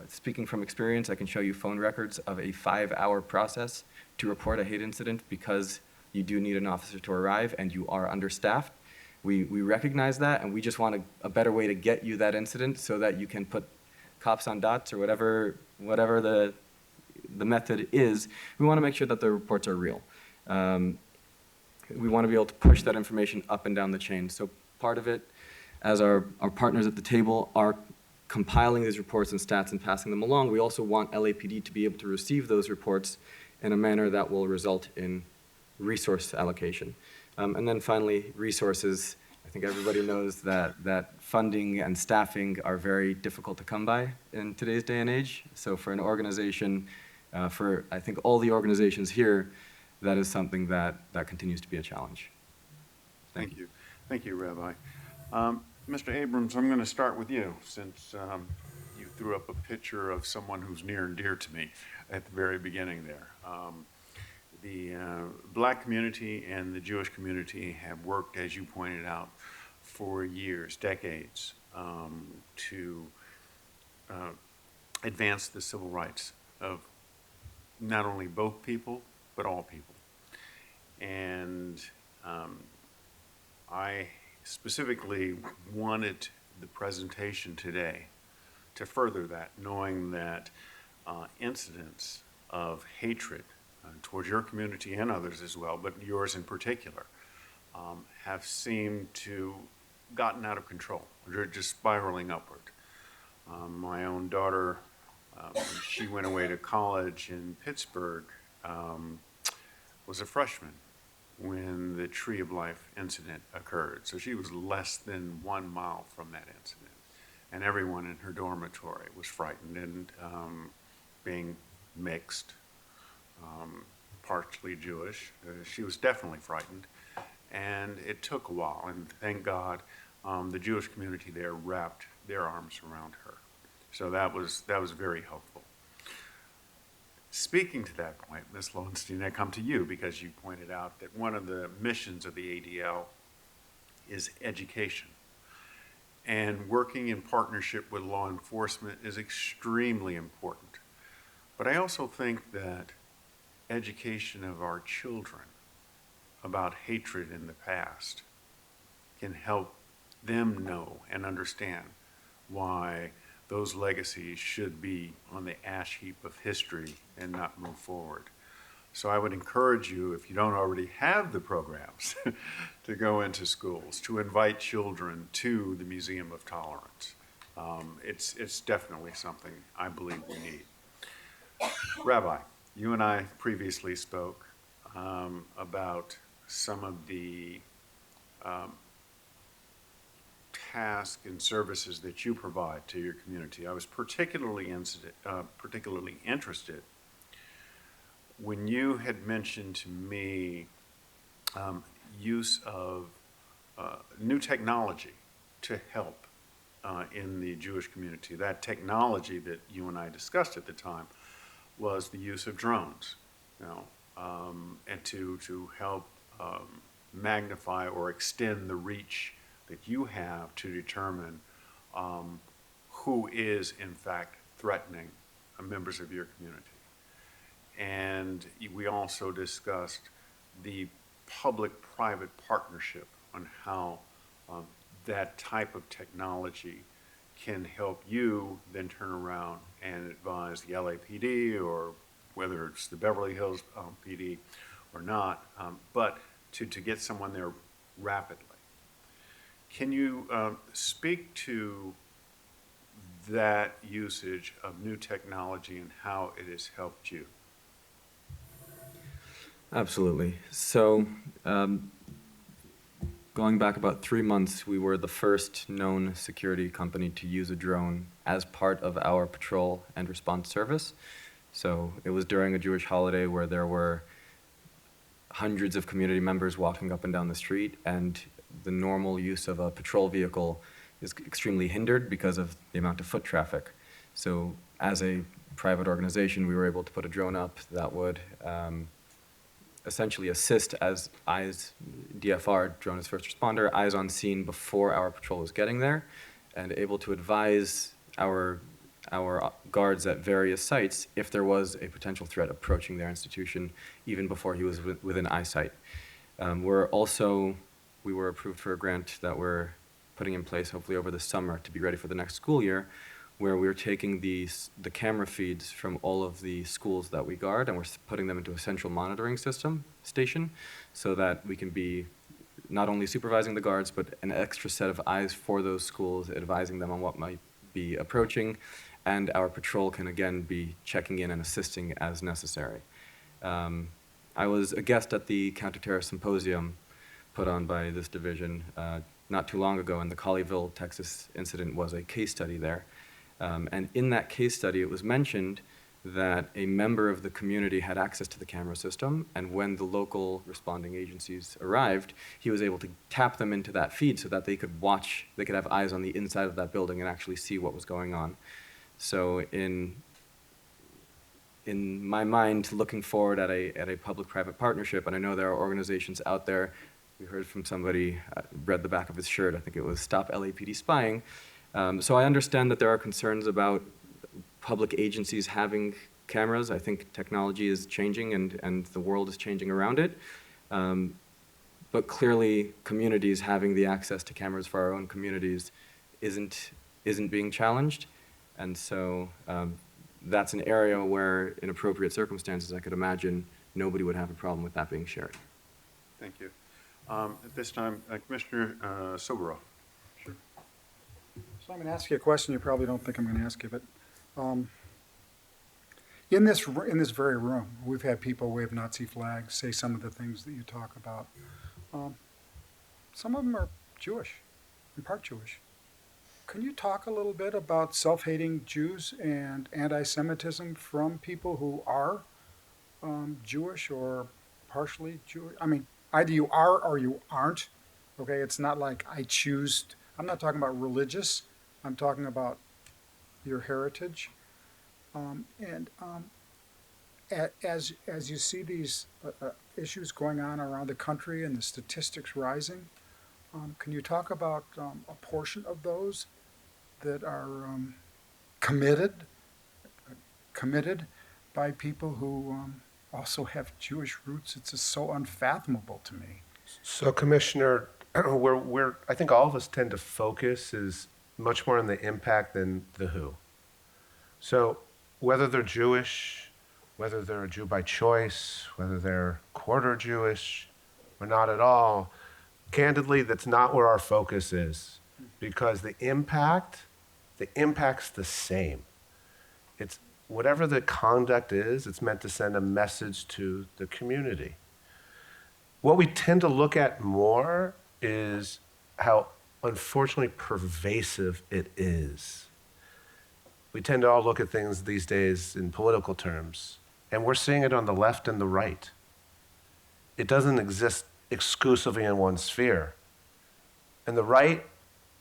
Speaking from experience, I can show you phone records of a 5-hour process to report a hate incident because you do need an officer to arrive and you are understaffed. We recognize that, and we just want a better way to get you that incident so that you can put cops on dots or whatever the method is. We want to make sure that the reports are real. We want to be able to push that information up and down the chain. So part of it, as our partners at the table are compiling these reports and stats and passing them along, we also want LAPD to be able to receive those reports in a manner that will result in resource allocation. And then finally, resources. I think everybody knows that funding and staffing are very difficult to come by in today's day and age. So for an organization, for I think all the organizations here, that is something that continues to be a challenge. Thank you. Thank you, Rabbi. Mr. Abrams, I'm going to start with you since you threw up a picture of someone who's near and dear to me at the very beginning there. The black community and the Jewish community have worked, as you pointed out, for years, decades, to advance the civil rights of not only both people, but all people. And I specifically wanted the presentation today to further that, knowing that incidents of hatred towards your community and others as well, but yours in particular, have seemed to gotten out of control. They're just spiraling upward. My own daughter, she went away to college in Pittsburgh, was a freshman when the Tree of Life incident occurred. So she was less than 1 mile from that incident. And everyone in her dormitory was frightened and being mixed, partially Jewish. She was definitely frightened. And it took a while, and thank God the Jewish community there wrapped their arms around her. So that was very helpful. Speaking to that point, Ms. Lowenstein, I come to you because you pointed out that one of the missions of the ADL is education. And working in partnership with law enforcement is extremely important. But I also think that education of our children about hatred in the past can help them know and understand why those legacies should be on the ash heap of history and not move forward. So I would encourage you, if you don't already have the programs, to go into schools, to invite children to the Museum of Tolerance. It's definitely something I believe we need. Rabbi, you and I previously spoke about some of the tasks and services that you provide to your community. I was particularly interested when you had mentioned to me use of new technology to help in the Jewish community. That technology that you and I discussed at the time was the use of drones, and to help magnify or extend the reach that you have to determine who is in fact threatening members of your community. And we also discussed the public-private partnership on how that type of technology can help you then turn around and advise the LAPD, or whether it's the Beverly Hills PD or not, but to get someone there rapidly. Can you speak to that usage of new technology and how it has helped you? Absolutely. So going back about 3 months, we were the first known security company to use a drone as part of our patrol and response service. So it was during a Jewish holiday where there were hundreds of community members walking up and down the street, and the normal use of a patrol vehicle is extremely hindered because of the amount of foot traffic. So as a private organization, we were able to put a drone up that would essentially assist as eyes, DFR, drone as first responder, eyes on scene before our patrol was getting there, and able to advise our guards at various sites if there was a potential threat approaching their institution, even before he was within eyesight. We were approved for a grant that we're putting in place hopefully over the summer to be ready for the next school year, where we're taking the camera feeds from all of the schools that we guard, and we're putting them into a central monitoring station, so that we can be not only supervising the guards, but an extra set of eyes for those schools, advising them on what might be approaching, and our patrol can again be checking in and assisting as necessary. I was a guest at the counterterror symposium put on by this division not too long ago, and the Colleyville, Texas incident was a case study there. And in that case study, it was mentioned that a member of the community had access to the camera system, and when the local responding agencies arrived, he was able to tap them into that feed so that they could have eyes on the inside of that building and actually see what was going on. So in my mind, looking forward at a public-private partnership, and I know there are organizations out there, we heard from somebody, read the back of his shirt, I think it was Stop LAPD Spying. So I understand that there are concerns about public agencies having cameras. I think technology is changing and the world is changing around it. But clearly, communities having the access to cameras for our own communities isn't being challenged. And so that's an area where, in appropriate circumstances, I could imagine nobody would have a problem with that being shared. Thank you. At this time, Commissioner Soboroff. Sure. So I'm going to ask you a question you probably don't think I'm going to ask you, but in this very room, we've had people wave Nazi flags, say some of the things that you talk about. Some of them are Jewish, in part Jewish. Can you talk a little bit about self-hating Jews and anti-Semitism from people who are Jewish or partially Jewish? I mean, either you are or you aren't, okay? It's not like I choose. I'm not talking about religious. I'm talking about your heritage. As you see these issues going on around the country and the statistics rising, can you talk about a portion of those that are committed by people who also have Jewish roots? It's just so unfathomable to me. So, Commissioner, I think all of us tend to focus is much more on the impact than the who. So, whether they're Jewish, whether they're a Jew by choice, whether they're quarter Jewish or not at all, candidly, that's not where our focus is, because the impact's the same. It's whatever the conduct is, it's meant to send a message to the community. What we tend to look at more is how unfortunately pervasive it is. We tend to all look at things these days in political terms, and we're seeing it on the left and the right. It doesn't exist exclusively in one sphere. And the right,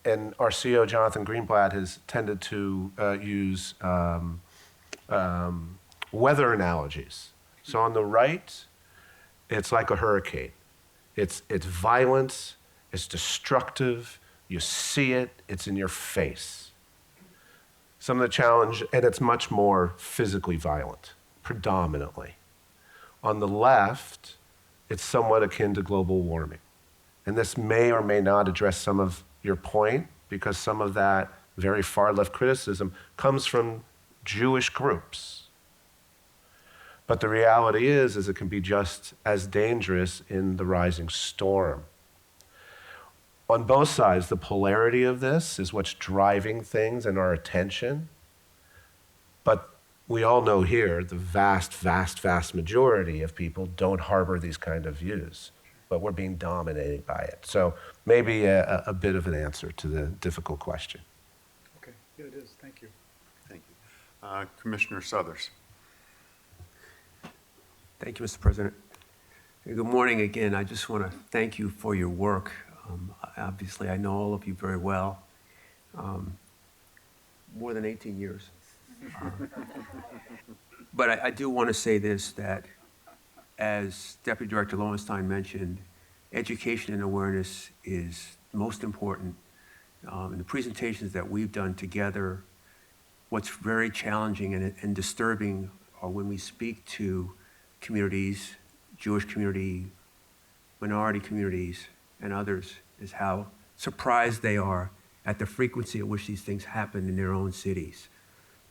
and our CEO, Jonathan Greenblatt, has tended to use weather analogies. So on the right, it's like a hurricane. It's violent, it's destructive, you see it, it's in your face. Some of the challenge, and it's much more physically violent, predominantly. On the left, it's somewhat akin to global warming. And this may or may not address some of your point, because some of that very far left criticism comes from Jewish groups. But the reality is it can be just as dangerous in the rising storm. On both sides, the polarity of this is what's driving things and our attention. But we all know here the vast, vast, vast majority of people don't harbor these kind of views, but we're being dominated by it. So maybe a bit of an answer to the difficult question. Okay, yeah, it is. Thank you. Thank you. Commissioner Suthers. Thank you, Mr. President. Good morning again. I just want to thank you for your work. Obviously, I know all of you very well. More than 18 years. But I do want to say this, that as Deputy Director Lowenstein mentioned, education and awareness is most important. In the presentations that we've done together, what's very challenging and disturbing are when we speak to communities, Jewish community, minority communities, and others, is how surprised they are at the frequency at which these things happen in their own cities.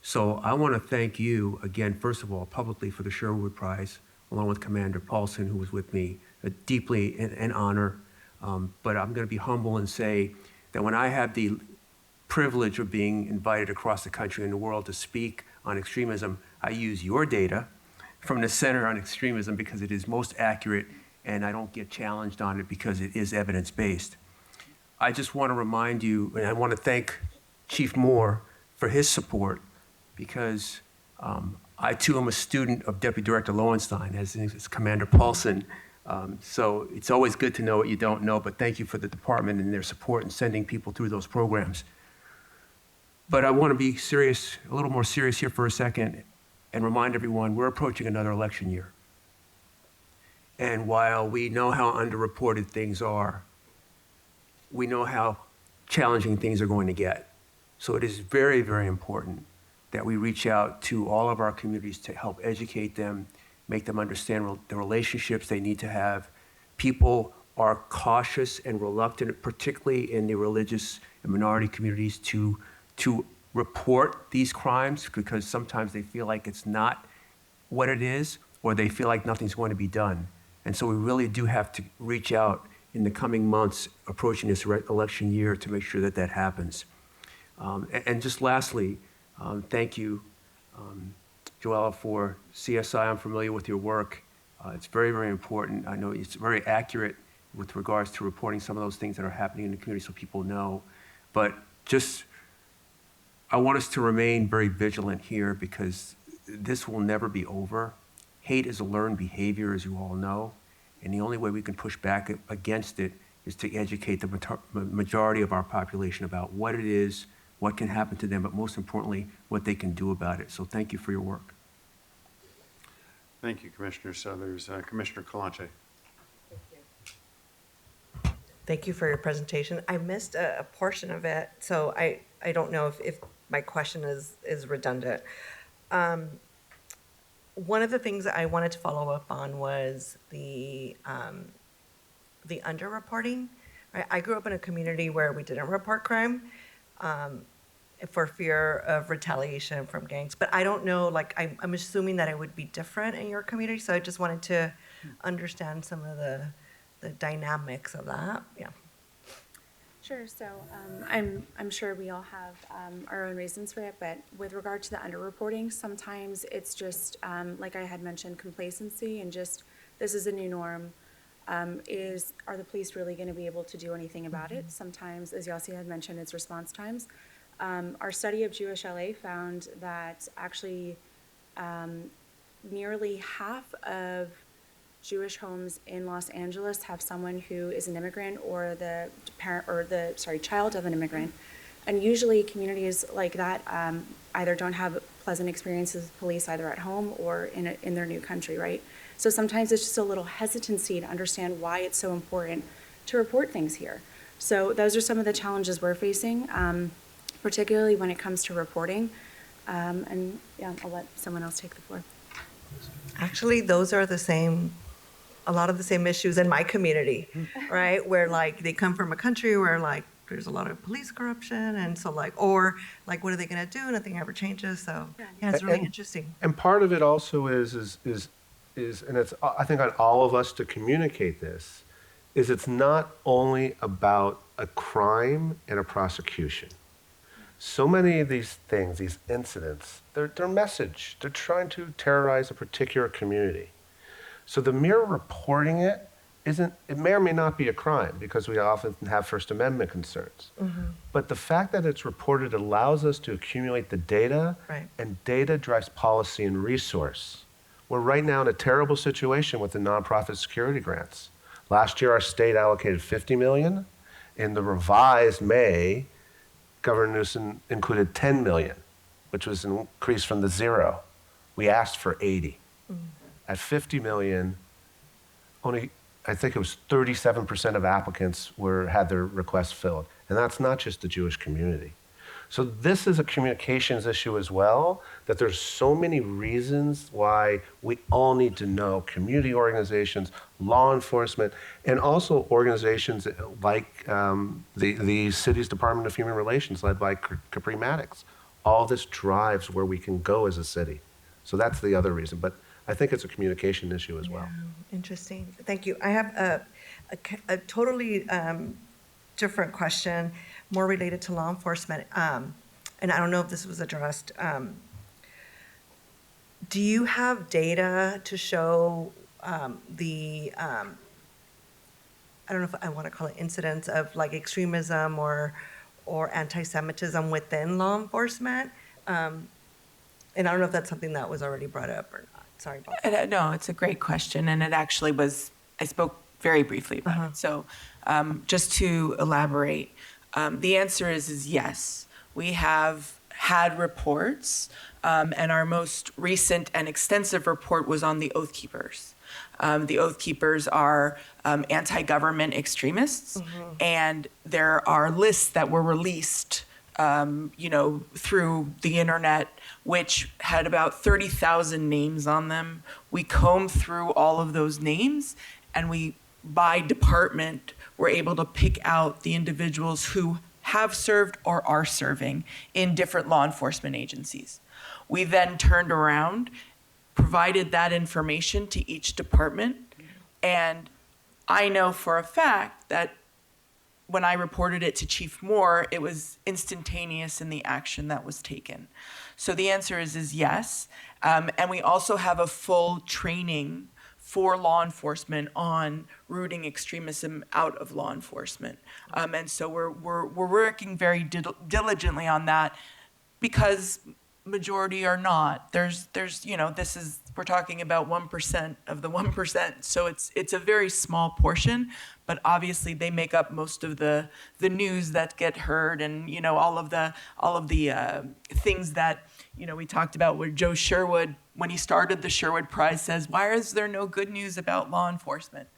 So I want to thank you again, first of all, publicly for the Sherwood Prize, along with Commander Paulson, who was with me, deeply an honor. But I'm going to be humble and say that when I had the privilege of being invited across the country and the world to speak on extremism, I use your data from the Center on Extremism because it is most accurate, and I don't get challenged on it because it is evidence-based. I just want to remind you, and I want to thank Chief Moore for his support, because I too am a student of Deputy Director Lowenstein, as is Commander Paulson. So it's always good to know what you don't know, but thank you for the department and their support in sending people through those programs. But I want to be serious, a little more serious here for a second, and remind everyone we're approaching another election year. And while we know how underreported things are, we know how challenging things are going to get. So it is very, very important that we reach out to all of our communities to help educate them, make them understand the relationships they need to have. People are cautious and reluctant, particularly in the religious and minority communities, to report these crimes because sometimes they feel like it's not what it is, or they feel like nothing's going to be done. And so we really do have to reach out in the coming months approaching this election year to make sure that that happens. And just lastly, thank you, Joella, for CSI. I'm familiar with your work. It's very, very important. I know it's very accurate with regards to reporting some of those things that are happening in the community so people know. But just, I want us to remain very vigilant here because this will never be over. Hate is a learned behavior, as you all know, and the only way we can push back against it is to educate the majority of our population about what it is, what can happen to them, but most importantly, what they can do about it. So thank you for your work. Thank you, Commissioner Southers. Commissioner Kalanche. Thank you for your presentation. I missed a portion of it, so I don't know if my question is redundant. One of the things that I wanted to follow up on was the underreporting. I grew up in a community where we didn't report crime for fear of retaliation from gangs, but I don't know, like I'm assuming that it would be different in your community, so I just wanted to understand some of the dynamics of that. Yeah. Sure. So I'm sure we all have our own reasons for it, but with regard to the underreporting, sometimes it's just like I had mentioned, complacency and just this is a new norm. Are the police really going to be able to do anything about it? Sometimes, as Yossi had mentioned, it's response times. Our study of Jewish LA found that actually nearly half of Jewish homes in Los Angeles have someone who is an immigrant or the parent or the child of an immigrant, and usually communities like that either don't have pleasant experiences with police either at home or in their new country, right? So sometimes it's just a little hesitancy to understand why it's so important to report things here. So those are some of the challenges we're facing, particularly when it comes to reporting. And yeah, I'll let someone else take the floor. Actually, those are a lot of the same issues in my community, right? Where like they come from a country where like there's a lot of police corruption, and so like, or like, what are they going to do? Nothing ever changes. So yeah, it's really interesting. And part of it also is, and it's, I think, on all of us to communicate this, is it's not only about a crime and a prosecution. So many of these things, these incidents, they're message. They're trying to terrorize a particular community. So the mere reporting it may or may not be a crime because we often have First Amendment concerns. Mm-hmm. But the fact that it's reported allows us to accumulate the data, right, and data drives policy and resource. We're right now in a terrible situation with the nonprofit security grants. Last year, our state allocated $50 million. In the revised May, Governor Newsom included $10 million. which was an increase from the 0. We asked for 80. At 50 million, only, I think it was 37% of applicants had their requests filled. And that's not just the Jewish community. So this is a communications issue as well, that there's so many reasons why we all need to know, community organizations, law enforcement, and also organizations like the city's Department of Human Relations, led by Capri Maddox. All this drives where we can go as a city. So that's the other reason. But I think it's a communication issue as well. Interesting. Thank you. I have a totally different question, more related to law enforcement. And I don't know if this was addressed. Do you have data to show I don't know if I want to call it incidents of like extremism or anti-Semitism within law enforcement? And I don't know if that's something that was already brought up or not. Sorry about that. No, it's a great question, and it actually was, I spoke very briefly about it. So just to elaborate, the answer is yes. We have had reports, and our most recent and extensive report was on the Oath Keepers. The Oath Keepers are anti-government extremists, and there are lists that were released through the internet, which had about 30,000 names on them. We combed through all of those names, and we, by department, were able to pick out the individuals who have served or are serving in different law enforcement agencies. We then turned around, provided that information to each department, and I know for a fact that when I reported it to Chief Moore, it was instantaneous in the action that was taken. So the answer is yes. And we also have a full training for law enforcement on rooting extremism out of law enforcement. And so we're working very diligently on that, because majority are not. There's we're talking about 1% of the 1%. So it's a very small portion, but obviously they make up most of the news that get heard, and all of the things that we talked about, where Joe Sherwood, when he started the Sherwood Prize, says, why is there no good news about law enforcement?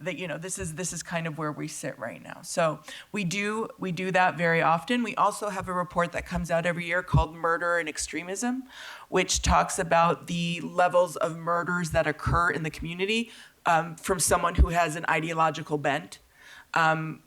That this is kind of where we sit right now. So we do that very often. We also have a report that comes out every year called Murder and Extremism, which talks about the levels of murders that occur in the community from someone who has an ideological bent.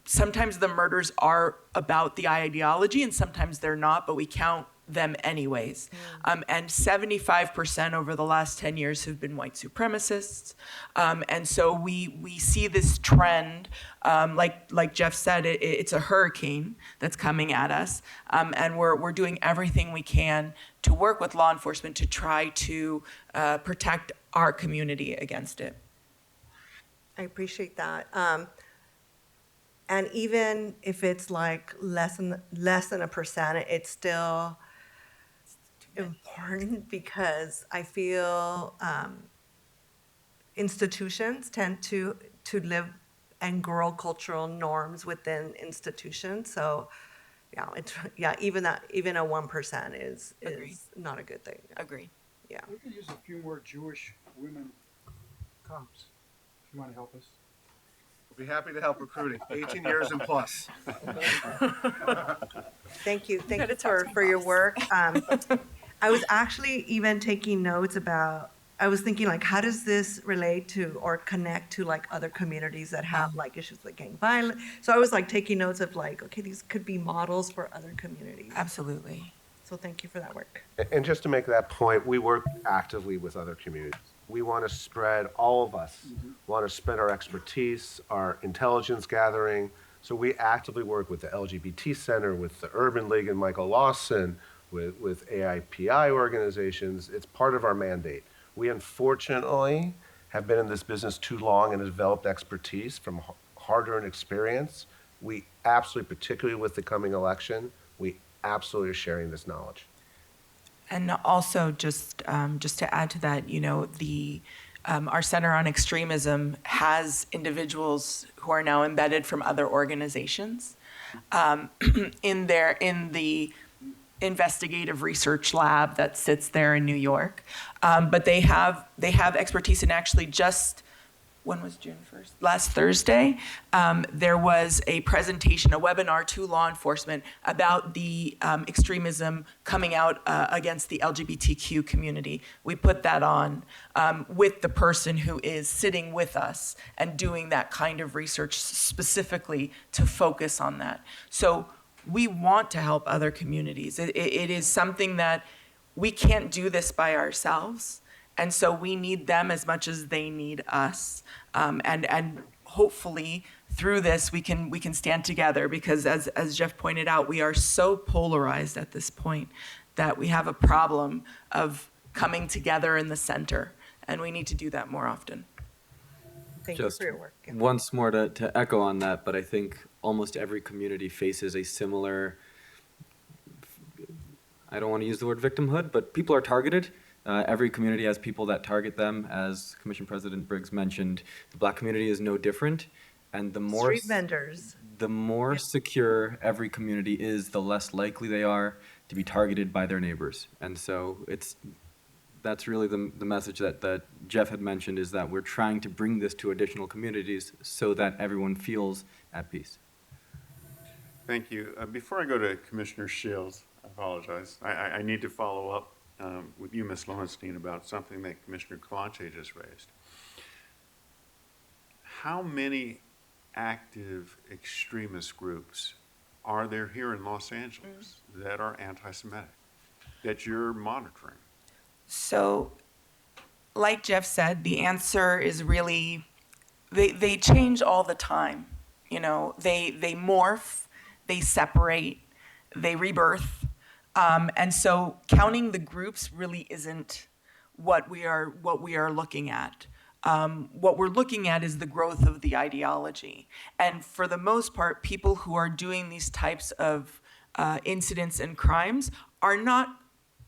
Sometimes the murders are about the ideology, and sometimes they're not, but we count them anyways. And 75% over the last 10 years have been white supremacists. And so we see this trend, like Jeff said, it's a hurricane that's coming at us. And we're doing everything we can to work with law enforcement to try to protect our community against it. I appreciate that. And even if it's like less than 1%, it's still important, because I feel institutions tend to live and grow cultural norms within institutions. So even a 1% is not a good thing. Agree. Yeah. We could use a few more Jewish women cops, if you want to help us. We'll be happy to help recruiting, 18 years and plus. Thank you for your work. I was actually even taking notes about, I was thinking like, how does this relate to or connect to like other communities that have like issues with gang violence? So I was like taking notes of like, okay, these could be models for other communities. Absolutely. So thank you for that work. And just to make that point, we work actively with other communities. We want to spread, all of us want to spread our expertise, our intelligence gathering. So we actively work with the LGBT Center, with the Urban League and Michael Lawson, with AIPI organizations. It's part of our mandate. We unfortunately have been in this business too long and have developed expertise from hard-earned experience. We absolutely, particularly with the coming election, we absolutely are sharing this knowledge. And also, just to add to that, our Center on Extremism has individuals who are now embedded from other organizations in the investigative research lab that sits there in New York. But they have expertise in actually just, when was June 1st? Last Thursday, there was a presentation, a webinar to law enforcement about the extremism coming out against the LGBTQ community. We put that on with the person who is sitting with us and doing that kind of research specifically to focus on that. So we want to help other communities. It is something that we can't do this by ourselves. And so we need them as much as they need us. And hopefully through this, we can stand together, because as Jeff pointed out, we are so polarized at this point that we have a problem of coming together in the center, and we need to do that more often. Thank Just you for your work. Yeah. once more to echo on that, but I think almost every community faces a similar, I don't want to use the word victimhood, but people are targeted. Every community has people that target them. As Commission President Briggs mentioned, the Black community is no different. And the more Street vendors. the more secure every community is, the less likely they are to be targeted by their neighbors. And so that's really the message that Jeff had mentioned, is that we're trying to bring this to additional communities so that everyone feels at peace. Thank you. Before I go to Commissioner Shields, I apologize. I need to follow up with you, Ms. Lowenstein, about something that Commissioner Kalanche just raised. How many active extremist groups are there here in Los Angeles that are anti-Semitic, that you're monitoring? So, like Jeff said, the answer is really, they change all the time. You know, they morph, they separate, they rebirth. And so counting the groups really isn't what we are looking at. What we're looking at is the growth of the ideology. And for the most part, people who are doing these types of incidents and crimes are not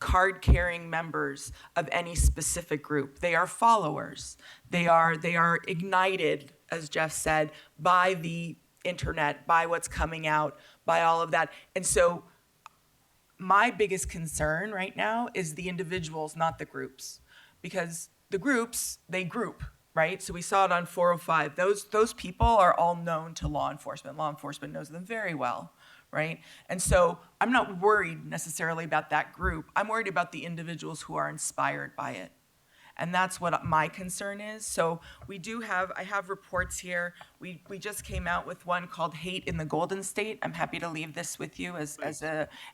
card-carrying members of any specific group. They are followers. They are ignited, as Jeff said, by the internet, by what's coming out, by all of that. And so my biggest concern right now is the individuals, not the groups. Because the groups, they group, right? So we saw it on 405. Those people are all known to law enforcement. Law enforcement knows them very well, right? And so I'm not worried necessarily about that group. I'm worried about the individuals who are inspired by it. And that's what my concern is. So I have reports here. We just came out with one called Hate in the Golden State. I'm happy to leave this with you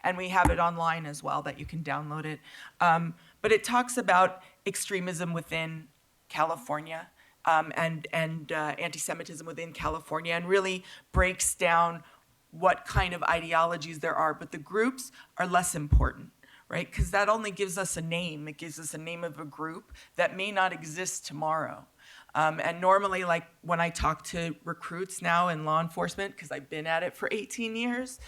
and we have it online as well that you can download it. But it talks about extremism within California and anti-Semitism within California, and really breaks down what kind of ideologies there are. But the groups are less important, right? Because that only gives us a name. It gives us a name of a group that may not exist tomorrow. And normally, like when I talk to recruits now in law enforcement, because I've been at it for 18 years,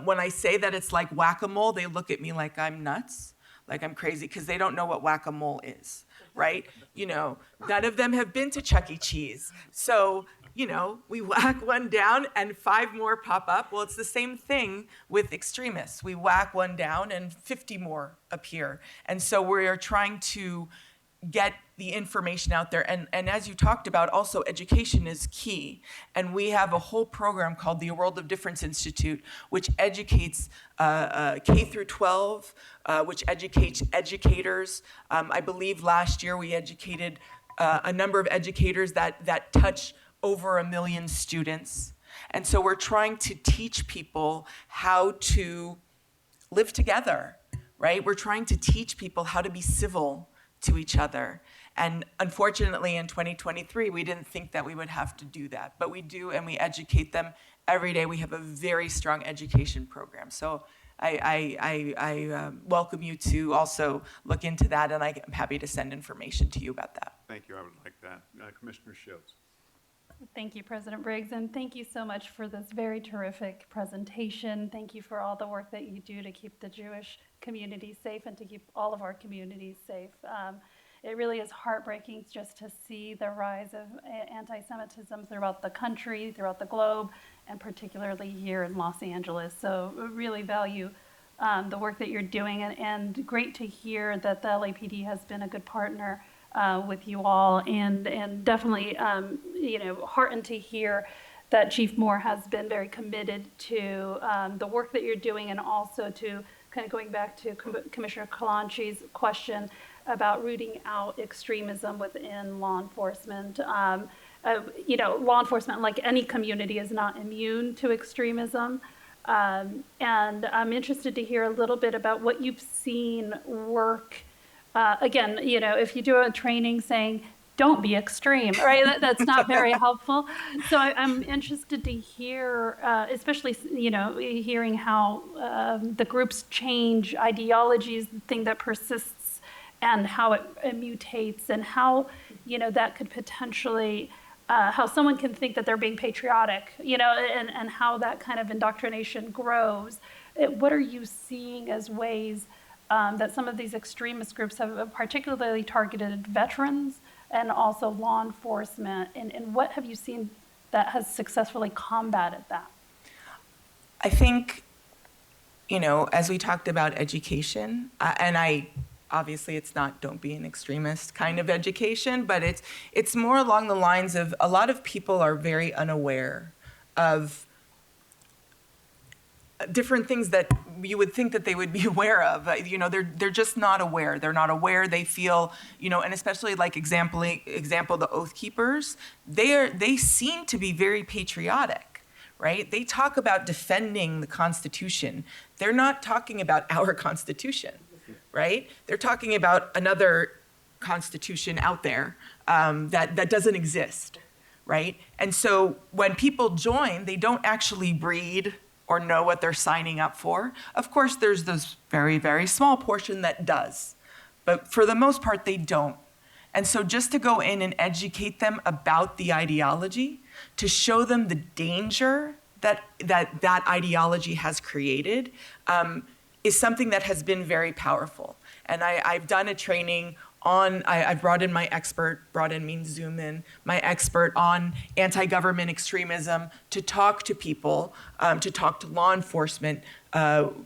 when I say that it's like whack-a-mole, they look at me like I'm nuts, like I'm crazy, because they don't know what whack-a-mole is, right? You know, none of them have been to Chuck E. Cheese. So, you know, we whack one down and 5 more pop up. Well, it's the same thing with extremists. We whack one down and 50 more appear. And so we are trying to get the information out there. And as you talked about, also education is key. And we have a whole program called the A World of Difference Institute, which educates K through 12, which educates educators. I believe last year we educated a number of educators that touch over 1 million students. And so we're trying to teach people how to live together, right? We're trying to teach people how to be civil to each other. And unfortunately, in 2023, we didn't think that we would have to do that, but we do, and we educate them every day. We have a very strong education program. So I welcome you to also look into that, and I'm happy to send information to you about that. Thank you. I would like that. Commissioner Shields. Thank you, President Briggs, and thank you so much for this very terrific presentation. Thank you for all the work that you do to keep the Jewish community safe and to keep all of our communities safe. It really is heartbreaking just to see the rise of anti-Semitism throughout the country, throughout the globe, and particularly here in Los Angeles. So we really value the work that you're doing, and great to hear that the LAPD has been a good partner with you all, and definitely, heartened to hear that Chief Moore has been very committed to the work that you're doing, and also to kind of going back to Commissioner Kalanchi's question about rooting out extremism within law enforcement. Law enforcement, like any community, is not immune to extremism. And I'm interested to hear a little bit about what you've seen work. Again, if you do a training saying, don't be extreme, right? That's not very helpful. So I'm interested to hear, especially, hearing how the groups change, ideologies, the thing that persists, and how it mutates, and how, that could potentially, how someone can think that they're being patriotic, and how that kind of indoctrination grows. What are you seeing as ways that some of these extremist groups have particularly targeted veterans and also law enforcement, and what have you seen that has successfully combated that? I think, as we talked about education, obviously it's not don't be an extremist kind of education, but it's more along the lines of a lot of people are very unaware of different things that you would think that they would be aware of. They're just not aware. They're not aware. They feel, and especially like example, the Oath Keepers, they seem to be very patriotic, right? They talk about defending the Constitution. They're not talking about our Constitution, right? They're talking about another Constitution out there that doesn't exist, right? And so when people join, they don't actually read or know what they're signing up for. Of course, there's this very, very small portion that does, but for the most part, they don't. And so just to go in and educate them about the ideology, to show them the danger that ideology has created, is something that has been very powerful. And I've done a training on, I've brought in means Zoom in, my expert on anti-government extremism to talk to people, to talk to law enforcement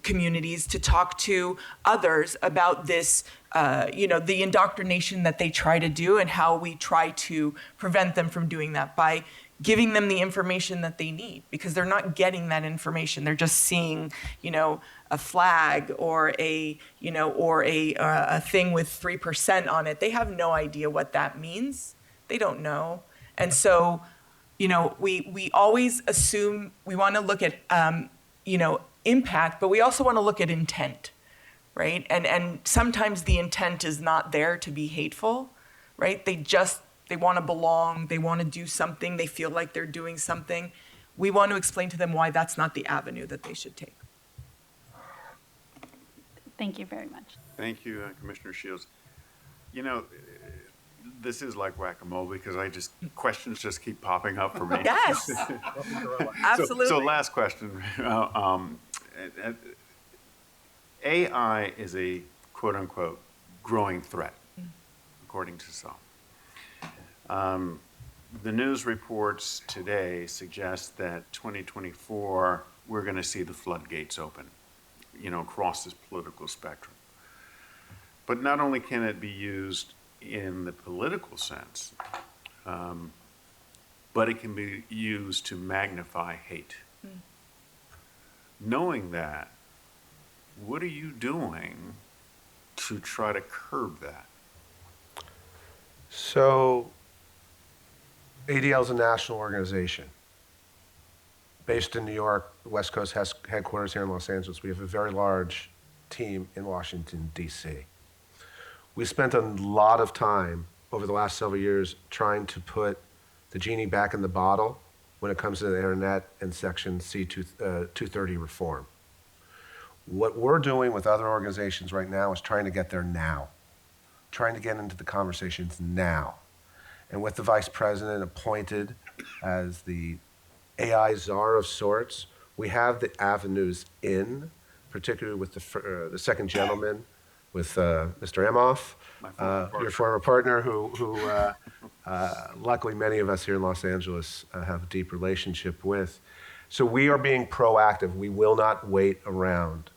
communities, to talk to others about this, the indoctrination that they try to do and how we try to prevent them from doing that by giving them the information that they need, because they're not getting that information. They're just seeing, a flag or a thing with 3% on it. They have no idea what that means. They don't know. And so, we always assume we want to look at, impact, but we also want to look at intent, right? And sometimes the intent is not there to be hateful, right? They want to belong, they want to do something, they feel like they're doing something. We want to explain to them why that's not the avenue that they should take. Thank you very much. Thank you, Commissioner Shields. This is like whack-a-mole because questions just keep popping up for me. Yes, absolutely. So last question. AI is a quote-unquote growing threat, according to some. The news reports today suggest that 2024, we're going to see the floodgates open, across this political spectrum. But not only can it be used in the political sense, but it can be used to magnify hate. Knowing that, what are you doing to try to curb that? So, ADL is a national organization based in New York. The West Coast has headquarters here in Los Angeles. We have a very large team in Washington, D.C. We spent a lot of time over the last several years trying to put the genie back in the bottle when it comes to the internet and Section C-230 reform. What we're doing with other organizations right now is trying to get there now, trying to get into the conversations now. And with the vice president appointed as the AI czar of sorts, we have the avenues in, particularly with the second gentleman, with Mr. Emhoff, your former partner, who luckily many of us here in Los Angeles have a deep relationship with. So we are being proactive. We will not wait around.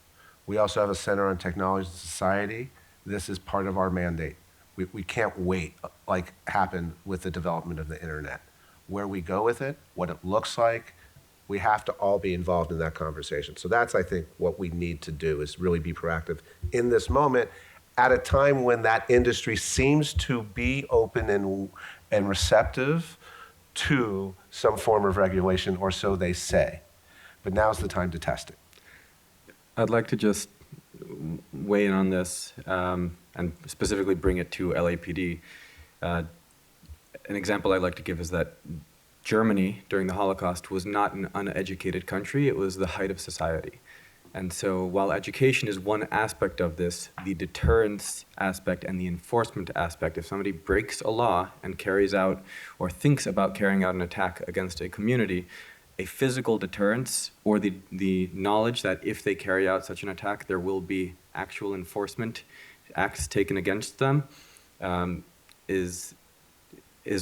We also have a Center on Technology and Society. This is part of our mandate. We can't wait, like happened with the development of the internet. Where we go with it, what it looks like, we have to all be involved in that conversation. So that's, I think, what we need to do, is really be proactive in this moment at a time when that industry seems to be open and receptive to some form of regulation, or so they say. But now's the time to test it. I'd like to just weigh in on this and specifically bring it to LAPD. An example I'd like to give is that Germany during the Holocaust was not an uneducated country, it was the height of society. And so while education is one aspect of this, the deterrence aspect and the enforcement aspect, if somebody breaks a law and carries out or thinks about carrying out an attack against a community, a physical deterrence or the knowledge that if they carry out such an attack, there will be actual enforcement acts taken against them is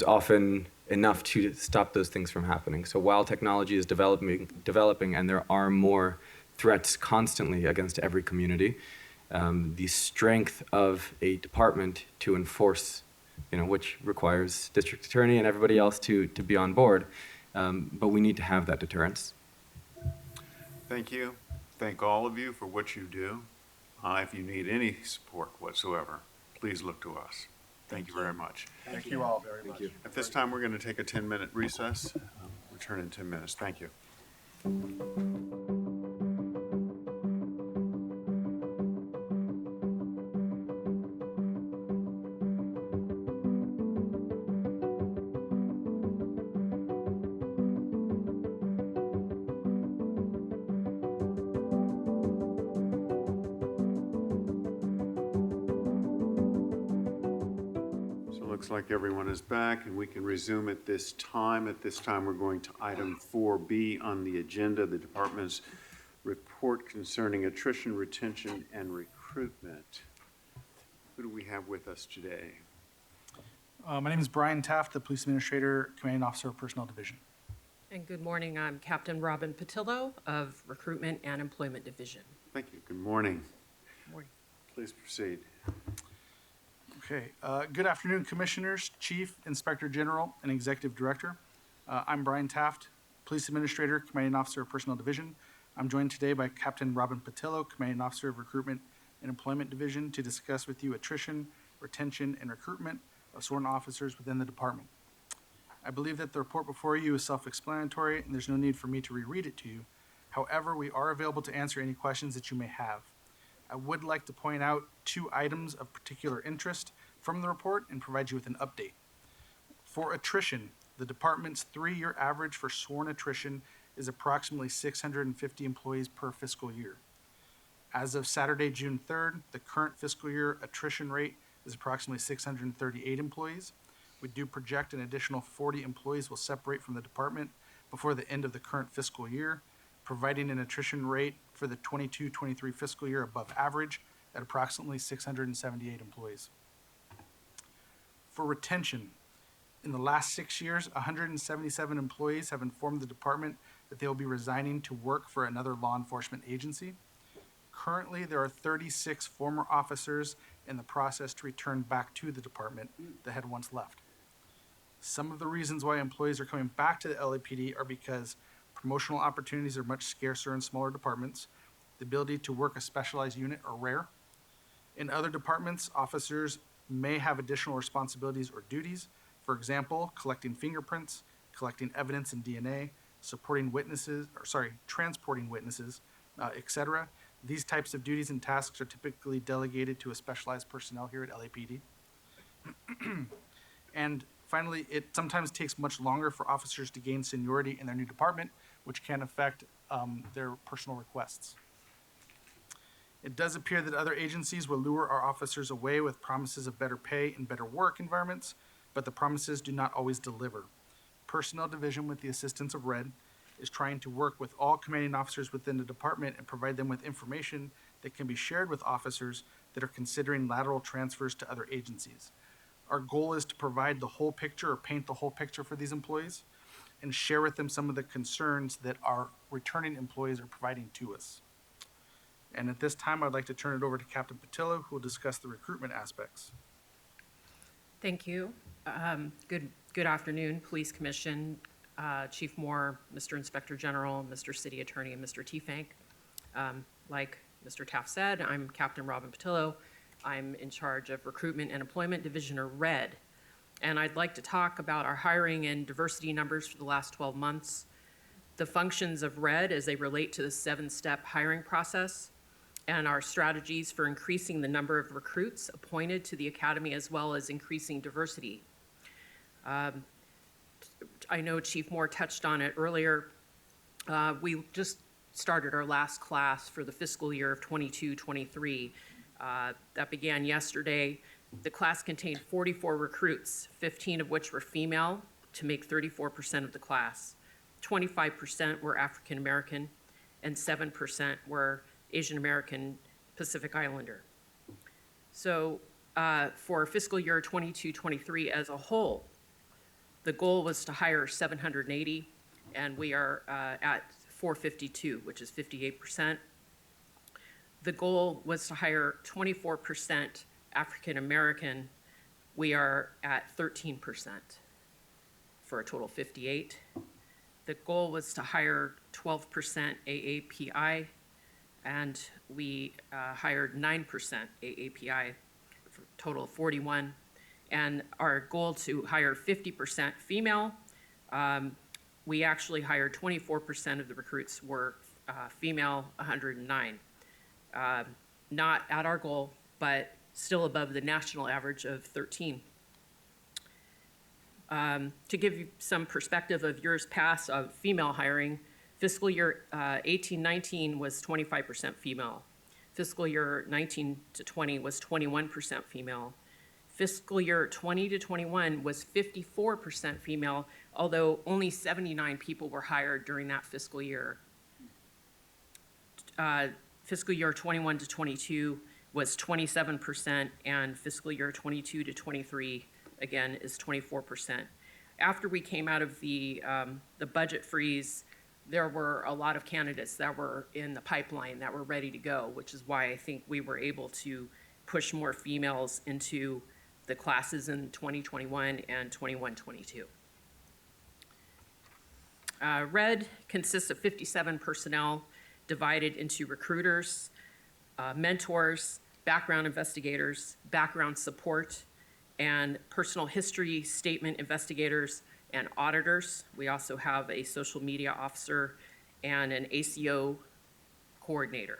often enough to stop those things from happening. So while technology is developing and there are more threats constantly against every community, the strength of a department to enforce, which requires district attorney and everybody else to be on board, but we need to have that deterrence. Thank you. Thank all of you for what you do. If you need any support whatsoever, please look to us. Thank you very much. Thank you all very much. At this time, we're going to take a 10-minute recess. Return in 10 minutes. Thank you. Looks like everyone is back and we can resume at this time. At this time, we're going to item 4B on the agenda, the department's report concerning attrition, retention, and recruitment. Who do we have with us today? My name is Brian Taft, the Police Administrator, Commanding Officer of Personnel Division. And good morning, I'm Captain Robin Patillo of Recruitment and Employment Division. Thank you. Good morning. Morning. Please proceed. Okay, good afternoon, Commissioners, Chief, Inspector General, and Executive Director. I'm Brian Taft, Police Administrator, Commanding Officer of Personnel Division. I'm joined today by Captain Robin Patillo, Commanding Officer of Recruitment and Employment Division, to discuss with you attrition, retention, and recruitment of sworn officers within the department. I believe that the report before you is self-explanatory, and there's no need for me to reread it to you. However, we are available to answer any questions that you may have. I would like to point out 2 items of particular interest from the report and provide you with an update. For attrition, the department's 3-year average for sworn attrition is approximately 650 employees per fiscal year. As of Saturday, June 3rd, the current fiscal year attrition rate is approximately 638 employees. We do project an additional 40 employees will separate from the department before the end of the current fiscal year, providing an attrition rate for the 22-23 fiscal year above average at approximately 678 employees. For retention, in the last 6 years, 177 employees have informed the department that they will be resigning to work for another law enforcement agency. Currently, there are 36 former officers in the process to return back to the department that had once left. Some of the reasons why employees are coming back to the LAPD are because promotional opportunities are much scarcer in smaller departments. The ability to work a specialized unit are rare. In other departments, officers may have additional responsibilities or duties. For example, collecting fingerprints, collecting evidence and DNA, transporting witnesses, etc. These types of duties and tasks are typically delegated to a specialized personnel here at LAPD. And finally, it sometimes takes much longer for officers to gain seniority in their new department, which can affect their personal requests. It does appear that other agencies will lure our officers away with promises of better pay and better work environments, but the promises do not always deliver. Personnel Division, with the assistance of RED, is trying to work with all commanding officers within the department and provide them with information that can be shared with officers that are considering lateral transfers to other agencies. Our goal is to provide the whole picture or paint the whole picture for these employees and share with them some of the concerns that our returning employees are providing to us. And at this time, I'd like to turn it over to Captain Patillo, who will discuss the recruitment aspects. Thank you. Good afternoon, Police Commission, Chief Moore, Mr. Inspector General, Mr. City Attorney, and Mr. Teefank. Like Mr. Taft said, I'm Captain Robin Patillo. I'm in charge of Recruitment and Employment Division, or RED. And I'd like to talk about our hiring and diversity numbers for the last 12 months, the functions of RED as they relate to the 7-step hiring process, and our strategies for increasing the number of recruits appointed to the Academy, as well as increasing diversity. I know Chief Moore touched on it earlier. We just started our last class for the fiscal year of 22-23. That began yesterday. The class contained 44 recruits, 15 of which were female, to make 34% of the class. 25% were African American, and 7% were Asian American Pacific Islander. So for fiscal year 22-23 as a whole, the goal was to hire 780, and we are at 452, which is 58%. The goal was to hire 24% African American. We are at 13%, for a total of 58. The goal was to hire 12% AAPI, and we hired 9% AAPI, for a total of 41. And our goal to hire 50% female, we actually hired 24% of the recruits were female, 109. Not at our goal, but still above the national average of 13. To give you some perspective of years past of female hiring, fiscal year 18-19 was 25% female. Fiscal year 19-20 was 21% female. Fiscal year 20-21 was 54% female, although only 79 people were hired during that fiscal year. Fiscal year 21-22 was 27%, and fiscal year 22-23, again, is 24%. After we came out of the budget freeze, there were a lot of candidates that were in the pipeline that were ready to go, which is why I think we were able to push more females into the classes in 2021 and 21-22. RED consists of 57 personnel divided into recruiters, mentors, background investigators, background support, and personal history statement investigators and auditors. We also have a social media officer and an ACO coordinator.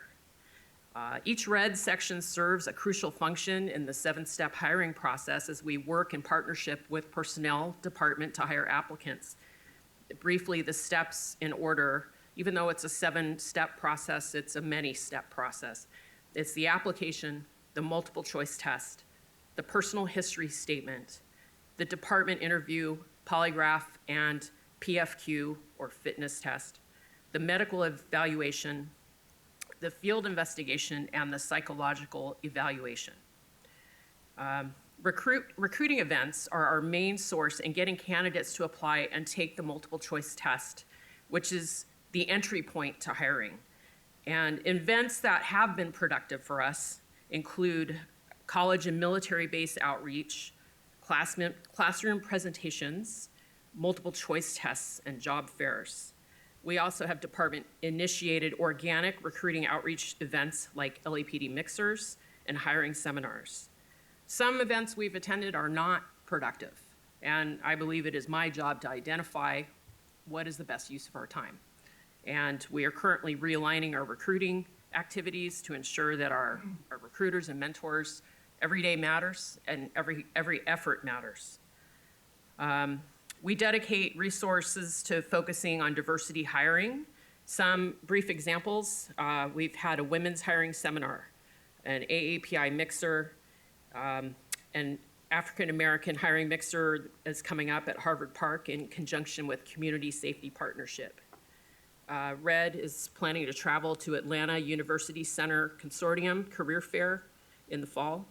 Each RED section serves a crucial function in the 7-step hiring process as we work in partnership with personnel department to hire applicants. Briefly, the steps in order, even though it's a 7-step process, it's a many-step process. It's the application, the multiple choice test, the personal history statement, the department interview, polygraph, and PFQ, or fitness test, the medical evaluation, the field investigation, and the psychological evaluation. Recruiting events are our main source in getting candidates to apply and take the multiple choice test, which is the entry point to hiring. And events that have been productive for us include college and military-based outreach, classroom presentations, multiple choice tests, and job fairs. We also have department-initiated organic recruiting outreach events like LAPD mixers and hiring seminars. Some events we've attended are not productive, and I believe it is my job to identify what is the best use of our time. And we are currently realigning our recruiting activities to ensure that our recruiters and mentors, every day matters and every effort matters. We dedicate resources to focusing on diversity hiring. Some brief examples, we've had a women's hiring seminar, an AAPI mixer, an African American hiring mixer is coming up at Harvard Park in conjunction with Community Safety Partnership. RED is planning to travel to Atlanta University Center Consortium Career Fair in the fall.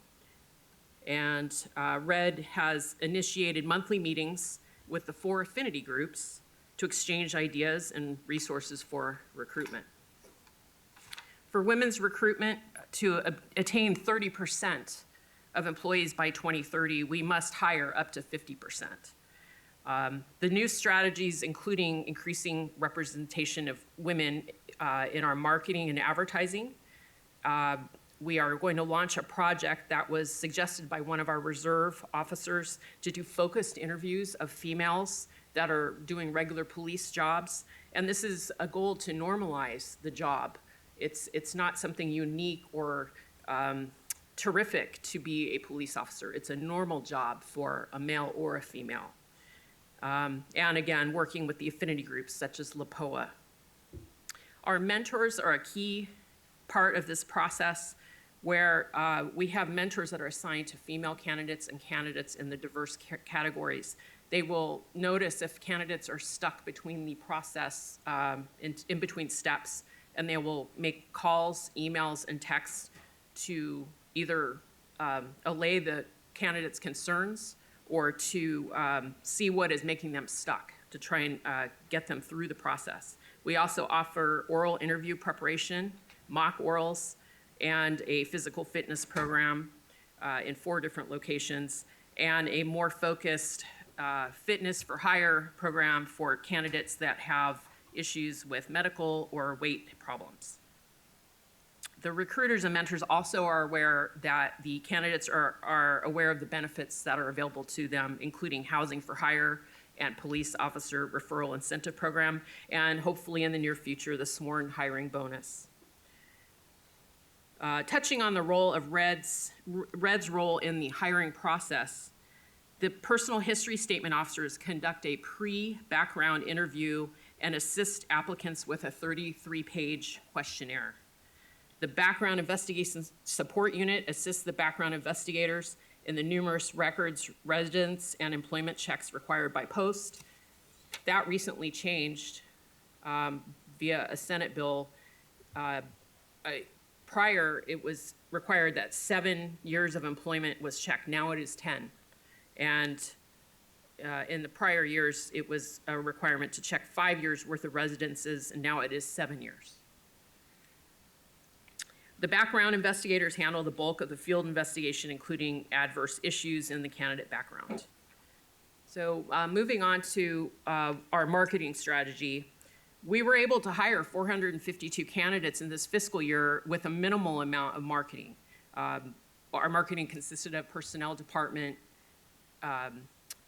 And RED has initiated monthly meetings with the 4 affinity groups to exchange ideas and resources for recruitment. For women's recruitment, to attain 30% of employees by 2030, we must hire up to 50%. The new strategies, including increasing representation of women in our marketing and advertising. We are going to launch a project that was suggested by one of our reserve officers to do focused interviews of females that are doing regular police jobs. And this is a goal to normalize the job. It's not something unique or terrific to be a police officer. It's a normal job for a male or a female. And again, working with the affinity groups such as LAPOA. Our mentors are a key part of this process, where we have mentors that are assigned to female candidates and candidates in the diverse categories. They will notice if candidates are stuck between the process, in between steps, and they will make calls, emails, and texts to either allay the candidate's concerns or to see what is making them stuck, to try and get them through the process. We also offer oral interview preparation, mock orals, and a physical fitness program in 4 different locations, and a more focused fitness for hire program for candidates that have issues with medical or weight problems. The recruiters and mentors also are aware that the candidates are aware of the benefits that are available to them, including housing for hire and police officer referral incentive program, and hopefully in the near future, the sworn hiring bonus. Touching on the role of RED's role in the hiring process, the personal history statement officers conduct a pre-background interview and assist applicants with a 33-page questionnaire. The Background Investigation Support Unit assists the background investigators in the numerous records, residence, and employment checks required by post. That recently changed via a Senate bill. Prior, it was required that 7 years of employment was checked. Now it is 10. And in the prior years, it was a requirement to check 5 years worth of residences, and now it is 7 years. The background investigators handle the bulk of the field investigation, including adverse issues in the candidate background. So moving on to our marketing strategy, we were able to hire 452 candidates in this fiscal year with a minimal amount of marketing. Our marketing consisted of personnel department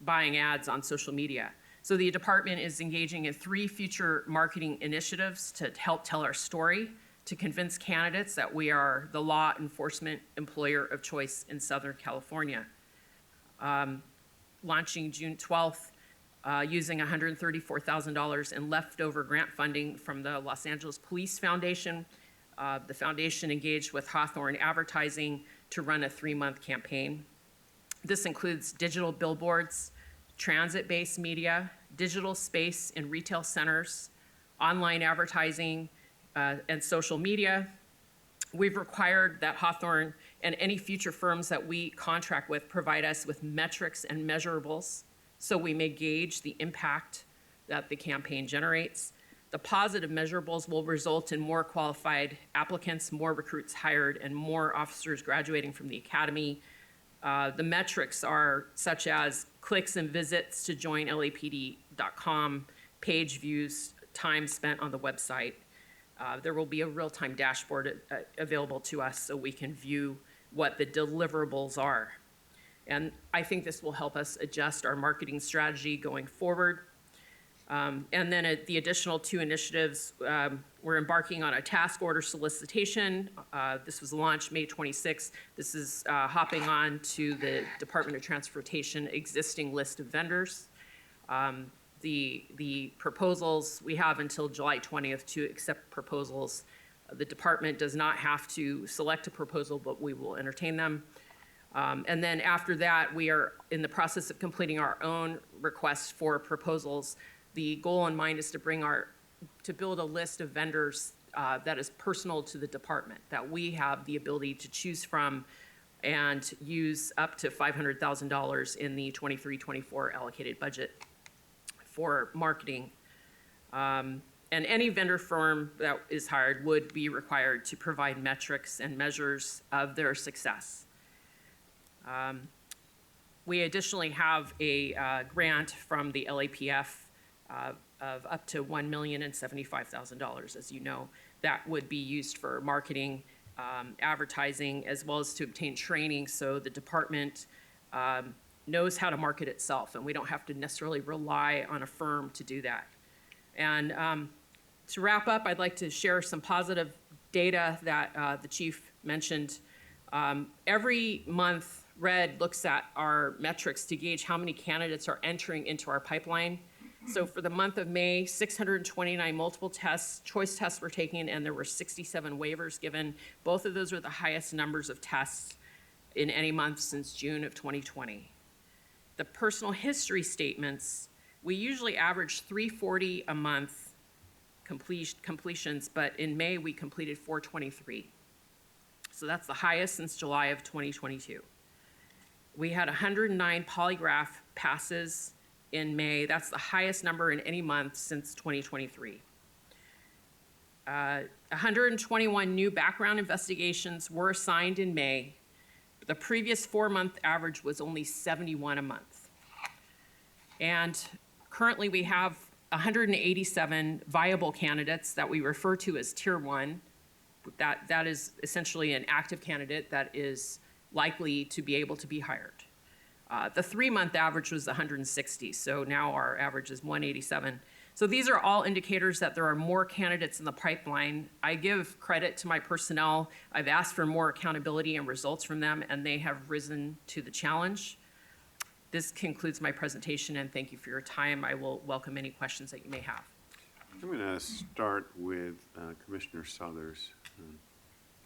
buying ads on social media. So the department is engaging in 3 future marketing initiatives to help tell our story, to convince candidates that we are the law enforcement employer of choice in Southern California. Launching June 12th, using $134,000 in leftover grant funding from the Los Angeles Police Foundation. The foundation engaged with Hawthorne Advertising to run a 3-month campaign. This includes digital billboards, transit-based media, digital space in retail centers, online advertising, and social media. We've required that Hawthorne and any future firms that we contract with provide us with metrics and measurables so we may gauge the impact that the campaign generates. The positive measurables will result in more qualified applicants, more recruits hired, and more officers graduating from the academy. The metrics are such as clicks and visits to join LAPD.com, page views, time spent on the website. There will be a real-time dashboard available to us so we can view what the deliverables are. And I think this will help us adjust our marketing strategy going forward. And then the additional 2 initiatives, we're embarking on a task order solicitation. This was launched May 26th. This is hopping on to the Department of Transportation existing list of vendors. The proposals, we have until July 20th to accept proposals. The department does not have to select a proposal, but we will entertain them. And then after that, we are in the process of completing our own requests for proposals. The goal in mind is to build a list of vendors that is personal to the department, that we have the ability to choose from and use up to $500,000 in the 23-24 allocated budget for marketing. And any vendor firm that is hired would be required to provide metrics and measures of their success. We additionally have a grant from the LAPF of up to $1,075,000, as you know, that would be used for marketing, advertising, as well as to obtain training so the department knows how to market itself, and we don't have to necessarily rely on a firm to do that. And to wrap up, I'd like to share some positive data that the chief mentioned. Every month, Red looks at our metrics to gauge how many candidates are entering into our pipeline. So for the month of May, 629 multiple tests, choice tests were taken, and there were 67 waivers given. Both of those are the highest numbers of tests in any month since June of 2020. The personal history statements, we usually average 340 a month completions, but in May we completed 423. So that's the highest since July of 2022. We had 109 polygraph passes in May. That's the highest number in any month since 2023. 121 new background investigations were assigned in May. The previous 4-month average was only 71 a month. And currently we have 187 viable candidates that we refer to as Tier 1. That is essentially an active candidate that is likely to be able to be hired. The 3-month average was 160, so now our average is 187. So these are all indicators that there are more candidates in the pipeline. I give credit to my personnel. I've asked for more accountability and results from them, and they have risen to the challenge. This concludes my presentation, and thank you for your time. I will welcome any questions that you may have. I'm going to start with Commissioner Southers.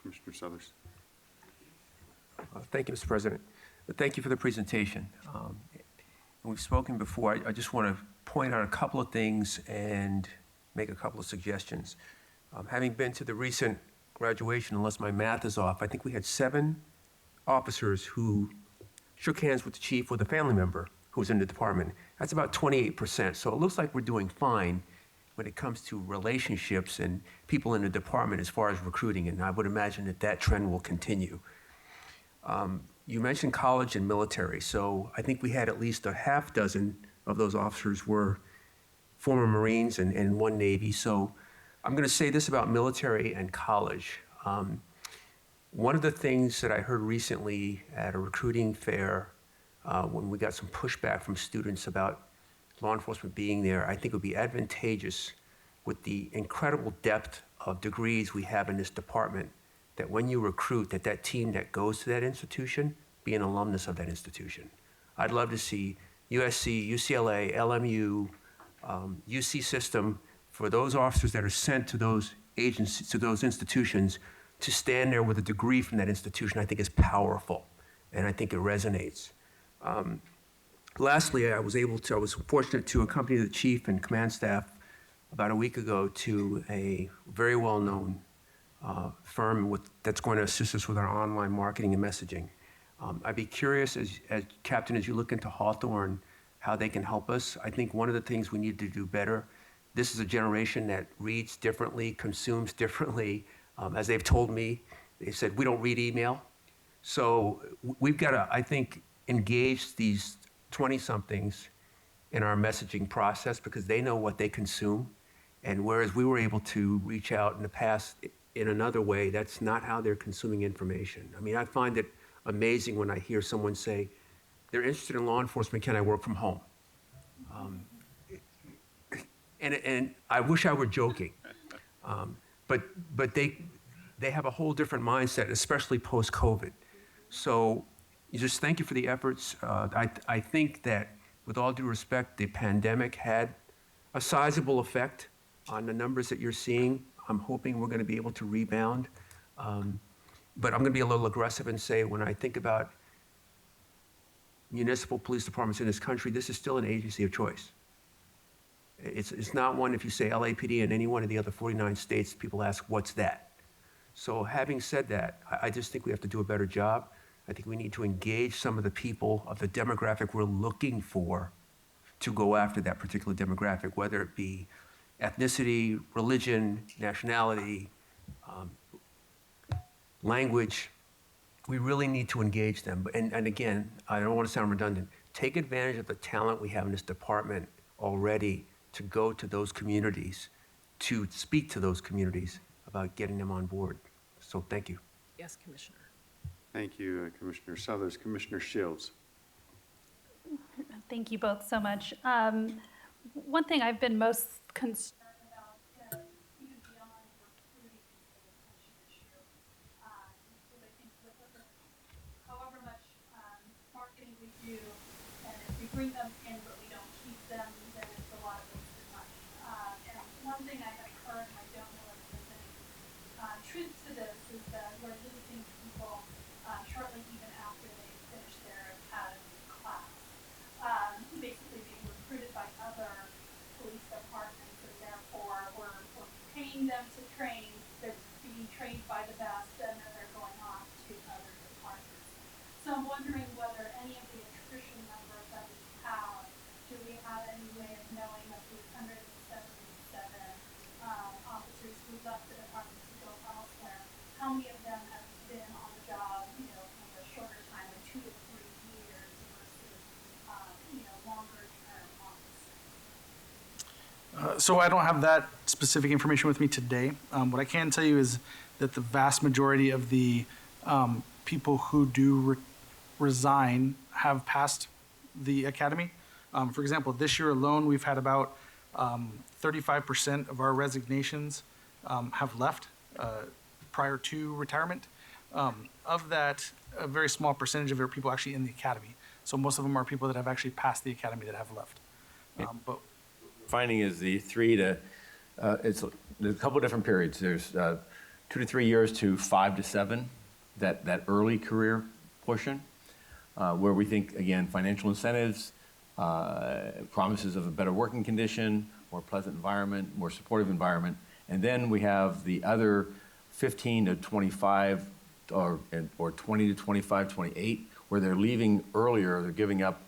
Commissioner Southers. Thank you, Mr. President. Thank you for the presentation. We've spoken before. I just want to point out a couple of things and make a couple of suggestions. Having been to the recent graduation, unless my math is off, I think we had 7 officers who shook hands with the chief with a family member who was in the department. That's about 28%. So it looks like we're doing fine when it comes to relationships and people in the department as far as recruiting, and I would imagine that that trend will continue. You mentioned college and military, so I think we had at least a half dozen of those officers were former Marines and 1 Navy. So I'm going to say this about military and college. One of the things that I heard recently at a recruiting fair when we got some pushback from students about law enforcement being there, I think it would be advantageous with the incredible depth of degrees we have in this department, that when you recruit, that team that goes to that institution be an alumnus of that institution. I'd love to see USC, UCLA, LMU, UC system, for those officers that are sent to those agencies, to those institutions, to stand there with a degree from that institution, I think is powerful, and I think it resonates. Lastly, I was fortunate to accompany the chief and command staff about a week ago to a very well-known firm that's going to assist us with our online marketing and messaging. I'd be curious, as Captain, as you look into Hawthorne, how they can help us. I think one of the things we need to do better, this is a generation that reads differently, consumes differently. As they've told me, they said, we don't read email. So we've got to, I think, engage these 20-somethings in our messaging process because they know what they consume. And whereas we were able to reach out in the past in another way, that's not how they're consuming information. I mean, I find it amazing when I hear someone say, they're interested in law enforcement, can I work from home? And I wish I were joking. But they have a whole different mindset, especially post-COVID. So just thank you for the efforts. I think that with all due respect, the pandemic had a sizable effect on the numbers that you're seeing. I'm hoping we're going to be able to rebound. But I'm going to be a little aggressive and say when I think about municipal police departments in this country, this is still an agency of choice. It's not one, if you say LAPD in any one of the other 49 states, people ask, what's that? So having said that, I just think we have to do a better job. I think we need to engage some of the people of the demographic we're looking for to go after that particular demographic, whether it be ethnicity, religion, nationality, language. We really need to engage them. And again, I don't want to sound redundant. Take advantage of the talent we have in this department already to go to those communities, to speak to those communities about getting them on board. So thank you. Yes, Commissioner. Thank you, Commissioner Southers. Commissioner Shields. Thank you both so much. One thing I've been most concerned about, even beyond recruiting is the retention issue. Because I think with however much marketing we do, and if we bring them in but we don't keep them, then it's a lot of wasted money. And one thing I have heard, and I don't know if there's any truth to this, is that we're losing people shortly even after they finish their academy class. Basically being recruited by other police departments, and therefore we're paying them to train, they're being trained by the best, and then they're going on to other departments. So I'm wondering whether any of the attrition numbers that we have, do we have any way of knowing of the 177 officers who left the department to go elsewhere, how many of them have been on the job, in a shorter time, like 2 to 3 years versus, longer term months? So I don't have that specific information with me today. What I can tell you is that the vast majority of the people who do resign have passed the academy. For example, this year alone, we've had about 35% of our resignations have left prior to retirement. Of that, a very small percentage of it are people actually in the academy. So most of them are people that have actually passed the academy that have left. But Finding is the 3 to, there's a couple different periods. There's 2 to 3 years to 5 to 7, that early career portion, where we think, again, financial incentives, promises of a better working condition, more pleasant environment, more supportive environment. And then we have the other 15 to 25 or 20 to 25, 28, where they're leaving earlier, they're giving up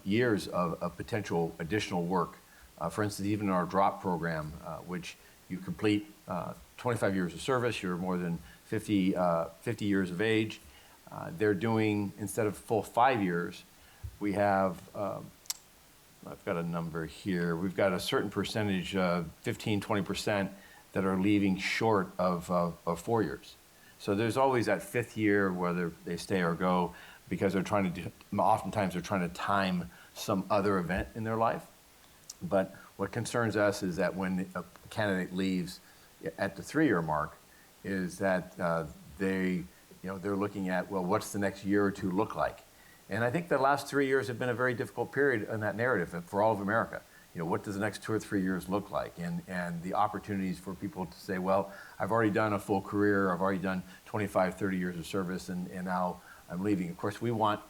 years of potential additional work. For instance, even in our DROP program, which you complete 25 years of service, you're more than 50 years of age. They're doing, instead of full 5 years, we have, I've got a number here, we've got a certain percentage, 15, 20%, that are leaving short of 4 years. So there's always that 5th year, whether they stay or go, because they're trying to do, oftentimes they're trying to time some other event in their life. But what concerns us is that when a candidate leaves at the 3-year mark, is that they're looking at, well, what's the next year or two look like? And I think the last 3 years have been a very difficult period in that narrative for all of America. What does the next 2 or 3 years look like? And the opportunities for people to say, well, I've already done a full career, I've already done 25, 30 years of service, and now I'm leaving. Of course,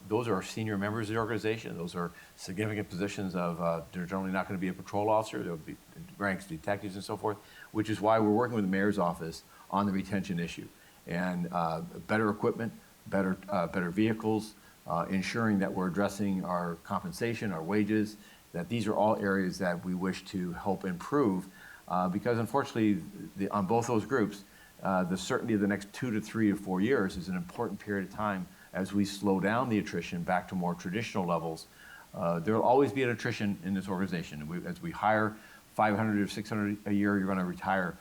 those are senior members of the organization. Those are significant positions they're generally not going to be a patrol officer. There'll be ranks, detectives, and so forth, which is why we're working with the mayor's office on the retention issue. And better equipment, better vehicles, ensuring that we're addressing our compensation, our wages, that these are all areas that we wish to help improve, because unfortunately, on both those groups, the certainty of the next 2 to 3 to 4 years is an important period of time as we slow down the attrition back to more traditional levels. There will always be an attrition in this organization. As we hire 500 or 600 a year, you're going to retire.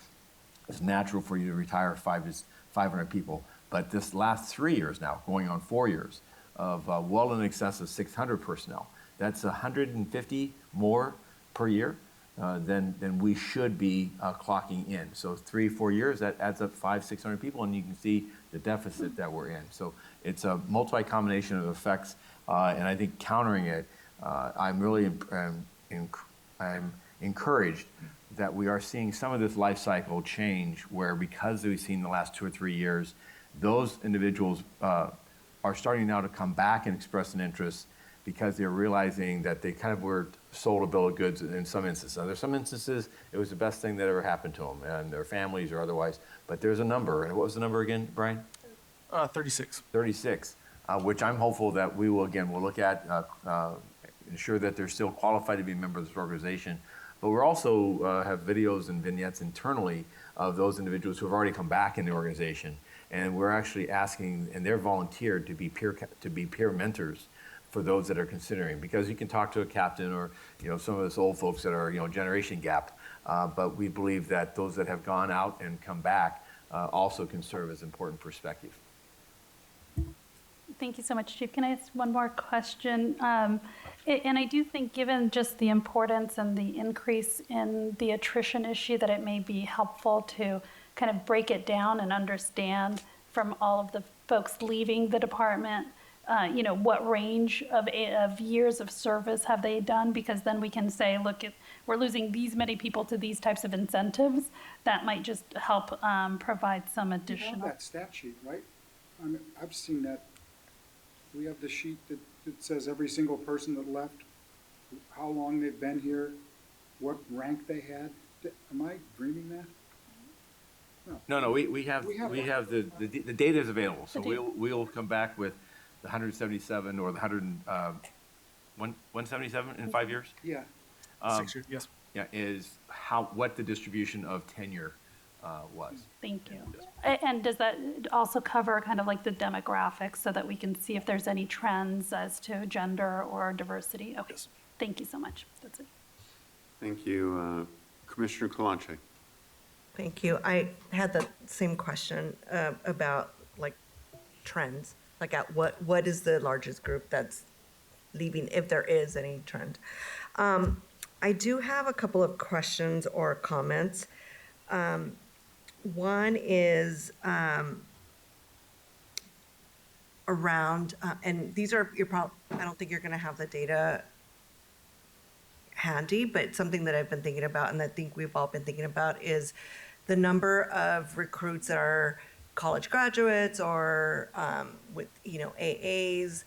It's natural for you to retire 500 people. But this last 3 years now, going on 4 years, of well in excess of 600 personnel, that's 150 more per year than we should be clocking in. So 3 or 4 years, that adds up 500-600 people, and you can see the deficit that we're in. So it's a multi-combination of effects, and I think countering it, I'm really I'm encouraged that we are seeing some of this life cycle change, where because we've seen the last 2 or 3 years, those individuals are starting now to come back and express an interest, because they're realizing that they kind of were sold a bill of goods in some instances. Now, there's some instances it was the best thing that ever happened to them and their families or otherwise, but there's a number. And what was the number again, Brian? 36. 36, which I'm hopeful that we'll look at, ensure that they're still qualified to be a member of this organization, But we're also have videos and vignettes internally of those individuals who have already come back in the organization. And we're actually asking, and they're volunteered to be peer mentors for those that are considering, because you can talk to a captain or some of those old folks that are generation gap, but we believe that those that have gone out and come back also can serve as important perspective. Thank you so much, Chief. Can I ask one more question? And I do think, given just the importance and the increase in the attrition issue, that it may be helpful to kind of break it down and understand from all of the folks leaving the department, what range of years of service have they done? Because then we can say, look, we're losing these many people to these types of incentives. That might just help provide some You have additional. that stat sheet, right? I mean, I've seen that. We have the sheet that says every single person that left, how long they've been here, what rank they had. Am I dreaming that? No, we have the data is available. So we'll come back with the 177 or the 177 in 5 years. Yeah. 6 years, yes. Yeah, is what the distribution of tenure was. Thank you. And does that also cover kind of like the demographics so that we can see if there's any trends as to gender or diversity? Okay. Yes. Thank you so much. That's it. Thank you. Commissioner Kalanche. Thank you. I had the same question about like trends, like at what is the largest group that's leaving, if there is any trend. I do have a couple of questions or comments. One is around, and these are, I don't think you're going to have the data handy, but something that I've been thinking about and I think we've all been thinking about is the number of recruits that are college graduates or with AAs,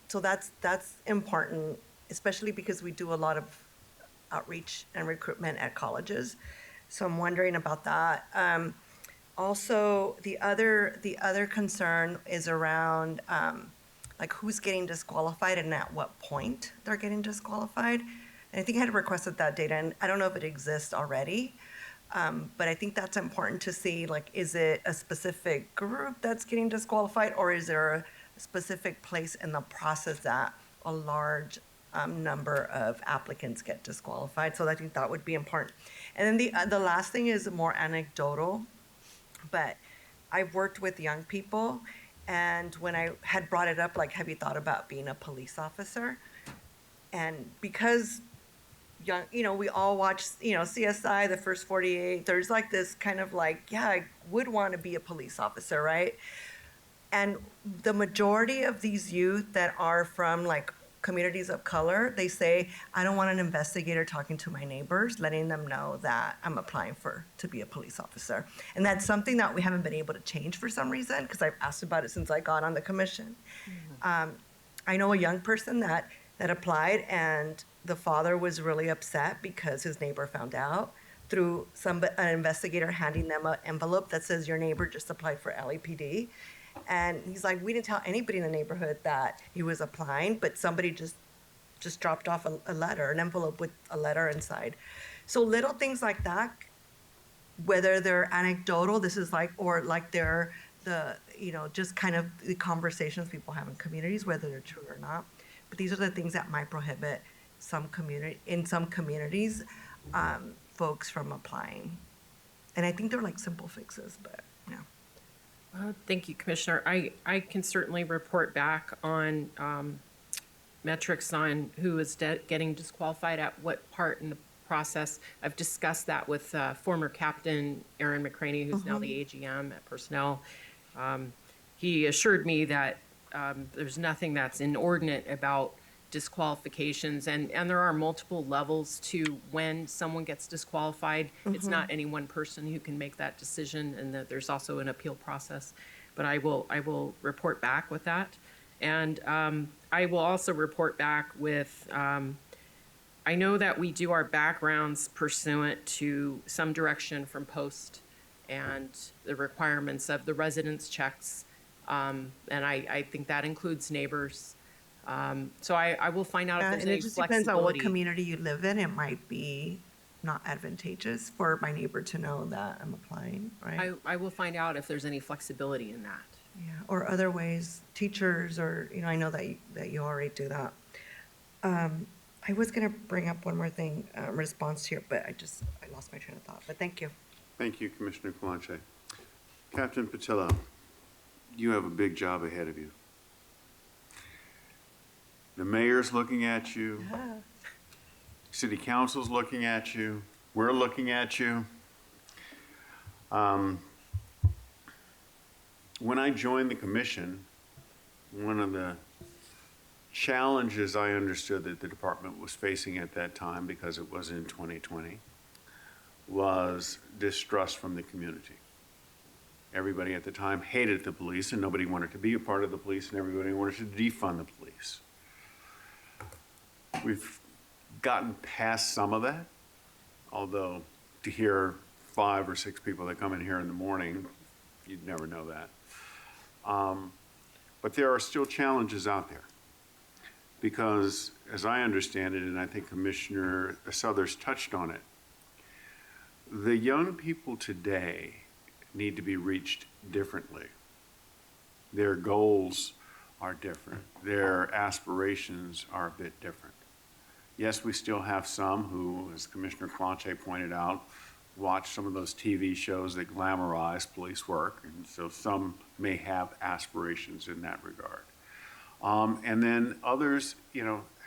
so that's important, especially because we do a lot of outreach and recruitment at colleges. So I'm wondering about that. Also, the other concern is around like who's getting disqualified and at what point they're getting disqualified. And I think I had requested that data, and I don't know if it exists already, but I think that's important to see, like, is it a specific group that's getting disqualified, or is there a specific place in the process that a large number of applicants get disqualified? So I think that would be important. And then the last thing is more anecdotal, but I've worked with young people, and when I had brought it up, like, have you thought about being a police officer? And because we all watch, CSI, the first 48, there's like this kind of like, yeah, I would want to be a police officer, right? And the majority of these youth that are from like communities of color, they say, I don't want an investigator talking to my neighbors, letting them know that I'm applying to be a police officer. And that's something that we haven't been able to change for some reason, because I've asked about it since I got on the commission. Mm-hmm. I know a young person that applied, and the father was really upset because his neighbor found out through an investigator handing them an envelope that says your neighbor just applied for LAPD. And he's like, we didn't tell anybody in the neighborhood that he was applying, but somebody just dropped off a letter, an envelope with a letter inside. So little things like that, whether they're anecdotal, this is like, or like they're just kind of the conversations people have in communities, whether they're true or not. But these are the things that might prohibit in some communities, folks from applying. And I think they're like simple fixes, but yeah. Thank you, Commissioner. I can certainly report back on metrics on who is getting disqualified at what part in the process. I've discussed that with former Captain Aaron McCraney, who's now the AGM at Personnel. He assured me that there's nothing that's inordinate about disqualifications, and there are multiple levels to when someone gets disqualified. It's not any one person who can make that decision, and that there's also an appeal process. But I will report back with that, and I will also report back with. I know that we do our backgrounds pursuant to some direction from Post and the requirements of the residence checks, and I think that includes neighbors. So I will find out if Yeah, there's and any it just depends on what flexibility. community you live in. It might be not advantageous for my neighbor to know that I'm applying, right? I will find out if there's any flexibility in that. Yeah, or other ways, teachers, or, I know that you already do that. I was gonna bring up one more thing, response here, but I lost my train of thought, but thank you. Thank you, Commissioner Kalanche. Captain Patillo, you have a big job ahead of you. The mayor's looking at you. City council's looking at you. We're looking at you. When I joined the commission, one of the challenges I understood that the department was facing at that time, because it was in 2020, was distrust from the community. Everybody at the time hated the police, and nobody wanted to be a part of the police, and everybody wanted to defund the police. We've gotten past some of that, although to hear 5 or 6 people that come in here in the morning, you'd never know that. But there are still challenges out there, because as I understand it, and I think Commissioner Southers touched on it, the young people today need to be reached differently. Their goals are different. Their aspirations are a bit different. Yes, we still have some who, as Commissioner Clanche pointed out, watch some of those TV shows that glamorize police work, and so some may have aspirations in that regard. And then others,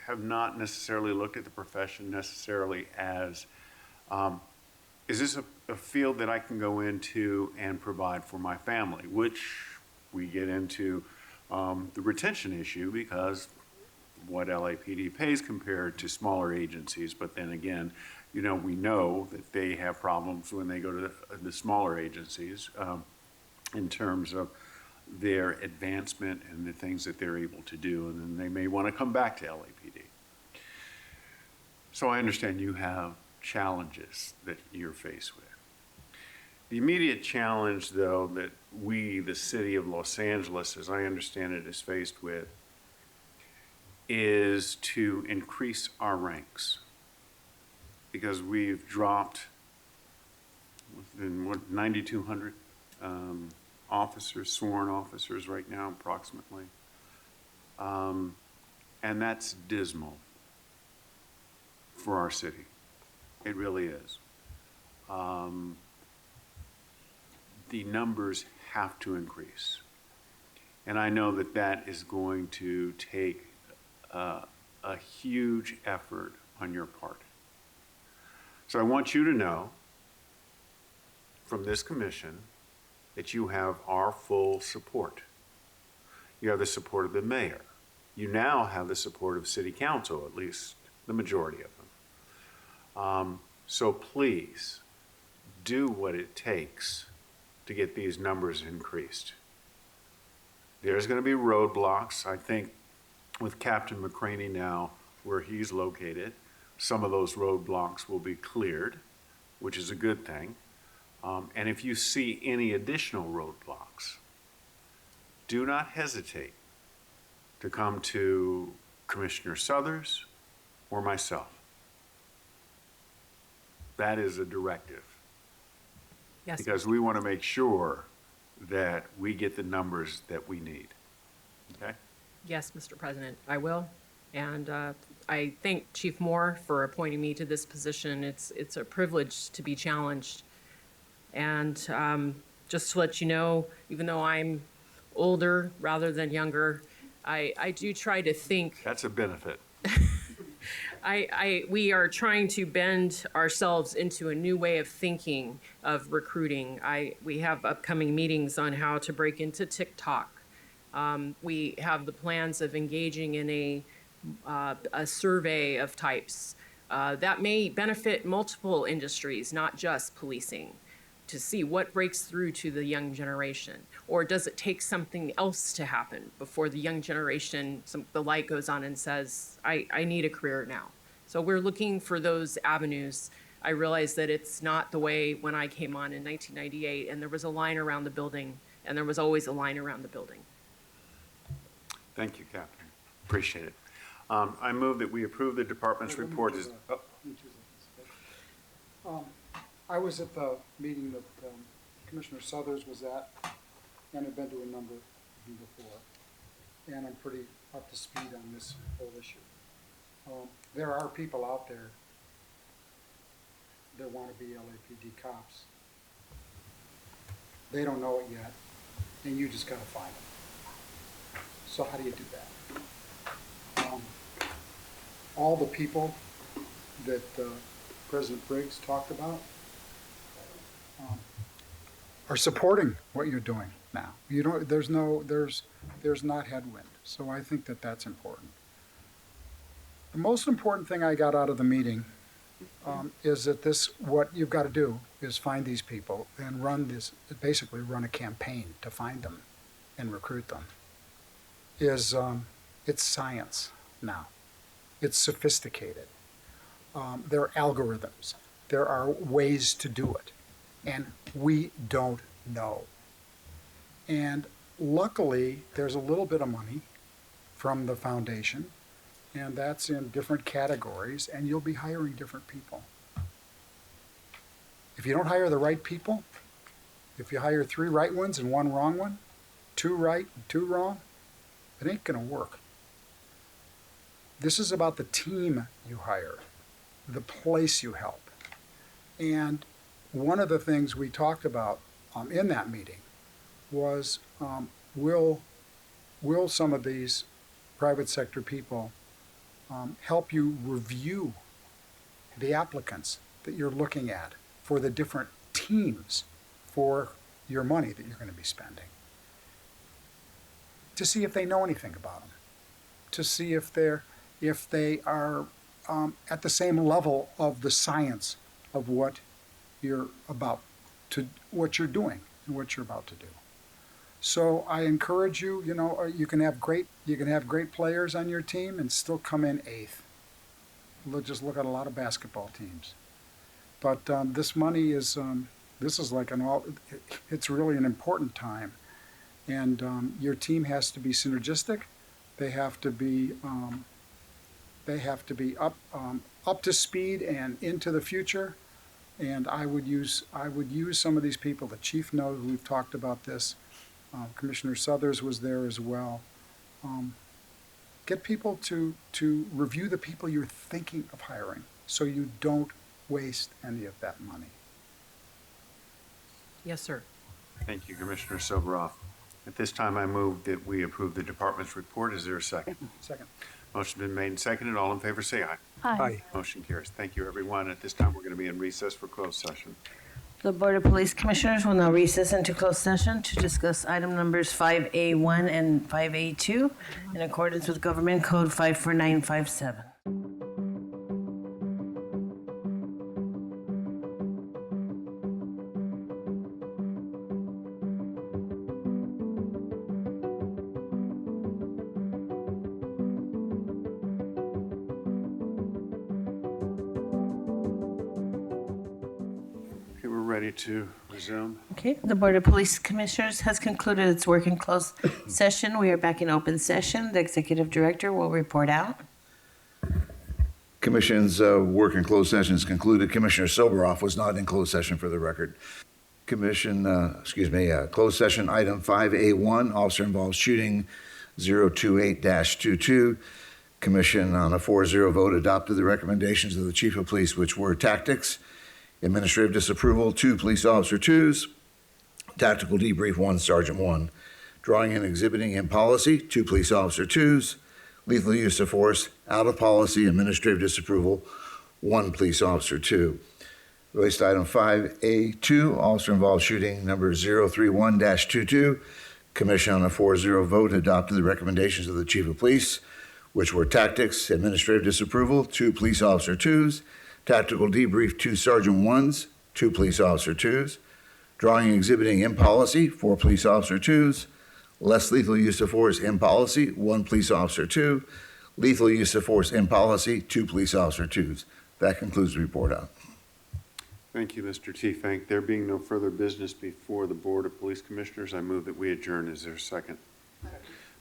have not necessarily looked at the profession necessarily as, is this a field that I can go into and provide for my family, which we get into the retention issue, because what LAPD pays compared to smaller agencies, but then again, we know that they have problems when they go to the smaller agencies in terms of their advancement and the things that they're able to do, and then they may want to come back to LAPD. So I understand you have challenges that you're faced with. The immediate challenge, though, that we, the city of Los Angeles, as I understand it, is faced with is to increase our ranks, because we've dropped within 9,200 officers, sworn officers right now, approximately. And that's dismal for our city. It really is. The numbers have to increase. And I know that that is going to take a huge effort on your part. So I want you to know from this commission that you have our full support. You have the support of the mayor. You now have the support of city council, at least the majority of them. So please do what it takes to get these numbers increased. There's going to be roadblocks. I think with Captain McCraney now, where he's located, some of those roadblocks will be cleared, which is a good thing. And if you see any additional roadblocks, do not hesitate to come to Commissioner Southers or myself. That is a directive. Yes. Because we want to make sure that we get the numbers that we need. Okay? Yes, Mr. President, I will. And I thank Chief Moore for appointing me to this position. It's a privilege to be challenged. And just to let you know, even though I'm older rather than younger, I do try to think. That's a benefit. We are trying to bend ourselves into a new way of thinking of recruiting. We have upcoming meetings on how to break into TikTok. We have the plans of engaging in a survey of types that may benefit multiple industries, not just policing, to see what breaks through to the young generation. Or does it take something else to happen before the young generation, the light goes on and says, I need a career now. So we're looking for those avenues. I realize that it's not the way when I came on in 1998 and there was a line around the building, and there was always a line around the building. Thank you, Captain. Appreciate it. I move that we approve the department's report as, oh, I was at the meeting that Commissioner Suthers was at, and I've been to a number of them before, and I'm pretty up to speed on this whole issue. There are people out there that want to be LAPD cops. They don't know it yet, and you just got to find them. So how do you do that? All the people that President Briggs talked about are supporting what you're doing now. You don't. There's not headwind. So I think that that's important. The most important thing I got out of the meeting is that what you've got to do is find these people and basically run a campaign to find them and recruit them. It's science now. It's sophisticated. There are algorithms. There are ways to do it. And we don't know. And luckily, there's a little bit of money from the foundation, and that's in different categories, and you'll be hiring different people. If you don't hire the right people, if you hire 3 right ones and 1 wrong one, 2 right and 2 wrong, it ain't gonna work. This is about the team you hire, the place you help. And one of the things we talked about in that meeting was will some of these private sector people help you review the applicants that you're looking at for the different teams for your money that you're going to be spending, to see if they know anything about them, to see if they are at the same level of the science of what you're what you're doing and what you're about to do. So I encourage you. You can have great players on your team and still come in 8th. Just look at a lot of basketball teams. But this money is like it's really an important time, and your team has to be synergistic. They have to be up to speed and into the future. And I would use some of these people. The chief knows we've talked about this. Commissioner Suthers was there as well. Get people to review the people you're thinking of hiring, so you don't waste any of that money. Yes, sir. thank you, Commissioner Soboroff. At this time, I move that we approve the department's report. Is there a second? Second. Motion been made and seconded. All in favor, say aye. Aye. Motion carries. Thank you, everyone. At this time, we're going to be in recess for closed session. The Board of Police Commissioners will now recess into closed session to discuss item numbers 5A1 and 5A2 in accordance with Government Code 54957. Okay, we're ready to resume. Okay, the Board of Police Commissioners has concluded its work in closed session. We are back in open session. The Executive Director will report out. Commission's work in closed session is concluded. Commissioner Soboroff was not in closed session for the record. Closed session item 5A1, officer involved shooting 028-22. Commission on a 4-0 vote adopted the recommendations of the Chief of Police, which were tactics, administrative disapproval, 2 police officer 2s, tactical debrief 1 sergeant 1, drawing and exhibiting in policy 2 police officer 2s, lethal use of force out of policy, administrative disapproval 1 police officer 2. Released item 5A2, officer involved shooting number 031-22. Commission on a 4-0 vote adopted the recommendations of the Chief of Police, which were tactics, administrative disapproval, 2 police officer 2s, tactical debrief 2 sergeant 1s, 2 police officer 2s, drawing and exhibiting in policy 4 police officer 2s, less lethal use of force in policy 1 police officer 2, lethal use of force in policy 2 police officer 2s. That concludes the report out. Thank you, Mr. T. There being no further business before the Board of Police Commissioners, I move that we adjourn. Is there a second?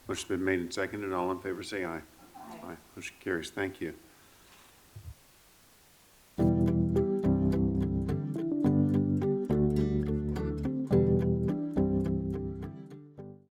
Motion's been made and seconded. All in favor, say aye. Aye. Motion carries. Thank you.